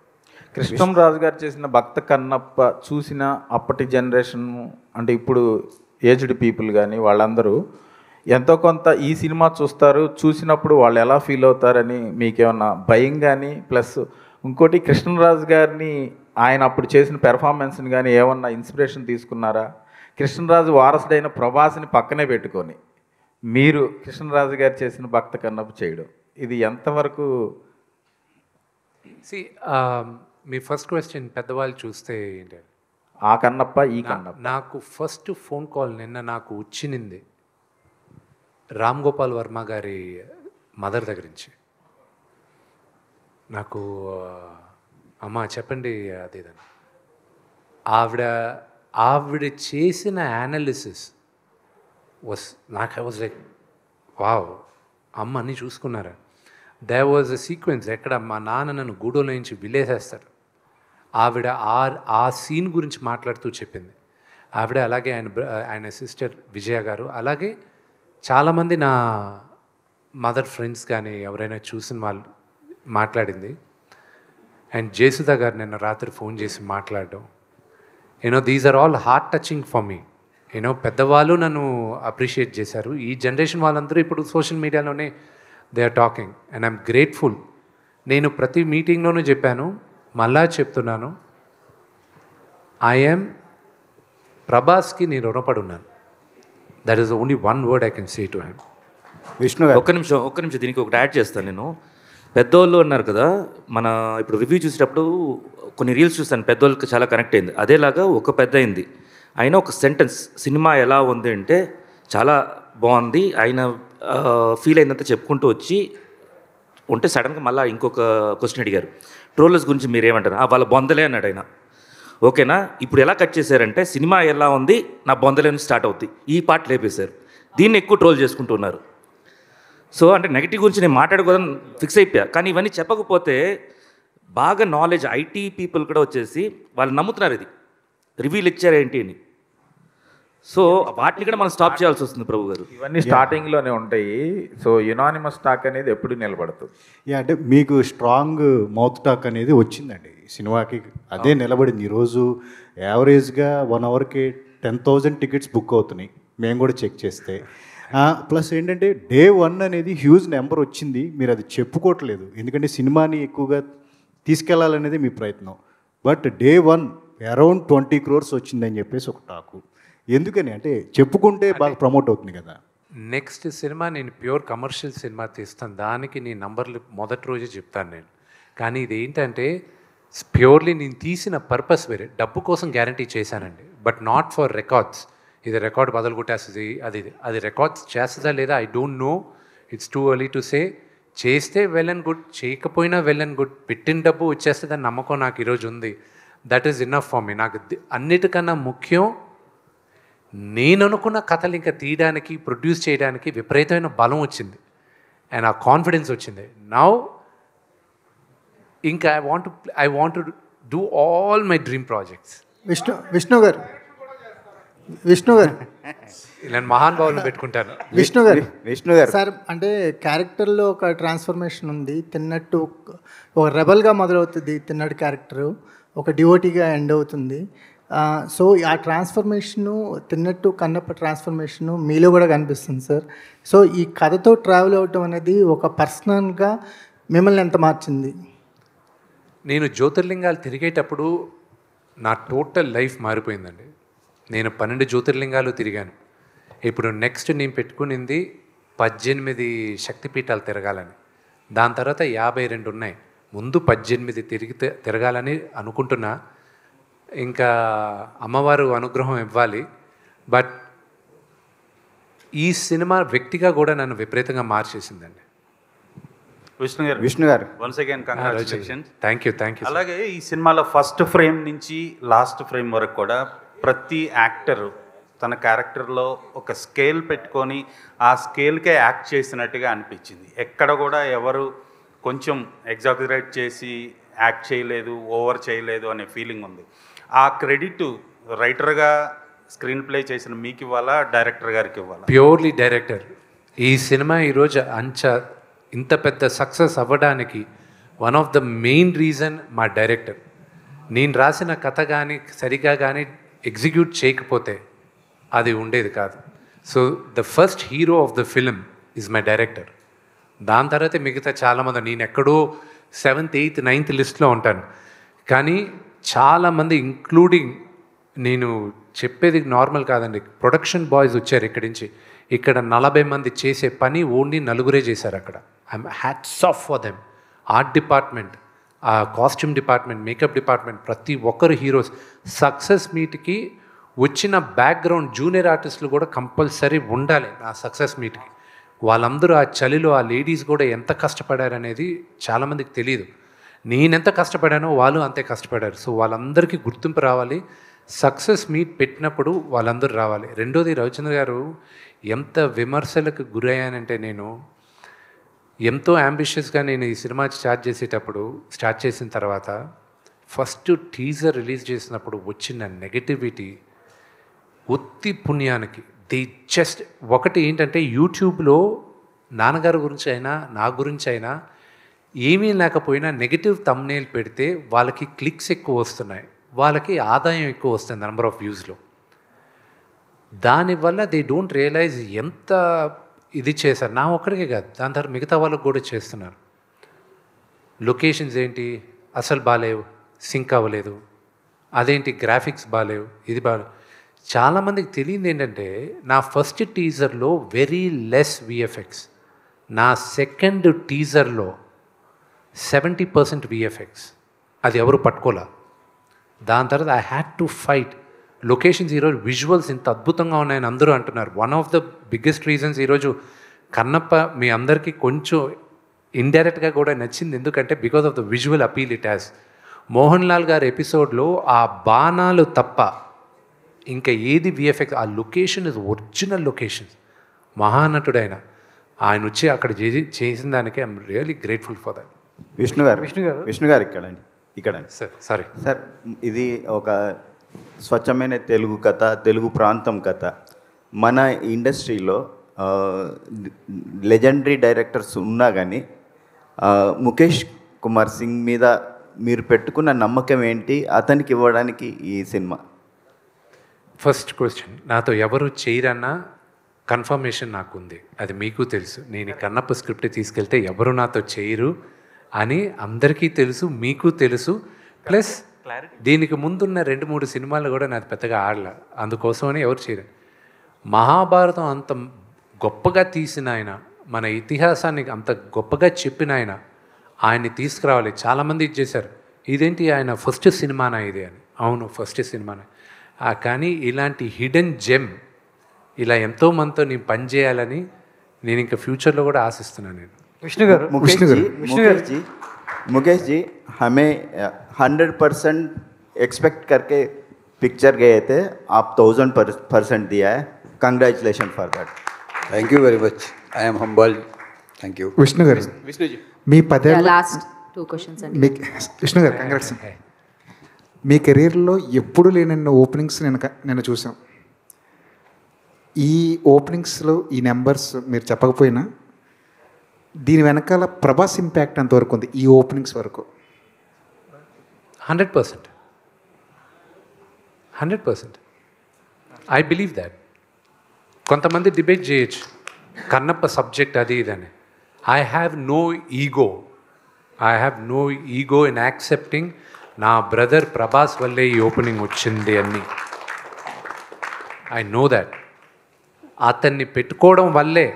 Krishnam Raju గారు చేసిన భక్త కన్నప్ప చూసిన అప్పటి జనరేషన్ అంటే ఇప్పుడు ఏజ్డ్ పీపుల్ కానీ వాళ్ళందరూ ఎంతో కొంత ఈ సినిమా చూస్తారు, చూసినప్పుడు వాళ్ళు ఎలా ఫీల్ అవుతారని మీకేమన్నా భయం కానీ, ప్లస్ ఇంకోటి కృష్ణరాజు గారిని ఆయన అప్పుడు చేసిన పెర్ఫార్మెన్స్ని కానీ ఏమన్నా ఇన్స్పిరేషన్ తీసుకున్నారా? కృష్ణరాజు వారసుడైన ప్రభాస్ని పక్కనే పెట్టుకొని మీరు కృష్ణరాజు గారు చేసిన భక్త కన్నప్ప చేయడం, ఇది ఎంతవరకు? మీ ఫస్ట్ క్వశ్చన్ పెద్దవాళ్ళు చూస్తే ఏంటి, ఆ కన్నప్ప ఈ కన్నప్ప. నాకు ఫస్ట్ ఫోన్ కాల్ నిన్న నాకు వచ్చింది రామ్ గోపాల్ వర్మ గారి మదర్ దగ్గర నుంచి. నాకు అమ్మ చెప్పండి అదేదని, ఆవిడ చేసిన యానాలిసిస్ వాస్ నాకు ఐ వాజ్ లైక్ వావ్, అమ్మ అన్నీ చూసుకున్నారా. దేర్ వాజ్ ఎ సీక్వెన్స్ ఎక్కడ మా నాన్న నన్ను గూడోలో నుంచి విలేసేస్తాడు, ఆవిడ ఆ సీన్ గురించి మాట్లాడుతూ చెప్పింది ఆవిడ. అలాగే ఆయన సిస్టర్ విజయ గారు, అలాగే చాలామంది నా మదర్ ఫ్రెండ్స్ కానీ ఎవరైనా చూసిన వాళ్ళు మాట్లాడింది. అండ్ జయసుధ గారు నిన్న రాత్రి ఫోన్ చేసి మాట్లాడడం, these are all heart touching for me. పెద్దవాళ్ళు నన్ను అప్రిషియేట్ చేశారు. ఈ జనరేషన్ వాళ్ళందరూ ఇప్పుడు సోషల్ మీడియాలోనే they are talking and I'm grateful. నేను ప్రతి మీటింగ్లోనూ చెప్పాను, మళ్ళా చెప్తున్నాను, ఐఎమ్ ప్రభాస్కి నేను రుణపడి ఉన్నాను. That is only one word I can say to him. Vishnu గారు ఒక్క నిమిషం దీనికి ఒకటి యాడ్ చేస్తాను నేను. పెద్దోళ్ళు అన్నారు కదా, మన ఇప్పుడు రివ్యూ చూసేటప్పుడు కొన్ని రీల్స్ చూస్తాను, పెద్దోళ్ళకి చాలా కనెక్ట్ అయింది. అదేలాగా ఒక పెద్ద అయింది ఆయన ఒక సెంటెన్స్, సినిమా ఎలా ఉంది అంటే చాలా బాగుంది, ఆయన ఫీల్ అయినంత చెప్పుకుంటూ వచ్చి ఉంటే సడన్గా మళ్ళీ ఇంకొక క్వశ్చన్ అడిగారు, ట్రోలర్స్ గురించి మీరు ఏమంటారు? వాళ్ళ బొందలే అన్నాడు ఆయన. ఓకేనా, ఇప్పుడు ఎలా కట్ చేశారంటే సినిమా ఎలా ఉంది నా బొందలే నుంచి స్టార్ట్ అవుతుంది, ఈ పార్ట్ లేపేశారు, దీన్ని ఎక్కువ ట్రోల్ చేసుకుంటూ ఉన్నారు. సో అంటే నెగిటివ్ గురించి నేను మాట్లాడుకోవడం ఫిక్స్ అయిపోయా. కానీ ఇవన్నీ చెప్పకపోతే బాగా నాలెడ్జ్ ఐటీ పీపుల్ కూడా వచ్చేసి వాళ్ళు నమ్ముతున్నారు ఇది రివ్యూలు ఇచ్చారేంటి అని. సో వాటిని కూడా మనం స్టాప్ చేయాల్సి వస్తుంది ప్రభు గారు. ఇవన్నీ స్టార్టింగ్లోనే ఉంటాయి. సో యునానిమస్ టాక్ అనేది ఎప్పుడు నిలబడుతుంది. అంటే మీకు స్ట్రాంగ్ మౌత్ టాక్ అనేది వచ్చిందండి సినిమాకి, అదే నిలబడింది. ఈరోజు యావరేజ్గా 1 అవర్కి 10,000 టికెట్స్ బుక్ అవుతున్నాయి మేము కూడా చెక్ చేస్తే. ప్లస్ ఏంటంటే డే 1 అనేది హ్యూజ్ నెంబర్ వచ్చింది, మీరు అది చెప్పుకోవట్లేదు ఎందుకంటే సినిమాని ఎక్కువగా తీసుకెళ్లాలనేది మీ ప్రయత్నం. బట్ డే 1 అరౌండ్ 20 crores వచ్చిందని చెప్పేసి ఒక టాకు. ఎందుకని అంటే చెప్పుకుంటే బాగా ప్రమోట్ అవుతుంది కదా. నెక్స్ట్ సినిమా నేను ప్యూర్ కమర్షియల్ సినిమా తీస్తాను, దానికి నీ నంబర్లు మొదటి రోజే చెప్తాను నేను. కానీ ఇది ఏంటంటే ప్యూర్లీ నేను తీసిన పర్పస్ వేరే, డబ్బు కోసం గ్యారంటీ చేశానండి, బట్ నాట్ ఫర్ రికార్డ్స్. ఇది రికార్డ్ బదులు కొట్టేస్తుంది, అది రికార్డ్స్ చేస్తుందా లేదా I don't know, it's too early to say. చేస్తే వెల్ అండ్ గుడ్, చేయకపోయినా వెల్ అండ్ గుడ్, పెట్టిన డబ్బు వచ్చేస్తుందని నమ్మకం నాకు ఈరోజు ఉంది. That is enough for me. నాకు అన్నిటికన్నా ముఖ్యం నేను అనుకున్న కథలు ఇంకా తీయడానికి ప్రొడ్యూస్ చేయడానికి విపరీతమైన బలం వచ్చింది అండ్ ఆ కాన్ఫిడెన్స్ వచ్చింది. నౌ ఇంకా I want to do all my dream projects. Vishnu గారు నేను మహానుభావులను పెట్టుకుంటాను. విష్ణు గారు సార్, అంటే క్యారెక్టర్లో ఒక ట్రాన్స్ఫర్మేషన్ ఉంది. తిన్నట్టు ఒక రెబల్గా మొదలవుతుంది తిన్నట్టు క్యారెక్టరు, ఒక డివోటీగా ఎండ్ అవుతుంది. సో ఆ ట్రాన్స్ఫర్మేషను తిన్నట్టు కన్నప్ప ట్రాన్స్ఫర్మేషను మీలో కూడా కనిపిస్తుంది సార్. సో ఈ కథతో ట్రావెల్ అవ్వటం అనేది ఒక పర్సనల్గా మిమ్మల్ని ఎంత మార్చింది? నేను జ్యోతిర్లింగాలు తిరిగేటప్పుడు నా టోటల్ లైఫ్ మారిపోయిందండి. నేను 12 జ్యోతిర్లింగాలు తిరిగాను. ఇప్పుడు నెక్స్ట్ నేను పెట్టుకునింది 18 శక్తిపీఠాలు తిరగాలని. దాని తర్వాత 52 ఉన్నాయి. ముందు 18 తిరగాలని అనుకుంటున్నా. ఇంకా అమ్మవారు అనుగ్రహం ఇవ్వాలి. బట్ ఈ సినిమా వ్యక్తిగా కూడా నన్ను విపరీతంగా మార్చేసిందండి. విష్ణు గారు once again congratulations. Thank you. అలాగే ఈ సినిమాలో ఫస్ట్ ఫ్రేమ్ నుంచి లాస్ట్ ఫ్రేమ్ వరకు కూడా ప్రతి యాక్టర్ తన క్యారెక్టర్లో ఒక స్కేల్ పెట్టుకొని ఆ స్కేల్కే యాక్ట్ చేసినట్టుగా అనిపించింది. ఎక్కడ కూడా ఎవరు కొంచెం ఎగ్జాగరేట్ చేసి యాక్ట్ చేయలేదు, ఓవర్ చేయలేదు అనే ఫీలింగ్ ఉంది. ఆ క్రెడిట్ రైటర్గా స్క్రీన్ ప్లే చేసిన మీకు ఇవ్వాలా, డైరెక్టర్ గారికి ఇవ్వాలా? Purely director. ఈ సినిమా ఈరోజు ఇంత పెద్ద సక్సెస్ అవ్వడానికి one of the main reason మా డైరెక్టర్. నేను రాసిన కథ కానీ సరిగా కానీ ఎగ్జిక్యూట్ చేయకపోతే అది ఉండేది కాదు. So the first hero of the film is my director. దాని తర్వాత మిగతా చాలామంది, నేను ఎక్కడో 7th, 8th, 9th లిస్ట్లో ఉంటాను. కానీ చాలామంది ఇంక్లూడింగ్, నేను చెప్పేది నార్మల్ కాదండి, ప్రొడక్షన్ బాయ్స్ వచ్చారు ఇక్కడి నుంచి. ఇక్కడ 40 మంది చేసే పని ఓన్లీ 4 చేశారు అక్కడ. I'm hats off for them. Art department, ఆ కాస్ట్యూమ్ డిపార్ట్మెంట్, మేకప్ డిపార్ట్మెంట్, ప్రతి ఒక్కరు హీరోస్. సక్సెస్ మీట్కి వచ్చిన బ్యాక్గ్రౌండ్ జూనియర్ ఆర్టిస్టులు కూడా కంపల్సరీ ఉండాలి నా సక్సెస్ మీట్కి. వాళ్ళందరూ ఆ చలిలో ఆ లేడీస్ కూడా ఎంత కష్టపడారనేది చాలామందికి తెలియదు. నేనెంత కష్టపడానో వాళ్ళు అంతే కష్టపడారు. సో వాళ్ళందరికీ గుర్తింపు రావాలి. సక్సెస్ మీట్ పెట్టినప్పుడు వాళ్ళందరూ రావాలి. రెండోది, రవిచంద్ర గారు ఎంత విమర్శలకు గురయ్యానంటే, నేను ఎంతో అంబిషియస్గా నేను ఈ సినిమా స్టార్ట్ చేసిన తర్వాత ఫస్ట్ టీజర్ రిలీజ్ చేసినప్పుడు వచ్చిన నెగటివిటీ ఒత్తి పుణ్యానికి ఒకటి ఏంటంటే, యూట్యూబ్లో నాన్నగారి గురించి అయినా నా గురించి అయినా ఏమీ లేకపోయినా నెగటివ్ థంబ్నెయిల్ పెడితే వాళ్ళకి క్లిక్స్ ఎక్కువ వస్తున్నాయి, వాళ్ళకి ఆదాయం ఎక్కువ వస్తుంది నెంబర్ ఆఫ్ వ్యూస్లో. దానివల్ల దే డోంట్ రియలైజ్ ఎంత ఇది చేశారు. నా ఒక్కడికే కాదు, దాని తర్వాత మిగతా వాళ్ళకి కూడా చేస్తున్నారు. లొకేషన్స్ ఏంటి అసలు బాగాలేవు, సింక్ అవ్వలేదు, అదేంటి గ్రాఫిక్స్ బాగాలేవు, ఇది బాగాలేవు. చాలామందికి తెలియదు ఏంటంటే నా ఫస్ట్ టీజర్లో వెరీ లెస్ విఎఫ్ఎక్స్, నా సెకండ్ టీజర్లో 70% విఎఫ్ఎక్స్. అది ఎవరు పట్టుకోలే. దాని తర్వాత I had to fight. Locations ఈరోజు విజువల్స్ ఇంత అద్భుతంగా ఉన్నాయని అందరూ అంటున్నారు. One of the biggest reasons ఈరోజు కన్నప్ప మీ అందరికీ కొంచెం ఇండైరెక్ట్గా కూడా నచ్చింది. ఎందుకంటే because of the visual appeal it has. Mohan Lal గారి ఎపిసోడ్లో ఆ బాణాలు తప్ప ఇంకా ఏది విఎఫ్ఎక్స్, ఆ లొకేషన్ ఇస్ ఒరిజినల్ లొకేషన్. మహానటుడైన ఆయన వచ్చి అక్కడ చేసిన దానికి I'm really grateful for that. Vishnu గారు ఇక్కడ సార్ సారీ సార్, ఇది ఒక స్వచ్ఛమైన తెలుగు కథ, తెలుగు ప్రాంతం కథ. మన ఇండస్ట్రీలో లెజెండరీ డైరెక్టర్స్ ఉన్నా కానీ ముఖేష్ కుమార్ సింగ్ మీద మీరు పెట్టుకున్న నమ్మకం ఏంటి, అతనికి ఇవ్వడానికి ఈ సినిమా? ఫస్ట్ క్వశ్చన్, నాతో ఎవరు చేయరన్నా కన్ఫర్మేషన్ నాకుంది, అది మీకు తెలుసు. నేను ఈ కన్నప్ప స్క్రిప్ట్ తీసుకెళ్తే ఎవరు నాతో చేయరు అని అందరికీ తెలుసు, మీకు తెలుసు. ప్లస్ దీనికి ముందున్న 2-3 సినిమాలు కూడా నాకు పెద్దగా ఆడలే, అందుకోసమని ఎవరు చేయరు. మహాభారతం అంత గొప్పగా తీసిన ఆయన, మన ఇతిహాసాన్ని అంత గొప్పగా చెప్పిన ఆయన్ని తీసుకురావాలి. చాలామంది ఇది చేశారు, ఇదేంటి ఆయన ఫస్ట్ సినిమానా ఇది అని. అవును, ఫస్ట్ సినిమానే. కానీ ఇలాంటి హిడెన్ జెమ్ ఇలా ఎంతోమందితో నేను పనిచేయాలని నేను ఇంకా ఫ్యూచర్లో కూడా ఆశిస్తున్నాను. నేను मुकेश जी हमें 100% एक्सपेक्ट करके पिक्चर गए थे, आप 1000% दिया है. Congratulation for that. Thank you very much. I am humbled. Thank you. Vishnu గారు, మీ 10 ఏళ్ళ లాస్ట్ 2 క్వశ్చన్స్ అండి. విష్ణు గారు కంగ్రాట్స్. మీ కెరీర్లో ఎప్పుడు లేనన్న ఓపెనింగ్స్ నేను చూసాం. ఈ ఓపెనింగ్స్లో ఈ నెంబర్స్ మీరు చెప్పకపోయినా దీని వెనకాల ప్రభాస్ ఇంపాక్ట్ అంతవరకు ఉంది ఈ ఓపెనింగ్స్ వరకు? 100%. I believe that. కొంతమంది డిబేట్ చేయొచ్చు కన్నప్ప సబ్జెక్ట్ అది ఇదని. I have no ego in accepting నా బ్రదర్ ప్రభాస్ వల్లే ఈ ఓపెనింగ్ వచ్చింది అని. I know that. అతన్ని పెట్టుకోవడం వల్లే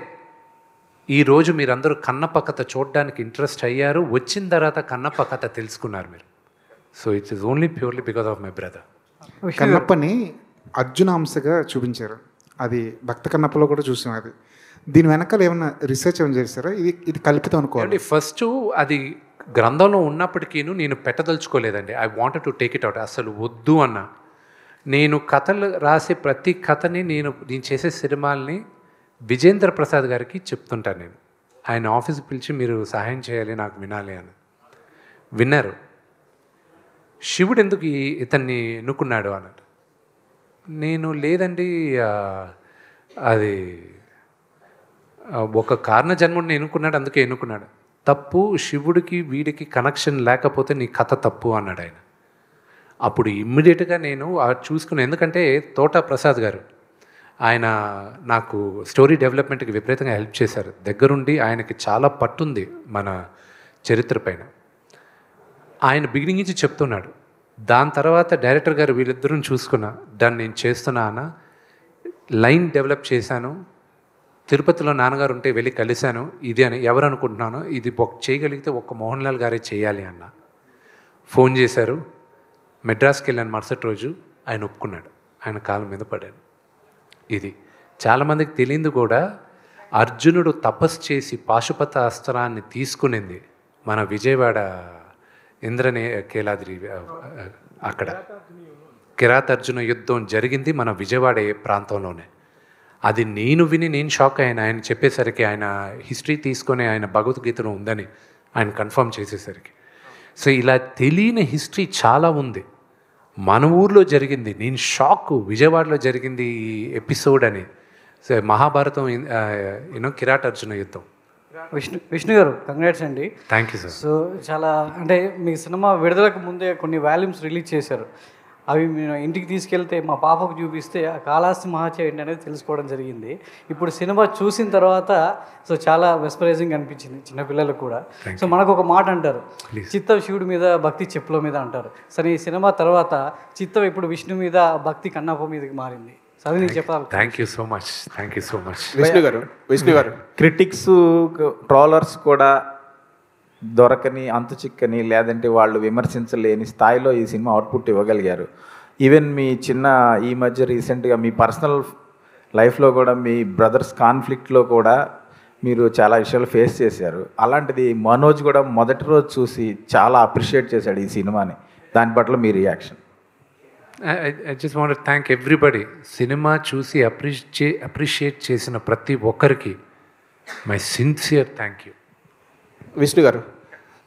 ఈరోజు మీరందరూ కన్నప్ప కథ చూడడానికి ఇంట్రెస్ట్ అయ్యారు. వచ్చిన తర్వాత కన్నప్ప కథ తెలుసుకున్నారు మీరు. So it's is only purely because of my brother. కన్నప్పని అర్జున అంశగా చూపించారు, అది భక్త కన్నప్పలో కూడా చూసాం. అది దీని వెనకాల ఏమైనా రీసెర్చ్ ఏమైనా చేశారా? ఇది కల్పితం అనుకోవాలి. ఫస్ట్ అది గ్రంథంలో ఉన్నప్పటికీ నేను పెట్టదలుచుకోలేదండి. I wanted to take it out. అసలు వద్దు అన్న. నేను కథలు రాసే ప్రతి కథని నేను చేసే సినిమాల్ని విజేంద్ర ప్రసాద్ గారికి చెప్తుంటాను. నేను ఆయన ఆఫీస్కి పిలిచి మీరు సహాయం చేయాలి, నాకు వినాలి అని. విన్నారు. శివుడు ఎందుకు ఇతన్ని ఎన్నుకున్నాడు అన్నట్టు. నేను లేదండి, అది ఒక కారణ జన్ముడిని ఎన్నుకున్నాడు, అందుకే ఎన్నుకున్నాడు. తప్పు, శివుడికి వీడికి కనెక్షన్ లేకపోతే నీ కథ తప్పు అన్నాడు ఆయన. అప్పుడు ఇమ్మీడియట్గా నేను చూసుకున్నాను. ఎందుకంటే తోట ప్రసాద్ గారు ఆయన నాకు స్టోరీ డెవలప్మెంట్కి విపరీతంగా హెల్ప్ చేశారు. దగ్గరుండి ఆయనకి చాలా పట్టుంది మన చరిత్ర పైన. ఆయన బిగినింగ్ నుంచి చెప్తున్నాడు. దాని తర్వాత డైరెక్టర్ గారు వీళ్ళిద్దరూ చూసుకున్నా, దాన్ని నేను చేస్తున్నా అన్న. లైన్ డెవలప్ చేశాను. తిరుపతిలో నాన్నగారు ఉంటే వెళ్ళి కలిశాను. ఇది అని ఎవరు అనుకుంటున్నాను, ఇది చేయగలిగితే ఒక్క మోహన్ లాల్ గారే చేయాలి అన్న. ఫోన్ చేశారు. మెడ్రాస్కి వెళ్ళాను మరుసటి రోజు. ఆయన ఒప్పుకున్నాడు. ఆయన కాళ్ళ మీద పడాను. ఇది చాలామందికి తెలియదు కూడా. అర్జునుడు తపస్సు చేసి పాశుపత అస్త్రాన్ని తీసుకునింది మన విజయవాడ కేలాద్రి, అక్కడ కిరాతార్జున యుద్ధం జరిగింది మన విజయవాడ ప్రాంతంలోనే. అది నేను విని నేను షాక్ అయ్యాను. ఆయన చెప్పేసరికి, ఆయన హిస్టరీ తీసుకొని ఆయన భగవద్గీతలో ఉందని ఆయన కన్ఫర్మ్ చేసేసరికి. సో ఇలా తెలియని హిస్టరీ చాలా ఉంది. మన ఊర్లో జరిగింది, నేను షాక్. విజయవాడలో జరిగింది ఈ ఎపిసోడ్ అని. సో మహాభారతం కిరాటార్జున యుద్ధం. విష్ణు గారు కంగ్రాట్స్ అండి. Thank you sir. సో చాలా అంటే మీ సినిమా విడుదలకు ముందే కొన్ని వాల్యూమ్స్ రిలీజ్ చేశారు. అవి నేను ఇంటికి తీసుకెళ్తే మా పాపకు చూపిస్తే ఆ కాళహస్తి మహాచయ ఏంటి అనేది తెలుసుకోవడం జరిగింది. ఇప్పుడు సినిమా చూసిన తర్వాత సో చాలా మెస్పరైజింగ్ అనిపించింది చిన్నపిల్లలకు కూడా. సో మనకు ఒక మాట అంటారు, చిత్తం శివుడి మీద, భక్తి చెప్పుల మీద అంటారు. సరే ఈ సినిమా తర్వాత చిత్తం ఇప్పుడు విష్ణు మీద, భక్తి కన్నప్ప మీదకి మారింది. సో అది నేను చెప్పాలి. Thank you so much, thank you so much. Vishnu గారు క్రిటిక్స్, ట్రోలర్స్ కూడా దొరకని, అంతు చిక్కని, లేదంటే వాళ్ళు విమర్శించలేని స్థాయిలో ఈ సినిమా అవుట్పుట్ ఇవ్వగలిగారు. ఈవెన్ మీ ఈ మధ్య రీసెంట్గా మీ పర్సనల్ లైఫ్లో కూడా మీ బ్రదర్స్ కాన్ఫ్లిక్ట్లో కూడా మీరు చాలా విషయాలు ఫేస్ చేశారు. అలాంటిది మనోజ్ కూడా మొదటి రోజు చూసి చాలా అప్రిషియేట్ చేశాడు ఈ సినిమాని. దాని పట్ల మీ reaction? I just want to thank everybody. సినిమా చూసి అప్రిషియేట్ చేసిన ప్రతి ఒక్కరికి my sincere thank you. Vishnu గారు,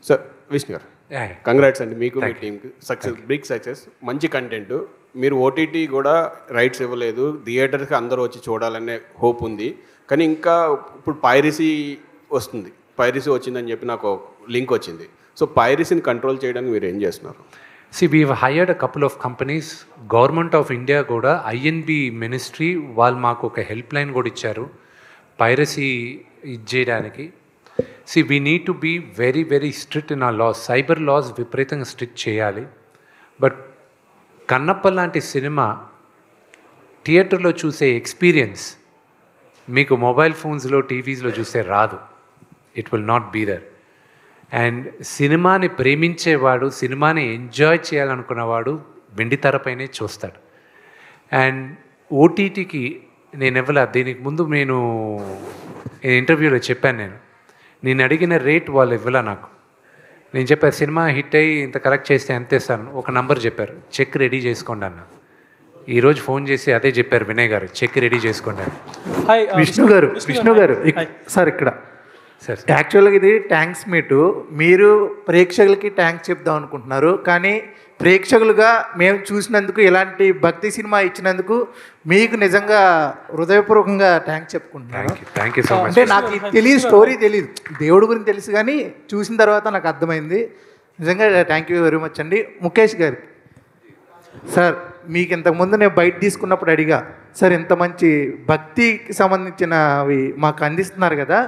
సార్ విష్ణు గారు, Yeah. కంగ్రాట్స్ అండి మీకు, మీ టీంకి. సక్సెస్, బిగ్ సక్సెస్, మంచి కంటెంట్. మీరు ఓటీటీ కూడా రైట్స్ ఇవ్వలేదు, థియేటర్కి అందరూ వచ్చి చూడాలనే హోప్ ఉంది. కానీ ఇంకా ఇప్పుడు పైరసీ వస్తుంది, పైరసీ వచ్చిందని చెప్పి నాకు లింక్ వచ్చింది. సో పైరసీని కంట్రోల్ చేయడానికి మీరు ఏం చేస్తున్నారు? See, we've hired a couple of companies. Government of India కూడా INB మినిస్ట్రీ వాళ్ళు మాకు ఒక హెల్ప్ లైన్ కూడా ఇచ్చారు పైరసీ ఇది చేయడానికి. See, we need to be very, very strict in our laws. Cyber laws విపరీతంగా స్ట్రిక్ట్ చేయాలి. బట్ కన్నప్ప లాంటి సినిమా థియేటర్లో చూసే ఎక్స్పీరియన్స్ మీకు మొబైల్ ఫోన్స్లో, టీవీస్లో చూస్తే రాదు. It will not be there. And సినిమాని ప్రేమించేవాడు, సినిమాని ఎంజాయ్ చేయాలనుకున్నవాడు వెండితెరపైనే చూస్తాడు. అండ్ ఓటీటీకి నేను ఇవ్వలే. దీనికి ముందు నేను ఇంటర్వ్యూలో చెప్పాను, నేను అడిగిన రేట్ వాళ్ళు ఇవ్వలే నాకు. నేను చెప్పాను సినిమా హిట్ అయ్యి ఇంత కలెక్ట్ చేస్తే ఎంత ఇస్తాను, ఒక నంబర్ చెప్పారు, చెక్ రెడీ చేసుకోండి అన్న. ఈరోజు ఫోన్ చేసి అదే చెప్పారు వినయ్ గారు, చెక్ రెడీ చేసుకోండి అని. విష్ణు గారు సార్ ఇక్కడ యాక్చువల్గా ఇది థ్యాంక్స్ మీటు. మీరు ప్రేక్షకులకి థ్యాంక్స్ చెప్దాం అనుకుంటున్నారు, కానీ ప్రేక్షకులుగా మేము చూసినందుకు, ఇలాంటి భక్తి సినిమా ఇచ్చినందుకు మీకు నిజంగా హృదయపూర్వకంగా థ్యాంక్స్ చెప్పుకుంటున్నాను. Thank you so much. అంటే నాకు తెలియదు, స్టోరీ తెలియదు, దేవుడి గురించి తెలుసు, కానీ చూసిన తర్వాత నాకు అర్థమైంది. నిజంగా థ్యాంక్ యూ వెరీ మచ్ అండి. ముఖేష్ గారికి సార్, మీకు ఇంతకుముందు నేను బయట తీసుకున్నప్పుడు అడిగా, సార్ ఇంత మంచి భక్తికి సంబంధించినవి మాకు అందిస్తున్నారు కదా,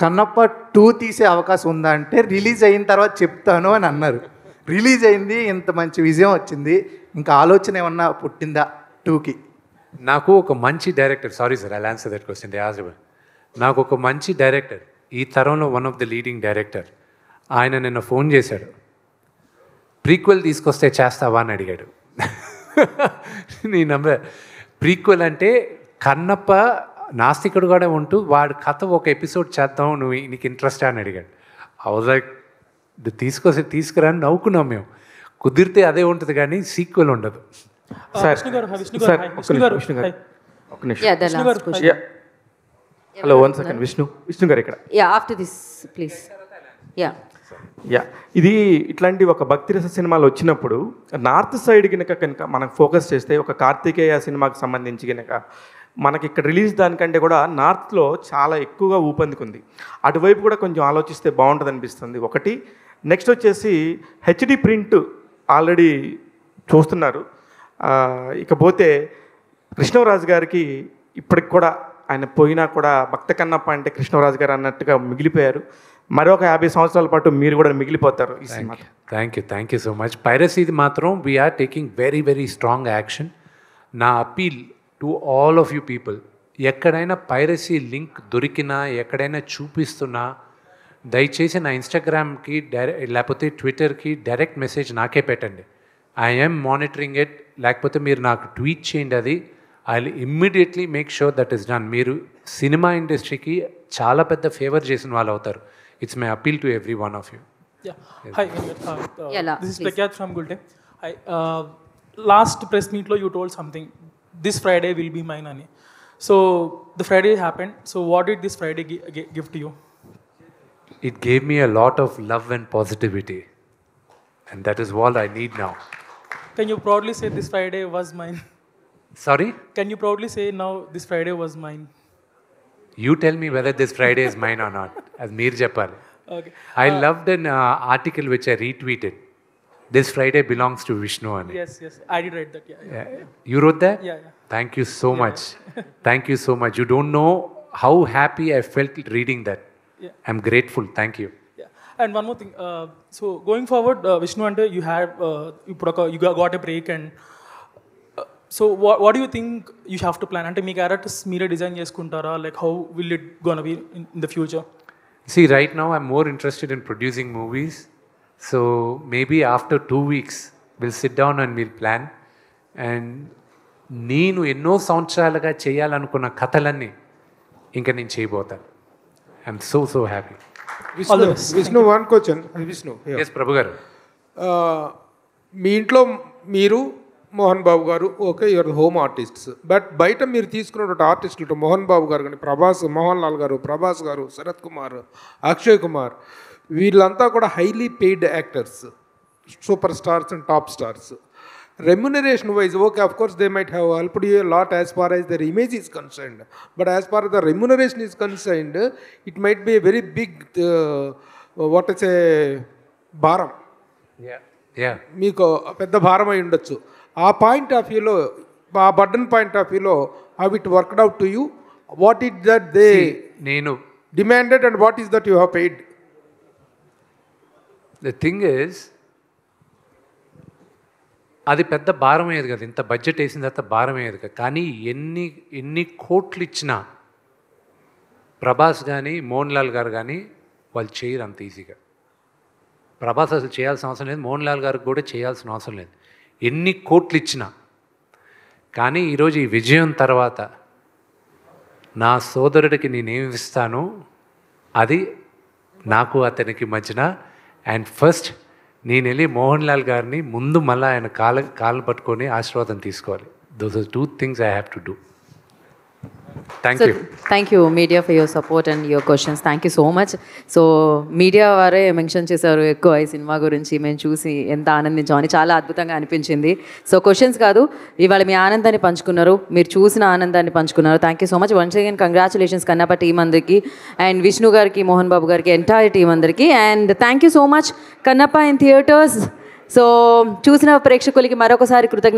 కన్నప్ప 2 తీసే అవకాశం ఉందా అంటే రిలీజ్ అయిన తర్వాత చెప్తాను అని అన్నారు. రిలీజ్ అయింది, ఇంత మంచి విజయం వచ్చింది, ఇంకా ఆలోచన ఏమన్నా పుట్టిందా 2కి? నాకు ఒక మంచి director, sorry sir, I answer that question. నాకు ఒక మంచి డైరెక్టర్, ఈ తరంలో one of the leading director, ఆయన నిన్న ఫోన్ చేశాడు, ప్రీక్వెల్ తీసుకొస్తే చేస్తావా అని అడిగాడు. నీ నంబర్ ప్రీక్వెల్ అంటే కన్నప్ప నాస్తికుడు కూడా ఉంటూ వాడి కథ ఒక ఎపిసోడ్ చేద్దాం, నీకు ఇంట్రెస్ట్ అని అడిగాడు. లైక్ తీసుకురాని నవ్వుకున్నాం మేము. కుదిరితే అదే ఉంటుంది కానీ సీక్వెల్ ఉండదు. Hello, 1 second. విష్ణు గారు ఇక్కడ. After this please. ఇది ఇట్లాంటి ఒక భక్తిరస సినిమాలు వచ్చినప్పుడు నార్త్ సైడ్ కనుక మనం ఫోకస్ చేస్తే, ఒక కార్తికేయ సినిమాకి సంబంధించి కనుక మనకి ఇక్కడ రిలీజ్ దానికంటే కూడా నార్త్లో చాలా ఎక్కువగా ఊపందుకుంది. అటువైపు కూడా కొంచెం ఆలోచిస్తే బాగుంటుంది అనిపిస్తుంది ఒకటి. నెక్స్ట్ వచ్చేసి HD ప్రింట్ ఆల్రెడీ చూస్తున్నారు. ఇకపోతే కృష్ణరాజు గారికి ఇప్పటికి కూడా, ఆయన పోయినా కూడా భక్త కన్నప్ప అంటే కృష్ణరాజు గారు అన్నట్టుగా మిగిలిపోయారు. మరొక 50 సంవత్సరాల పాటు మీరు కూడా మిగిలిపోతారు ఈ సినిమా. Thank you so much. పైరసీది మాత్రం we are taking very very strong action. నా appeal to all of you people, ఎక్కడైనా పైరసీ లింక్ దొరికినా, ఎక్కడైనా చూపిస్తున్నా, దయచేసి నా ఇన్స్టాగ్రామ్కి లేకపోతే ట్విట్టర్కి డైరెక్ట్ మెసేజ్ నాకే పెట్టండి. I'm monitoring it. లేకపోతే మీరు నాకు ట్వీట్ చేయండి, అది I will immediately make sure that is done. మీరు సినిమా ఇండస్ట్రీకి చాలా పెద్ద ఫేవర్ చేసిన వాళ్ళు అవుతారు. It's my appeal to every one of you. Hi, this is Prakyat from Gulte. Hi, last press meet lo you told something, this Friday will be mine ani. So the Friday happened. So what did this Friday give to you? It gave me a lot of love and positivity, and that is all I need now. Can you proudly say this Friday was mine? Sorry? Can you proudly say now this Friday was mine? You tell me whether this Friday is mine or not. As meer cheppali. Okay. I loved an article which I retweeted. This Friday belongs to Vishnu అని. Yes, yes. I did write that. Yeah. You wrote that? Yeah, yeah. Thank you so much. Thank you so much. You don't know how happy I felt reading that. Yeah. I'm grateful. Thank you. Yeah. And one more thing. So going forward, Vishnu, and you had you got a break, and so what do you think you have to plan? Ante mee characters meere design cheskuntara, like how will it gonna be in the future? See, right now I'm more interested in producing movies. So maybe after 2 weeks, we'll sit down and we'll plan. And నేను ఎన్నో సంవత్సరాలుగా చేయాలనుకున్న కథలన్నీ ఇంకా నేను చేయబోతాను. I'm so happy. Vishnu one question. Vishnu S Prabhu గారు. మీ ఇంట్లో మీరు మోహన్ బాబు గారు okay your home artists, but బయట మీరు తీసుకున్నటువంటి ఆర్టిస్టులు మోహన్ బాబు గారు కానీ మోహన్ లాల్ గారు, ప్రభాస్ గారు, శరత్ కుమార్, అక్షయ్ కుమార్, వీళ్ళంతా కూడా highly paid actors, super stars and top stars. Remuneration wise, okay, of course they might have helped you a lot as far as their image is concerned, but as far as the remuneration is concerned, it might be a very big what is a భారం. మీకు పెద్ద భారం అయి ఉండొచ్చు. ఆ పాయింట్ ఆఫ్ వ్యూలో, ఆ బర్డన్ పాయింట్ ఆఫ్ వ్యూలో, how it worked out to you, what it that they నేను demanded and what is that you have paid? The thing is, అది పెద్ద భారం అయ్యేది కదా, ఇంత బడ్జెట్ వేసిన తర్వాత భారం అయ్యేది కదా. కానీ ఎన్ని కోట్లు ఇచ్చినా ప్రభాస్ కానీ మోహన్ లాల్ గారు కానీ వాళ్ళు చేయరు అంత ఈజీగా. ప్రభాస్ అసలు చేయాల్సిన అవసరం లేదు, మోహన్ లాల్ గారికి కూడా చేయాల్సిన అవసరం లేదు, ఎన్ని కోట్లు ఇచ్చినా. కానీ ఈరోజు ఈ విజయం తర్వాత నా సోదరుడికి నేనేమి ఇస్తాను అది నాకు అతనికి మధ్యన. అండ్ ఫస్ట్ నేను వెళ్ళి మోహన్ లాల్ గారిని ముందు మళ్ళీ ఆయన కాళ్ళు పట్టుకొని ఆశీర్వాదం తీసుకోవాలి. Those are 2 things I have to do. Thank you. Thank you media for your support and your questions. Thank you so much. So media వారే మెన్షన్ చేశారు ఎక్కువ ఈ సినిమా గురించి, మేము చూసి ఎంత ఆనందించామని, చాలా అద్భుతంగా అనిపించింది. సో క్వశ్చన్స్ కాదు, ఇవాళ మీ ఆనందాన్ని పంచుకున్నారు, మీరు చూసిన ఆనందాన్ని పంచుకున్నారు. Thank you so much. Once again congratulations Kannappa team అందరికీ, అండ్ విష్ణు గారికి, మోహన్ బాబు గారికి, ఎంటైర్ టీం అందరికీ. And thank you so much Kannappa in theatres. So చూసిన ప్రేక్షకులకి మరొకసారి కృతజ్ఞత.